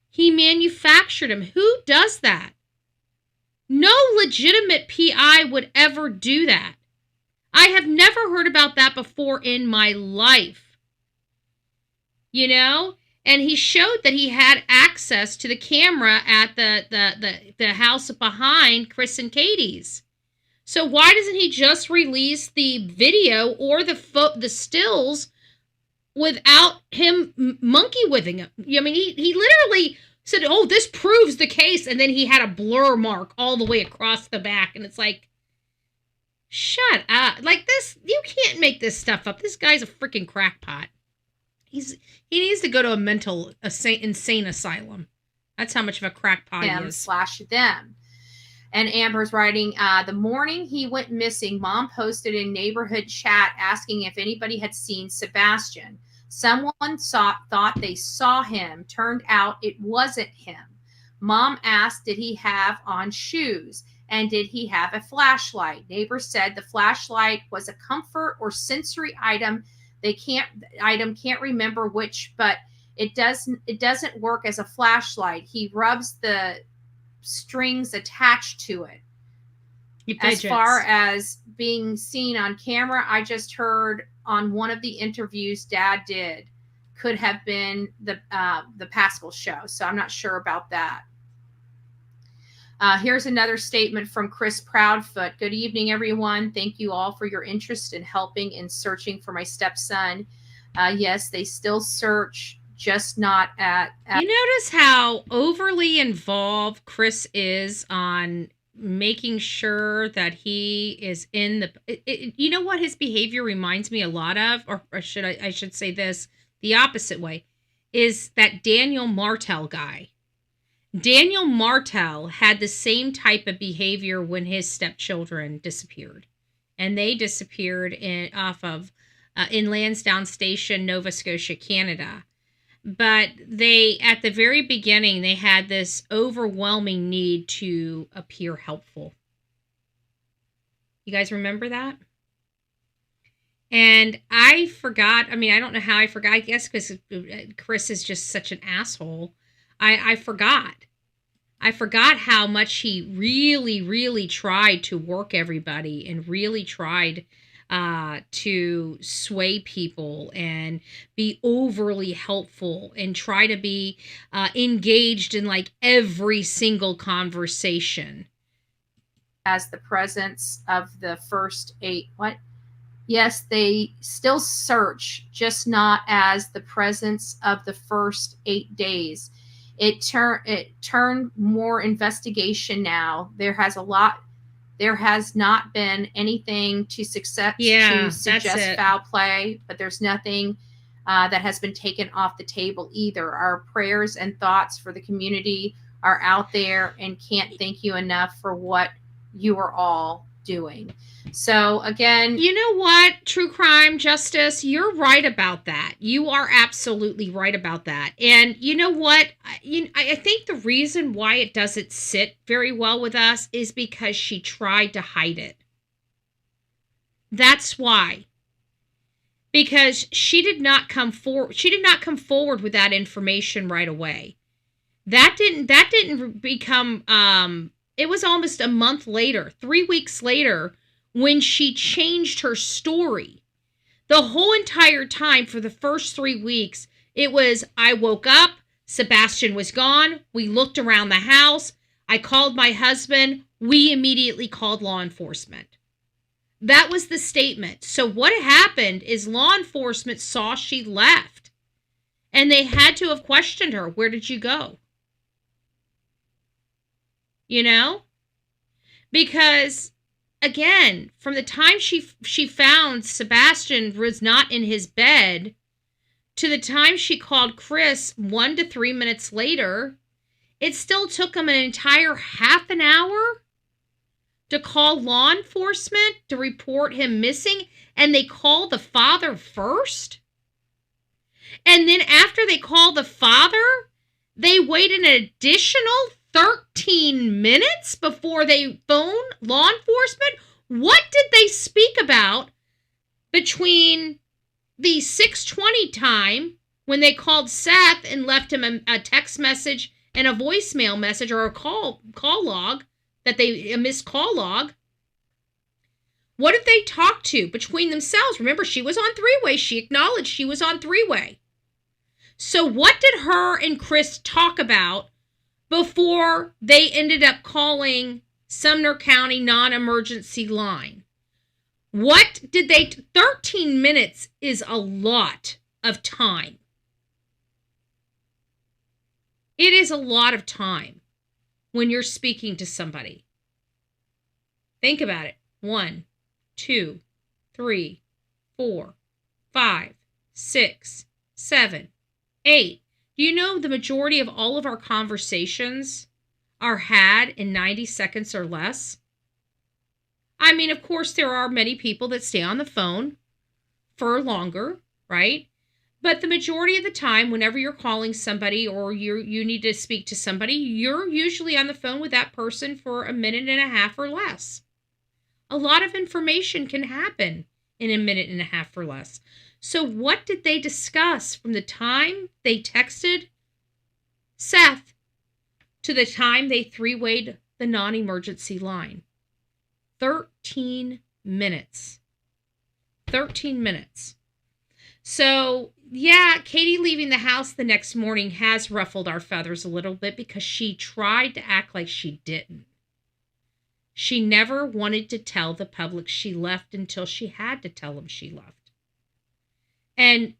He manufactured them. Who does that? No legitimate PI would ever do that. I have never heard about that before in my life. And he showed that he had access to the camera at the house behind Chris and Katie's. So why doesn't he just release the video or the stills without him monkey withing him? I mean, he literally said, "Oh, this proves the case," and then he had a blur mark all the way across the back, and it's like, shut up! Like this, you can't make this stuff up. This guy's a freaking crackpot. He needs to go to a insane asylum. That's how much of a crackpot he is. /them. And Amber's writing, the morning he went missing, mom posted in neighborhood chat asking if anybody had seen Sebastian. Someone thought they saw him. Turned out it wasn't him. Mom asked, did he have on shoes? And did he have a flashlight? Neighbor said the flashlight was a comfort or sensory item They can't remember which, but it doesn't work as a flashlight. He rubs the strings attached to it. As far as being seen on camera, I just heard on one of the interviews Dad did could have been the Pascal show. So I'm not sure about that. Here's another statement from Chris Proudfoot. Good evening, everyone. Thank you all for your interest in helping and searching for my stepson. Yes, they still search, just not at... You notice how overly involved Chris is on making sure that he is in the... you know what his behavior reminds me a lot of? Or I should say this the opposite way, is that Daniel Martel guy. Daniel Martel had the same type of behavior when his stepchildren disappeared. And they disappeared in Lansdowne Station, Nova Scotia, Canada. But they, at the very beginning, they had this overwhelming need to appear helpful. You guys remember that? And I forgot, I mean, I don't know how I forgot, I guess because Chris is just such an asshole. I forgot. I forgot how much he really, really tried to work everybody and really tried to sway people and be overly helpful and try to be engaged in like every single conversation. As the presence of the first 8, what? Yes, they still search, just not as the presence of the first 8 days. It turned more investigation now. There has not been anything to suggest foul play, but there's nothing that has been taken off the table either. Our prayers and thoughts for the community are out there, and can't thank you enough for what you are all doing. So again, you know what, True Crime Justice, you're right about that. You are absolutely right about that. And you know what, I think the reason why it doesn't sit very well with us is because she tried to hide it. That's why. Because she did not come forward. She did not come forward with that information right away. That didn't become. It was almost a month later, 3 weeks later, when she changed her story. The whole entire time for the first 3 weeks, it was, I woke up, Sebastian was gone, we looked around the house, I called my husband, we immediately called law enforcement. That was the statement. So what happened is law enforcement saw she left, and they had to have questioned her, where did you go? You know? Because... again, from the time she found Sebastian was not in his bed to the time she called Chris 1 to 3 minutes later, it still took him an entire half an hour to call law enforcement to report him missing, and they called the father first. And then after they called the father, they waited an additional 13 minutes before they phoned law enforcement. What did they speak about between the 6:20 time when they called Seth and left him a text message and a voicemail message or a call log a missed call log? What did they talk to between themselves? Remember, she was on three-way. She acknowledged she was on three-way. So what did her and Chris talk about before they ended up calling Sumner County non-emergency line? What did they... 13 minutes is a lot of time. It is a lot of time when you're speaking to somebody. Think about it. 1, 2, 3, 4, 5, 6, 7, 8. Do you know the majority of all of our conversations are had in 90 seconds or less? I mean, of course, there are many people that stay on the phone for longer, right? But the majority of the time, whenever you're calling somebody or you need to speak to somebody, you're usually on the phone with that person for a minute and a half or less. A lot of information can happen in a minute and a half or less. So what did they discuss from the time they texted Seth to the time they three-wayed the non-emergency line? 13 minutes. 13 minutes. So, yeah, Katie leaving the house the next morning has ruffled our feathers a little bit because she tried to act like she didn't. She never wanted to tell the public she left until she had to tell them she left. And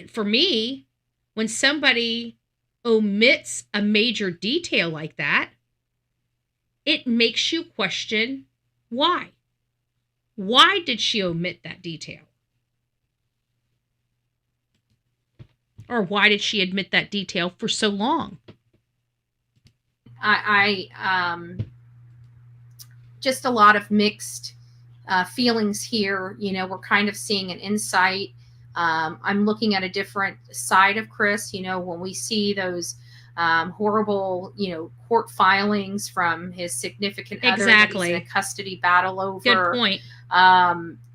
for me, when somebody omits a major detail like that, it makes you question why. Why did she omit that detail? Or why did she admit that detail for so long? Just a lot of mixed feelings here. You know, we're kind of seeing an insight. I'm looking at a different side of Chris. You know, when we see those horrible, you know, court filings from his significant other that he's in a custody battle over. Good point.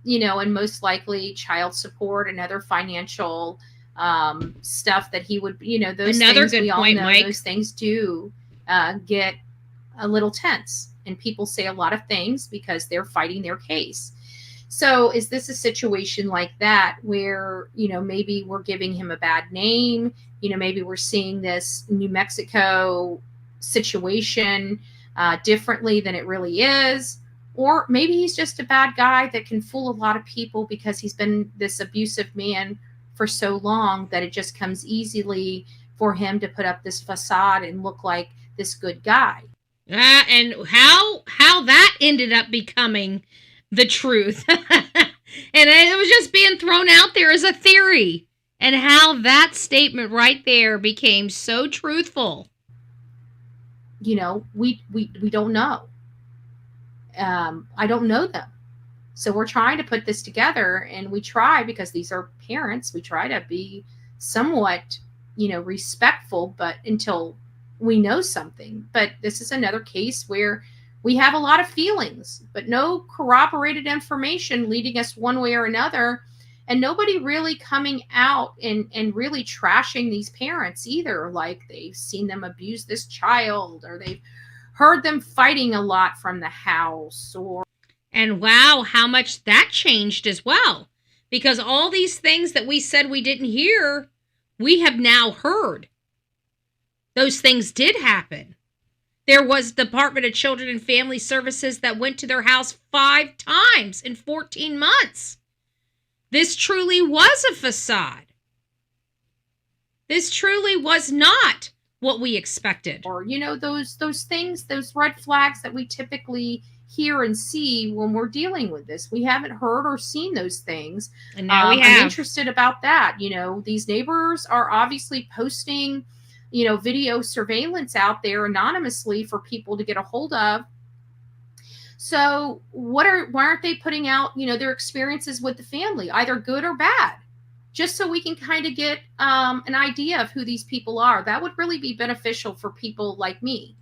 You know, and most likely child support and other financial stuff that he would, you know, those Another things good we all point, know, Mike. those things do get a little tense, and people say a lot of things because they're fighting their case. So is this a situation like that where, you know, maybe we're giving him a bad name? You know, maybe we're seeing this New Mexico situation differently than it really is. Or maybe he's just a bad guy that can fool a lot of people because he's been this abusive man for so long that it just comes easily for him to put up this facade and look like this good guy. And how that ended up becoming the truth. And it was just being thrown out there as a theory. And how that statement right there became so truthful. You know, we don't know. I don't know them. So we're trying to put this together, and we try, because these are parents, we try to be somewhat, you know, respectful, but until we know something. But this is another case where we have a lot of feelings, but no corroborated information leading us one way or another. And nobody really coming out and really trashing these parents either. Like they've seen them abuse this child, or they've heard them fighting a lot from the house, or... And wow, how much that changed as well. Because all these things that we said we didn't hear, we have now heard. Those things did happen. There was Department of Children and Family Services that went to their house 5 times in 14 months. This truly was a facade. This truly was not what we expected. Or, you know, those things, those red flags that we typically hear and see when we're dealing with this. We haven't heard or seen those things. And now we have. I'm interested about that. You know, these neighbors are obviously posting, you know, video surveillance out there anonymously for people to get a hold of. So why aren't they putting out, you know, their experiences with the family, either good or bad, just so we can kind of get an idea of who these people are? That would really be beneficial for people like me.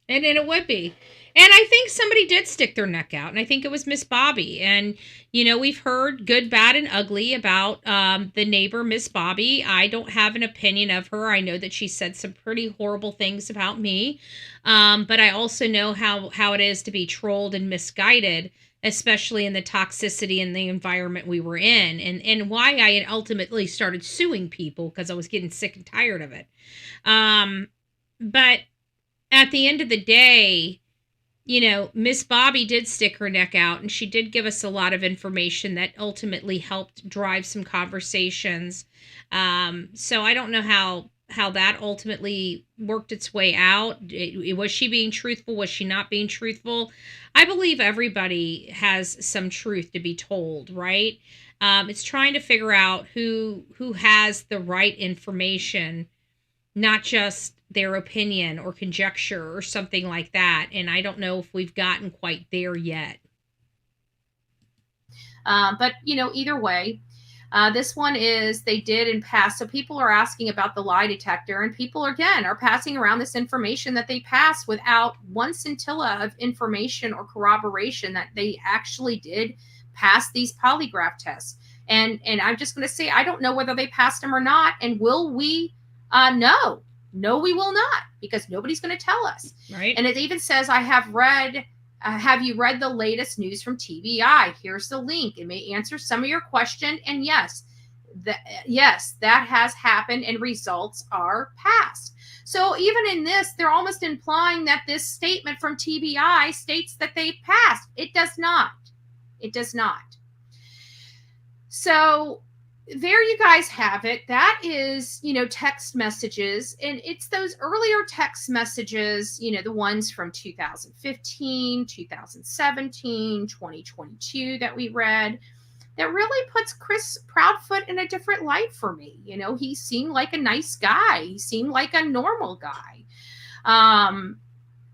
And it would be. And I think somebody did stick their neck out, and I think it was Miss Bobby. And, you know, we've heard good, bad, and ugly about the neighbor, Miss Bobby. I don't have an opinion of her. I know that she said some pretty horrible things about me. But I also know how it is to be trolled and misguided, especially in the toxicity and the environment we were in, and why I ultimately started suing people, because I was getting sick and tired of it. But at the end of the day, you know, Miss Bobby did stick her neck out, and she did give us a lot of information that ultimately helped drive some conversations. So I don't know how that ultimately worked its way out. Was she being truthful? Was she not being truthful? I believe everybody has some truth to be told, right? It's trying to figure out who has the right information, not just their opinion or conjecture or something like that. And I don't know if we've gotten quite there yet. But, you know, either way, this one is, they did in pass. So people are asking about the lie detector, and people, again, are passing around this information that they passed without one scintilla of information or corroboration that they actually did pass these polygraph tests. And I'm just going to say, I don't know whether they passed him or not. And will we? No, we will not, because nobody's going to tell us. Right. And it even says, I have read, have you read the latest news from TBI? Here's the link. It may answer some of your question. And yes, that has happened and results are passed. So even in this, they're almost implying that this statement from TBI states that they passed. It does not. It does not. So there you guys have it. That is, text messages. And it's those earlier text messages, the ones from 2015, 2017, 2022 that we read, that really puts Chris Proudfoot in a different light for me. He seemed like a nice guy. He seemed like a normal guy.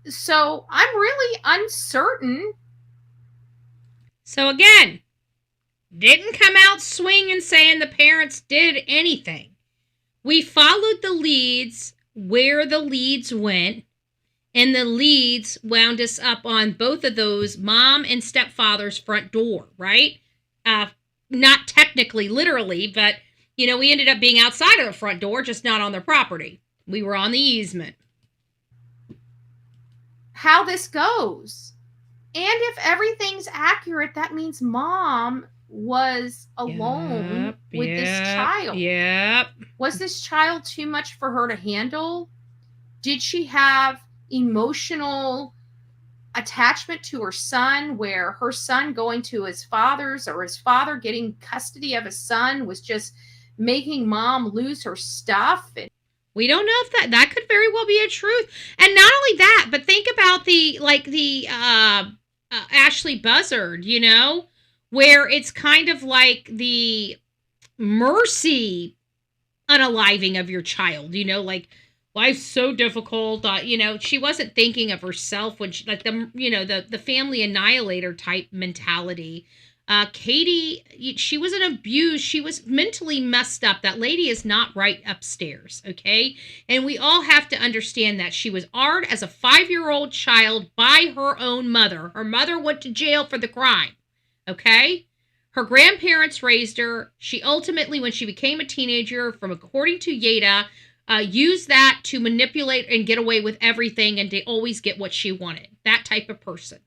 So I'm really uncertain. So again, didn't come out swinging saying the parents did anything. We followed the leads where the leads went, and the leads wound us up on both of those mom and stepfather's front door, right? Not technically, literally, but, we ended up being outside of the front door, just not on their property. We were on the easement. How this goes. And if everything's accurate, that means mom was alone with this child. Yep. Was this child too much for her to handle? Did she have emotional attachment to her son, where her son going to his father's, or his father getting custody of his son, was just making mom lose her stuff? And we don't know if that could very well be a truth. And not only that, but think about the Ashley Buzzard, where it's kind of like the mercy unaliving of your child, life's so difficult. She wasn't thinking of herself when she, like the family annihilator type mentality. Katie, she was an abused. She was mentally messed up. That lady is not right upstairs. Okay. And we all have to understand that she was AR'd as a 5-year-old child by her own mother. Her mother went to jail for the crime. Okay. Her grandparents raised her. She ultimately, when she became a teenager, according to Yeda, used that to manipulate and get away with everything and to always get what she wanted. That type of person.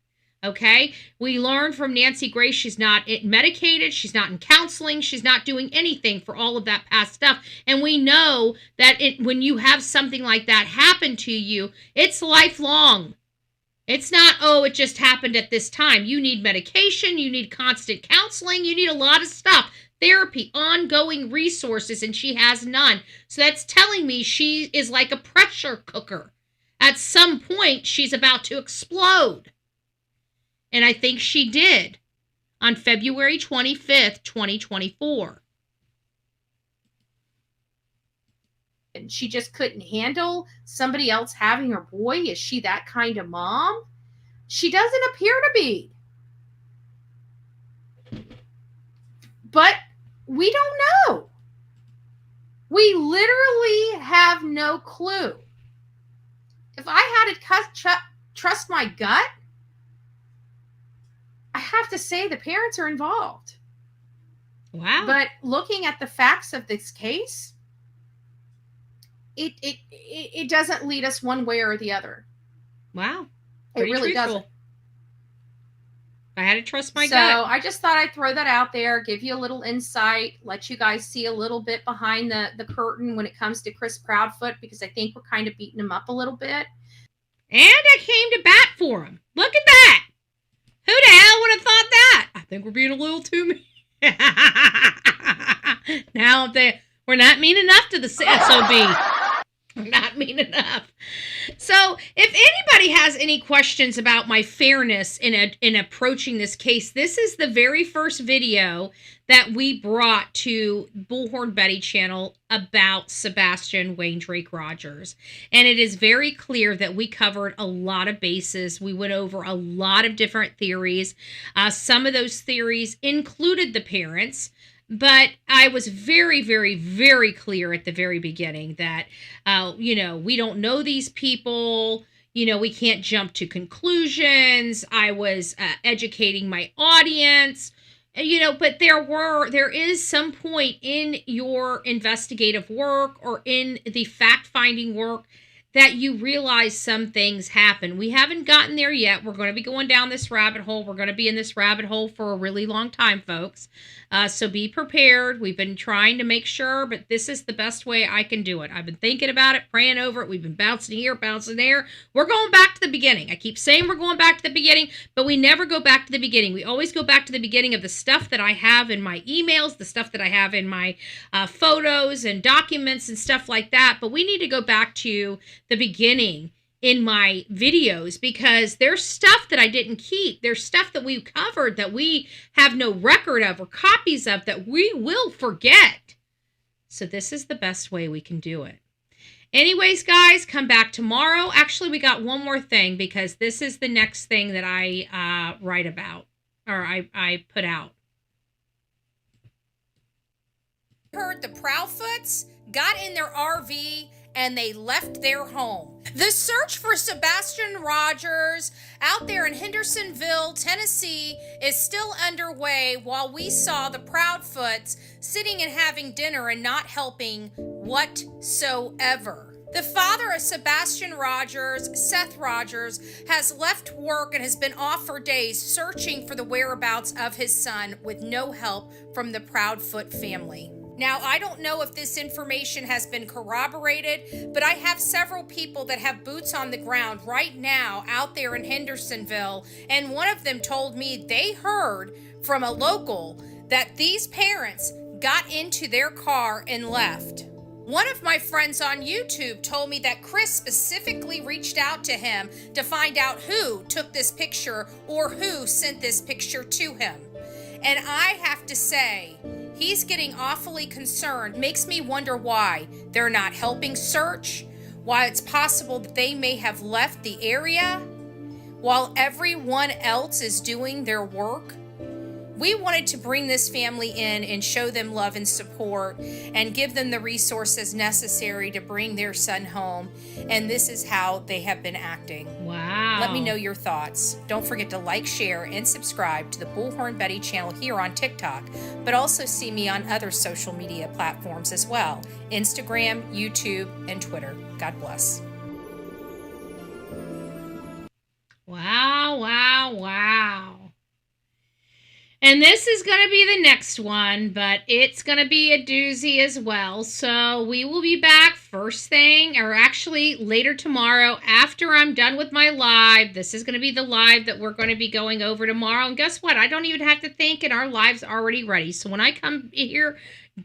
Okay? We learned from Nancy Grace she's not medicated. She's not in counseling. She's not doing anything for all of that past stuff. And we know that when you have something like that happen to you, it's lifelong. It's not, it just happened at this time. You need medication. You need constant counseling. You need a lot of stuff. Therapy, ongoing resources, and she has none. So that's telling me she is like a pressure cooker. At some point, she's about to explode. And I think she did on February 25th, 2024. And she just couldn't handle somebody else having her boy. Is she that kind of mom? She doesn't appear to be. But we don't know. We literally have no clue. If I had to trust my gut, I have to say the parents are involved. Wow. But looking at the facts of this case, it doesn't lead us one way or the other. Wow. It really doesn't. I had to trust my gut. So I just thought I'd throw that out there, give you a little insight, let you guys see a little bit behind the curtain when it comes to Chris Proudfoot, because I think we're kind of beating him up a little bit. And I came to bat for him. Look at that. Who the hell would have thought that? I think we're being a little too mean. Now we're not mean enough to the SOB. We're not mean enough. So if anybody has any questions about my fairness in approaching this case, this is the very first video that we brought to Bullhorn Betty channel about Sebastian Wayne Drake Rogers. And it is very clear that we covered a lot of bases. We went over a lot of different theories. Some of those theories included the parents. But I was very, very, very clear at the very beginning that, we don't know these people. We can't jump to conclusions. I was educating my audience. But there is some point in your investigative work or in the fact-finding work that you realize some things happen. We haven't gotten there yet. We're going to be going down this rabbit hole. We're going to be in this rabbit hole for a really long time, folks. So be prepared. We've been trying to make sure, but this is the best way I can do it. I've been thinking about it, praying over it. We've been bouncing here, bouncing there. We're going back to the beginning. I keep saying we're going back to the beginning, but we never go back to the beginning. We always go back to the beginning of the stuff that I have in my emails, the stuff that I have in my photos and documents and stuff like that. But we need to go back to the beginning in my videos, because there's stuff that I didn't keep. There's stuff that we covered that we have no record of or copies of that we will forget. So this is the best way we can do it. Anyways, guys, come back tomorrow. Actually, we got one more thing, because this is the next thing that I write about, or I put out. Heard the Proudfoots got in their RV and they left their home. The search for Sebastian Rogers out there in Hendersonville, Tennessee is still underway, while we saw the Proudfoots sitting and having dinner and not helping whatsoever. The father of Sebastian Rogers, Seth Rogers, has left work and has been off for days searching for the whereabouts of his son with no help from the Proudfoot family. Now, I don't know if this information has been corroborated, but I have several people that have boots on the ground right now out there in Hendersonville, and one of them told me they heard from a local that these parents got into their car and left. One of my friends on YouTube told me that Chris specifically reached out to him to find out who took this picture or who sent this picture to him. And I have to say, he's getting awfully concerned. Makes me wonder why they're not helping search, why it's possible that they may have left the area while everyone else is doing their work. We wanted to bring this family in and show them love and support and give them the resources necessary to bring their son home. And this is how they have been acting. Wow. Let me know your thoughts. Don't forget to like, share, and subscribe to the Bullhorn Betty channel here on TikTok, but also see me on other social media platforms as well: Instagram, YouTube, and Twitter. God bless. Wow, wow, wow. And this is going to be the next one, but it's going to be a doozy as well. So we will be back first thing, or actually later tomorrow after I'm done with my live. This is going to be the live that we're going to be going over tomorrow. And guess what? I don't even have to think, and our live's already ready. So when I come here,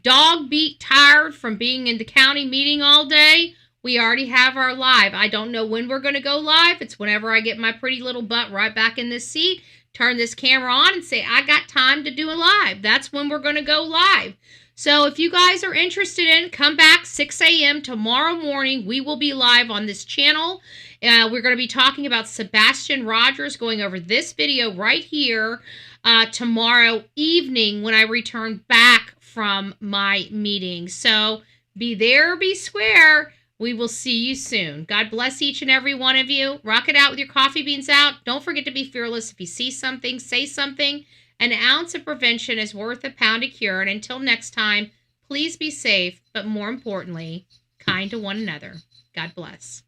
dog beat tired from being in the county meeting all day, we already have our live. I don't know when we're going to go live. It's whenever I get my pretty little butt right back in this seat, turn this camera on and say, I got time to do a live. That's when we're going to go live. So if you guys are interested in, come back 6 a.m. tomorrow morning. We will be live on this channel. We're going to be talking about Sebastian Rogers, going over this video right here tomorrow evening when I return back from my meeting. So be there, be square. We will see you soon. God bless each and every one of you. Rock it out with your coffee beans out. Don't forget to be fearless. If you see something, say something. An ounce of prevention is worth a pound of cure. And until next time, please be safe, but more importantly, kind to one another. God bless.